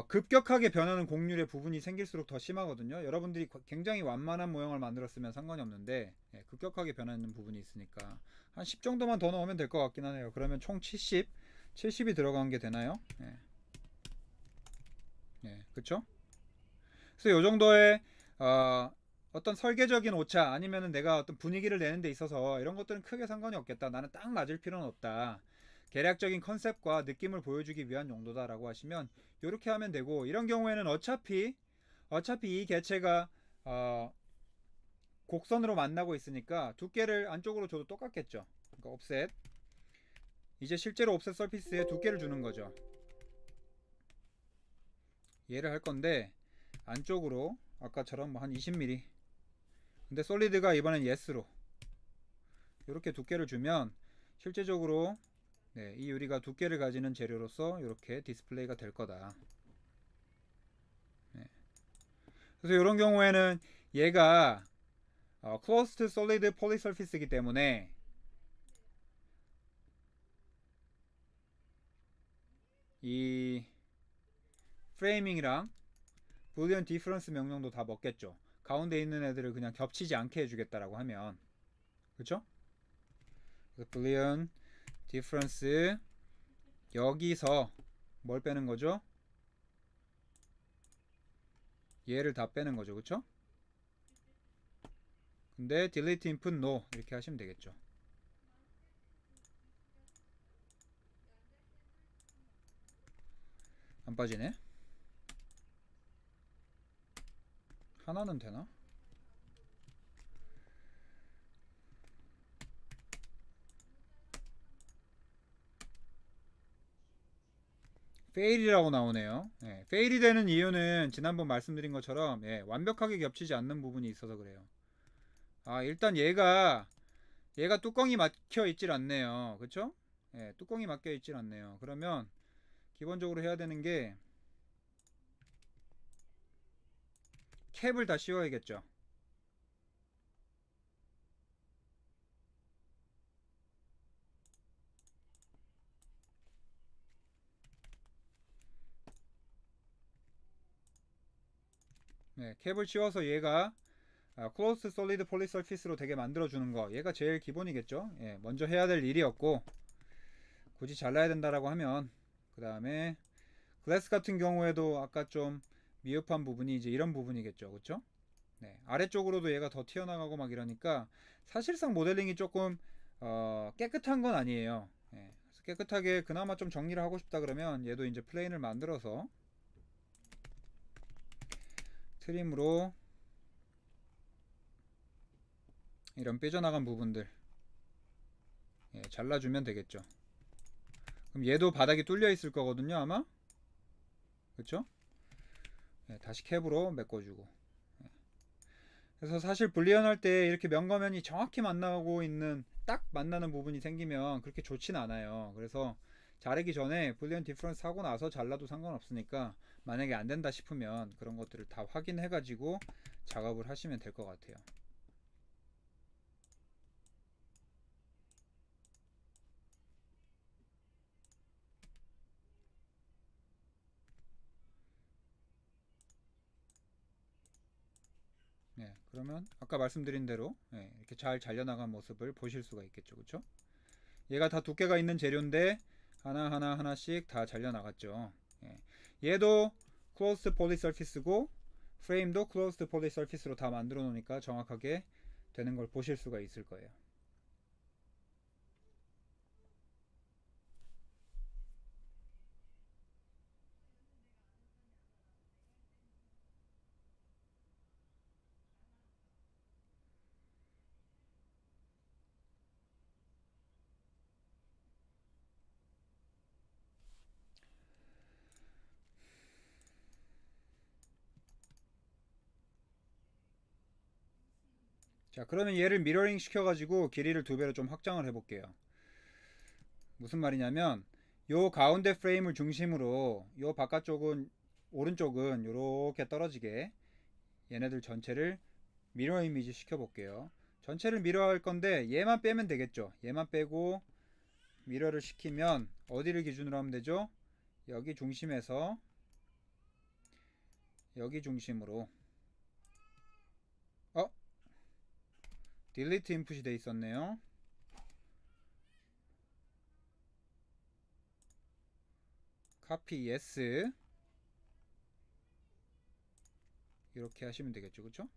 급격하게 변하는 곡률의 부분이 생길수록 더 심하거든요. 여러분들이 굉장히 완만한 모형을 만들었으면 상관이 없는데 예, 급격하게 변하는 부분이 있으니까 한 10 정도만 더 넣으면 될 것 같긴 하네요. 그러면 총 70이 들어간 게 되나요? 예. 예, 그쵸? 그래서 요 정도의 어떤 설계적인 오차 아니면은 내가 어떤 분위기를 내는 데 있어서 이런 것들은 크게 상관이 없겠다. 나는 딱 맞을 필요는 없다. 계략적인 컨셉과 느낌을 보여주기 위한 용도다라고 하시면 이렇게 하면 되고, 이런 경우에는 어차피 이 개체가 곡선으로 만나고 있으니까 두께를 안쪽으로 줘도 똑같겠죠. 그러니까 옵셋, 이제 실제로 옵셋 서피스에 두께를 주는 거죠. 얘를 할 건데 안쪽으로 아까처럼 뭐 한 20mm, 근데 솔리드가 이번엔 예스로 이렇게 두께를 주면 실제적으로 네, 이 유리가 두께를 가지는 재료로서 이렇게 디스플레이가 될 거다. 네. 그래서 이런 경우에는 얘가 closed solid polysurface이기 때문에 이 프레이밍이랑 boolean difference 명령도 다 먹겠죠. 가운데 있는 애들을 그냥 겹치지 않게 해주겠다라고 하면, 그렇죠? boolean difference, 여기서 뭘 빼는 거죠? 얘를 다 빼는 거죠. 그쵸? 근데 delete input no 이렇게 하시면 되겠죠. 안 빠지네. 하나는 되나? fail이라고 나오네요. 예, fail이 되는 이유는 지난번 말씀드린 것처럼 예, 완벽하게 겹치지 않는 부분이 있어서 그래요. 일단 얘가 뚜껑이 막혀 있질 않네요. 그쵸? 예, 뚜껑이 막혀 있질 않네요. 그러면 기본적으로 해야 되는 게 캡을 다 씌워야겠죠. 네, 캡을 씌워서 얘가 클로스 솔리드 폴리 서피스로 되게 만들어주는 거, 얘가 제일 기본이겠죠. 예, 먼저 해야 될 일이었고, 굳이 잘라야 된다라고 하면 그 다음에 글래스 같은 경우에도 아까 좀 미흡한 부분이 이제 이런 부분이겠죠. 그쵸? 네, 아래쪽으로도 얘가 더 튀어나가고 막 이러니까 사실상 모델링이 조금 깨끗한 건 아니에요. 예, 그래서 깨끗하게 그나마 좀 정리를 하고 싶다 그러면 얘도 이제 플레인을 만들어서 트림으로 이런 삐져나간 부분들 예, 잘라주면 되겠죠. 그럼 얘도 바닥이 뚫려 있을 거거든요 아마. 그쵸? 예, 다시 캡으로 메꿔주고. 그래서 사실 불리언 할 때 이렇게 면과면이 정확히 만나고 있는 딱 만나는 부분이 생기면 그렇게 좋진 않아요. 그래서 자르기 전에 불리언 디퍼런스 하고 나서 잘라도 상관없으니까 만약에 안 된다 싶으면 그런 것들을 다 확인해 가지고 작업을 하시면 될 것 같아요. 네, 그러면 아까 말씀드린 대로 이렇게 잘 잘려나간 모습을 보실 수가 있겠죠. 그쵸? 얘가 다 두께가 있는 재료인데 하나하나 하나씩 다 잘려나갔죠. 예. 얘도 클로스드 폴리 서피스고 프레임도 클로스드 폴리 서피스로 다 만들어 놓으니까 정확하게 되는 걸 보실 수가 있을 거예요. 자, 그러면 얘를 미러링 시켜가지고 길이를 2배로 좀 확장을 해볼게요. 무슨 말이냐면 요 가운데 프레임을 중심으로 요 바깥쪽은 오른쪽은 이렇게 떨어지게 얘네들 전체를 미러 이미지 시켜볼게요. 전체를 미러할 건데 얘만 빼면 되겠죠. 얘만 빼고 미러를 시키면 어디를 기준으로 하면 되죠? 여기 중심에서 여기 중심으로 딜리트 인풋이 돼 있었네요. 카피 예스 이렇게 하시면 되겠죠. 그쵸?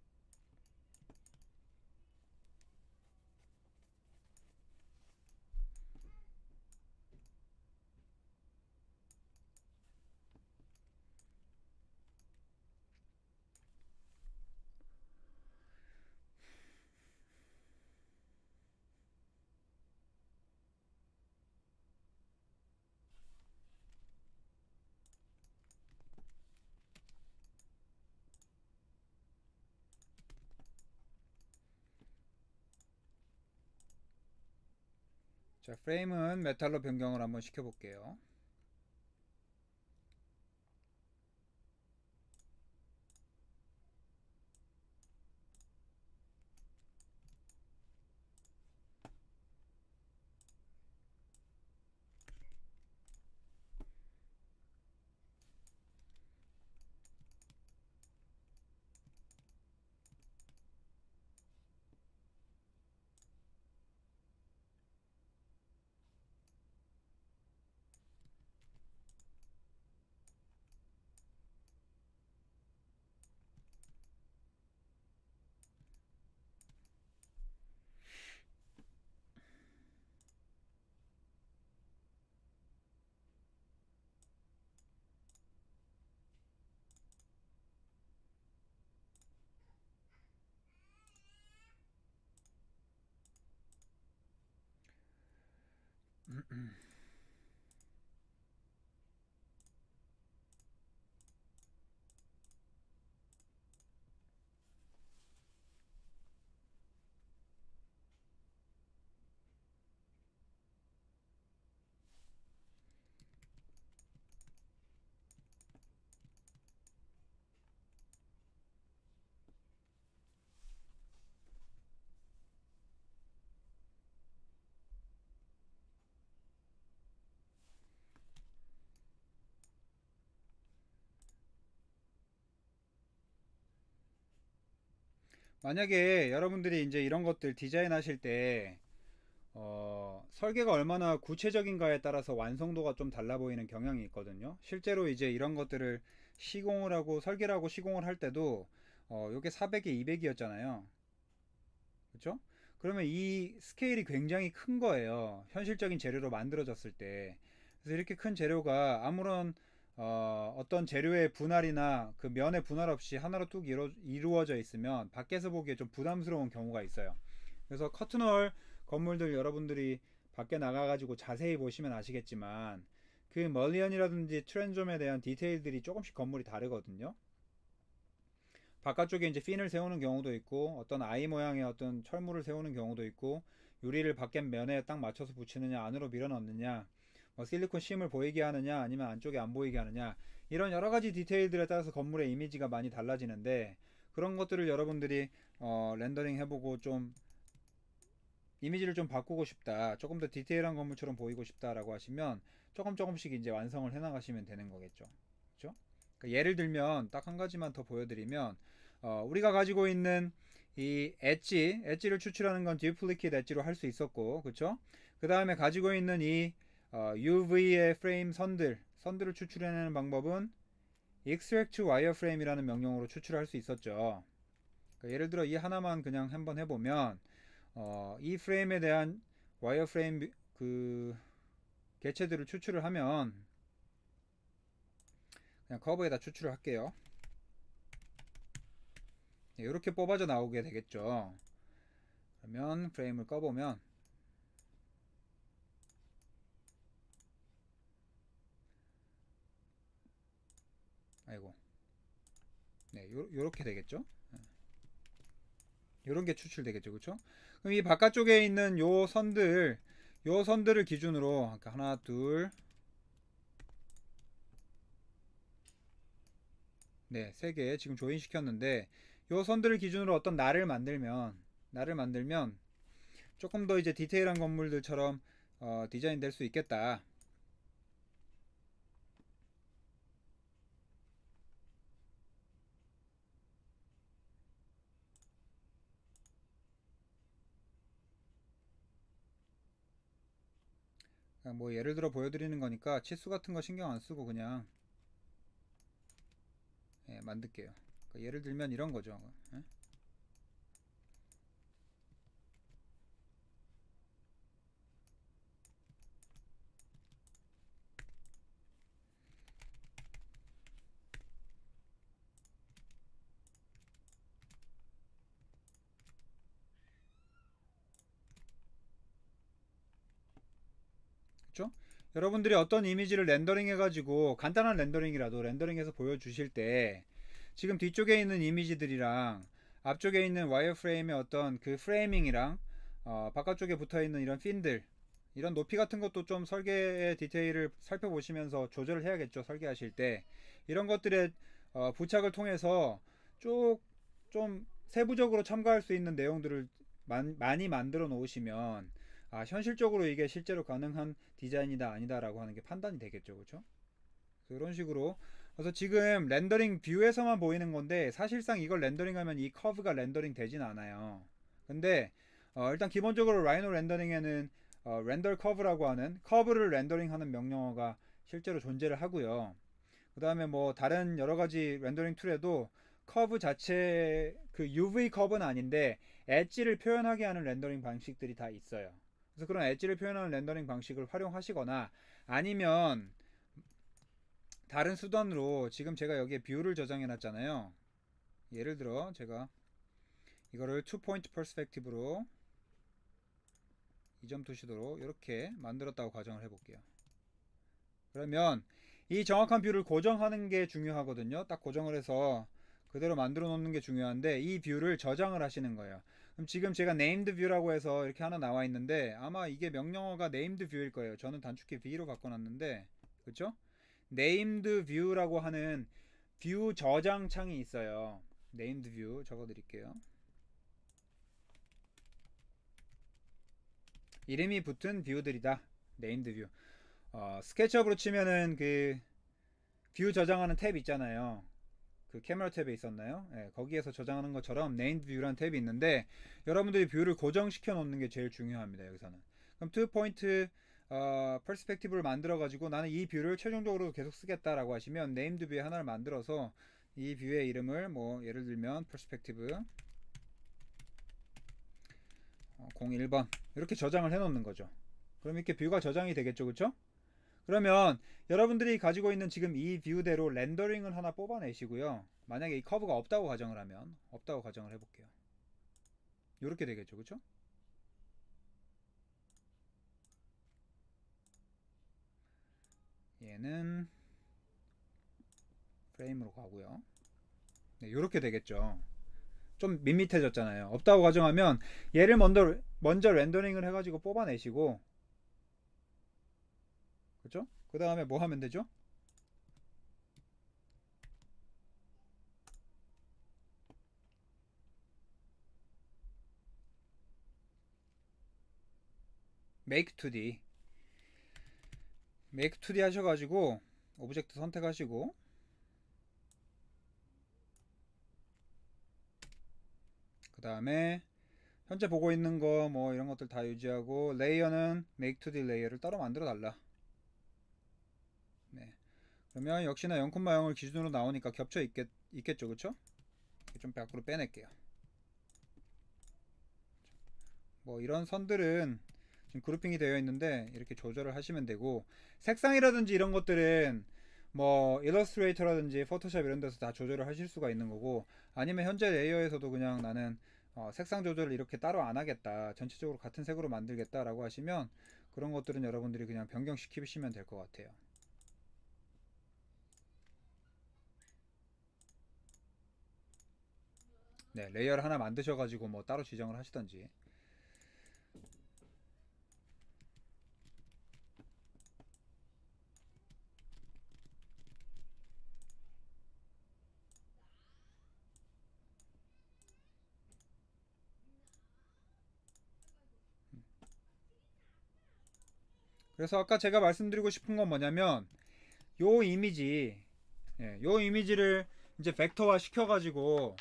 자, 프레임은 메탈로 변경을 한번 시켜볼게요. 만약에 여러분들이 이제 이런 것들 디자인 하실 때 설계가 얼마나 구체적인가에 따라서 완성도가 좀 달라 보이는 경향이 있거든요. 실제로 이제 이런 것들을 시공을 하고 설계를 하고 시공을 할 때도 요게 400에 200이었잖아요. 그렇죠? 그러면 이 스케일이 굉장히 큰 거예요. 현실적인 재료로 만들어졌을 때. 그래서 이렇게 큰 재료가 아무런 어떤 재료의 분할이나 그 면의 분할 없이 하나로 뚝 이루어져 있으면 밖에서 보기에 좀 부담스러운 경우가 있어요. 그래서 커튼홀 건물들 여러분들이 밖에 나가가지고 자세히 보시면 아시겠지만 그 멀리언이라든지 트랜점에 대한 디테일들이 조금씩 건물이 다르거든요. 바깥쪽에 이제 핀을 세우는 경우도 있고 어떤 아이 모양의 어떤 철물을 세우는 경우도 있고 유리를 밖에 면에 딱 맞춰서 붙이느냐 안으로 밀어 넣느냐 뭐 실리콘 심을 보이게 하느냐 아니면 안쪽에 안 보이게 하느냐 이런 여러 가지 디테일들에 따라서 건물의 이미지가 많이 달라지는데 그런 것들을 여러분들이 렌더링 해보고 좀 이미지를 좀 바꾸고 싶다 조금 더 디테일한 건물처럼 보이고 싶다라고 하시면 조금씩 이제 완성을 해 나가시면 되는 거겠죠. 그렇죠? 그러니까 예를 들면 딱 한 가지만 더 보여드리면 우리가 가지고 있는 이 엣지를 추출하는 건 듀플리킷 엣지로 할 수 있었고 그쵸? 그 다음에 가지고 있는 이 UV의 프레임 선들을 추출해내는 방법은 extract wireframe이라는 명령으로 추출할 수 있었죠. 그러니까 예를 들어 이 하나만 그냥 한번 해보면 이 프레임에 대한 와이어프레임 그 개체들을 추출을 하면 그냥 커브에다 추출을 할게요. 이렇게 뽑아져 나오게 되겠죠. 그러면 프레임을 꺼보면 아이고 네 요렇게 되겠죠. 요런 게 추출되겠죠. 그쵸? 그럼 이 바깥쪽에 있는 요 선들을 기준으로 하나 둘 네, 3개 지금 조인 시켰는데 요 선들을 기준으로 어떤 날을 만들면 조금 더 이제 디테일한 건물들처럼 디자인 될 수 있겠다. 뭐 예를 들어 보여드리는 거니까 치수 같은 거 신경 안 쓰고 그냥 만들게요. 그러니까 예를 들면 이런 거죠. 그렇죠? 여러분들이 어떤 이미지를 렌더링 해가지고 간단한 렌더링이라도 렌더링해서 보여주실 때 지금 뒤쪽에 있는 이미지들이랑 앞쪽에 있는 와이어프레임의 어떤 그 프레이밍이랑 바깥쪽에 붙어있는 이런 핀들 이런 높이 같은 것도 좀 설계의 디테일을 살펴보시면서 조절을 해야겠죠. 설계하실 때 이런 것들의 부착을 통해서 좀 세부적으로 참고할 수 있는 내용들을 많이 만들어 놓으시면 현실적으로 이게 실제로 가능한 디자인이다 아니다 라고 하는 게 판단이 되겠죠. 그렇죠? 그런 식으로 그래서 지금 렌더링 뷰에서만 보이는 건데 사실상 이걸 렌더링하면 이 커브가 렌더링 되진 않아요. 근데 일단 기본적으로 라이노 렌더링에는 렌더 커브라고 하는 커브를 렌더링하는 명령어가 실제로 존재를 하고요. 그 다음에 뭐 다른 여러가지 렌더링 툴에도 커브 자체 그 UV 커브는 아닌데 엣지를 표현하게 하는 렌더링 방식들이 다 있어요. 그래서 그런 엣지를 표현하는 렌더링 방식을 활용하시거나 아니면 다른 수단으로 지금 제가 여기에 뷰를 저장해 놨잖아요. 예를 들어 제가 이거를 2포인트 퍼스펙티브로 2점 투시도로 이렇게 만들었다고 가정을 해볼게요. 그러면 이 정확한 뷰를 고정하는 게 중요하거든요. 딱 고정을 해서 그대로 만들어 놓는 게 중요한데 이 뷰를 저장을 하시는 거예요. 그럼 지금 제가 named view라고 해서 이렇게 하나 나와 있는데 아마 이게 명령어가 named view일 거예요. 저는 단축키 V로 바꿔놨는데 그쵸? named view라고 하는 뷰 저장 창이 있어요. named view 적어 드릴게요. 이름이 붙은 뷰들이다. named view. 스케치업으로 치면은 그 뷰 저장하는 탭 있잖아요. 그 캐머라 탭에 있었나요? 예, 거기에서 저장하는 것처럼 네임드 뷰라는 탭이 있는데 여러분들이 뷰를 고정시켜 놓는 게 제일 중요합니다. 여기서는. 그럼 2포인트 퍼스펙티브를 만들어 가지고 나는 이 뷰를 최종적으로 계속 쓰겠다라고 하시면 네임드 뷰에 하나를 만들어서 이 뷰의 이름을 뭐 예를 들면 퍼스펙티브 01번 이렇게 저장을 해 놓는 거죠. 그럼 이렇게 뷰가 저장이 되겠죠. 그쵸? 그러면 여러분들이 가지고 있는 지금 이 뷰대로 렌더링을 하나 뽑아내시고요. 만약에 이 커브가 없다고 가정을 하면 없다고 가정을 해볼게요. 이렇게 되겠죠. 그쵸? 얘는 프레임으로 가고요. 네, 이렇게 되겠죠. 좀 밋밋해졌잖아요. 없다고 가정하면 얘를 먼저 렌더링을 해가지고 뽑아내시고, 그쵸? 그 다음에 뭐 하면 되죠? make 2D make 2D 하셔가지고 오브젝트 선택하시고 그 다음에 현재 보고 있는 거 뭐 이런 것들 다 유지하고 레이어는 make 2D 레이어를 따로 만들어 달라. 네. 그러면 역시나 0,0을 기준으로 나오니까 겹쳐 있겠죠. 그쵸? 좀 밖으로 빼낼게요. 뭐 이런 선들은 지금 그룹핑이 되어 있는데 이렇게 조절을 하시면 되고 색상이라든지 이런 것들은 뭐 일러스트레이터라든지 포토샵 이런 데서 다 조절을 하실 수가 있는 거고 아니면 현재 레이어에서도 그냥 나는 색상 조절을 이렇게 따로 안 하겠다 전체적으로 같은 색으로 만들겠다 라고 하시면 그런 것들은 여러분들이 그냥 변경시키시면 될 것 같아요. 네, 레이어를 하나 만드셔가지고 뭐 따로 지정을 하시던지. 그래서 아까 제가 말씀드리고 싶은 건 뭐냐면 요 이미지 요 이미지를 이제 벡터화 시켜가지고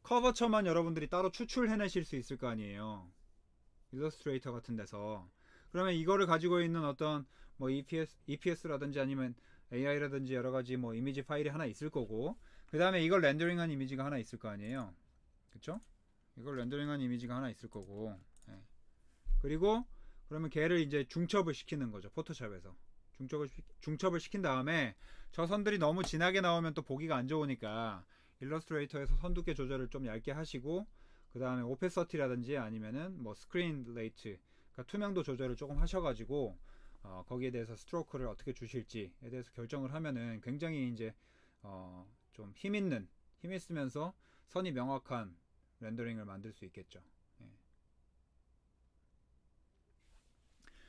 커버처만 여러분들이 따로 추출해내실 수 있을 거 아니에요. 일러스트레이터 같은 데서. 그러면 이거를 가지고 있는 어떤 뭐 EPS라든지 아니면 AI라든지 여러가지 뭐 이미지 파일이 하나 있을 거고 그 다음에 이걸 렌더링한 이미지가 하나 있을 거 아니에요. 그쵸? 이걸 렌더링한 이미지가 하나 있을 거고 그리고 그러면 걔를 이제 중첩을 시키는 거죠. 포토샵에서. 중첩을 시킨 다음에 저 선들이 너무 진하게 나오면 또 보기가 안 좋으니까 일러스트레이터에서 선 두께 조절을 좀 얇게 하시고 그 다음에 오페서티라든지 아니면은 뭐 스크린 레이트 그러니까 투명도 조절을 조금 하셔가지고 거기에 대해서 스트로크를 어떻게 주실지에 대해서 결정을 하면은 굉장히 이제 좀 힘 있으면서 선이 명확한 렌더링을 만들 수 있겠죠. 예.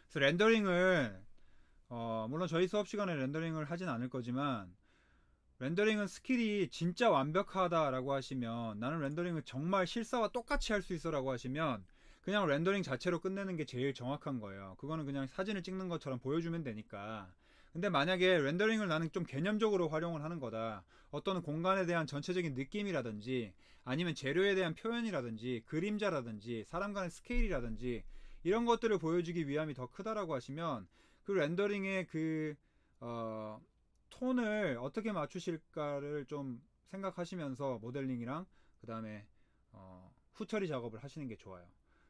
그래서 렌더링을 물론 저희 수업 시간에 렌더링을 하진 않을 거지만 렌더링은 스킬이 진짜 완벽하다라고 하시면 나는 렌더링을 정말 실사와 똑같이 할 수 있어 라고 하시면 그냥 렌더링 자체로 끝내는 게 제일 정확한 거예요. 그거는 그냥 사진을 찍는 것처럼 보여주면 되니까. 근데 만약에 렌더링을 나는 좀 개념적으로 활용을 하는 거다. 어떤 공간에 대한 전체적인 느낌이라든지 아니면 재료에 대한 표현이라든지 그림자라든지 사람 간의 스케일이라든지 이런 것들을 보여주기 위함이 더 크다라고 하시면 그 렌더링의 톤을 어떻게 맞추실까를 좀 생각하시면서 모델링이랑 그 다음에 후처리 작업을 하시는 게 좋아요.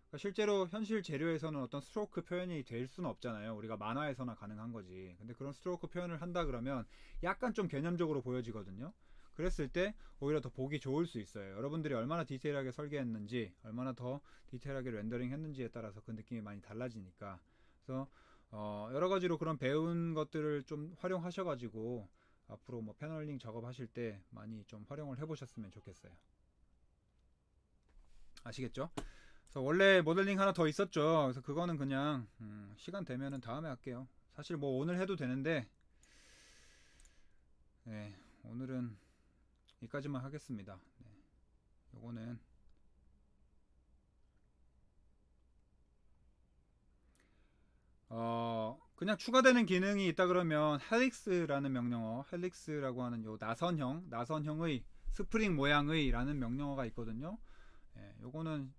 그러니까 실제로 현실 재료에서는 어떤 스트로크 표현이 될 수는 없잖아요. 우리가 만화에서나 가능한 거지. 근데 그런 스트로크 표현을 한다 그러면 약간 좀 개념적으로 보여지거든요. 그랬을 때 오히려 더 보기 좋을 수 있어요. 여러분들이 얼마나 디테일하게 설계했는지 얼마나 더 디테일하게 렌더링 했는지에 따라서 그 느낌이 많이 달라지니까. 그래서 여러 가지로 그런 배운 것들을 좀 활용하셔가지고 앞으로 뭐 패널링 작업하실 때 많이 좀 활용을 해보셨으면 좋겠어요. 아시겠죠? 그래서 원래 모델링 하나 더 있었죠. 그래서 그거는 그냥 시간 되면은 다음에 할게요. 사실 뭐 오늘 해도 되는데 네, 오늘은 여기까지만 하겠습니다. 네, 요거는 그냥 추가되는 기능이 있다 그러면 헬릭스라는 명령어 헬릭스라고 하는 요 나선형의 스프링 모양의 라는 명령어가 있거든요. 예, 요거는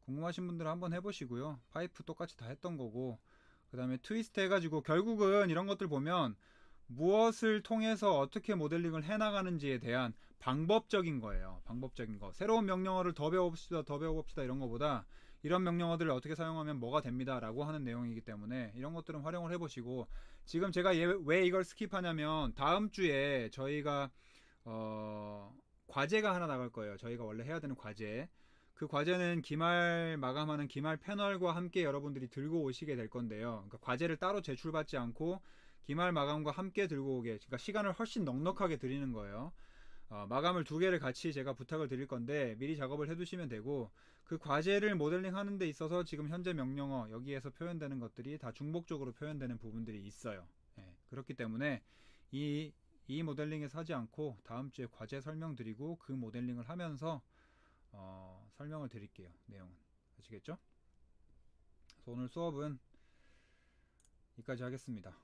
궁금하신 분들은 한번 해보시고요. 파이프 똑같이 다 했던 거고, 그 다음에 트위스트 해가지고 결국은 이런 것들 보면 무엇을 통해서 어떻게 모델링을 해나가는지에 대한 방법적인 거예요. 방법적인 거. 새로운 명령어를 더 배워봅시다, 더 배워봅시다 이런 거보다 이런 명령어들을 어떻게 사용하면 뭐가 됩니다 라고 하는 내용이기 때문에 이런 것들은 활용을 해보시고, 지금 제가 왜 이걸 스킵하냐면 다음 주에 저희가 과제가 하나 나갈 거예요. 저희가 원래 해야 되는 과제. 그 과제는 기말 마감하는 기말 패널과 함께 여러분들이 들고 오시게 될 건데요. 그러니까 과제를 따로 제출받지 않고 기말 마감과 함께 들고 오게, 그러니까 시간을 훨씬 넉넉하게 드리는 거예요. 마감을 2개를 같이 제가 부탁을 드릴 건데 미리 작업을 해두시면 되고, 그 과제를 모델링 하는 데 있어서 지금 현재 명령어 여기에서 표현되는 것들이 다 중복적으로 표현되는 부분들이 있어요. 예, 그렇기 때문에 이 모델링에서 하지 않고 다음 주에 과제 설명드리고 그 모델링을 하면서 설명을 드릴게요. 내용은 아시겠죠? 그래서 오늘 수업은 여기까지 하겠습니다.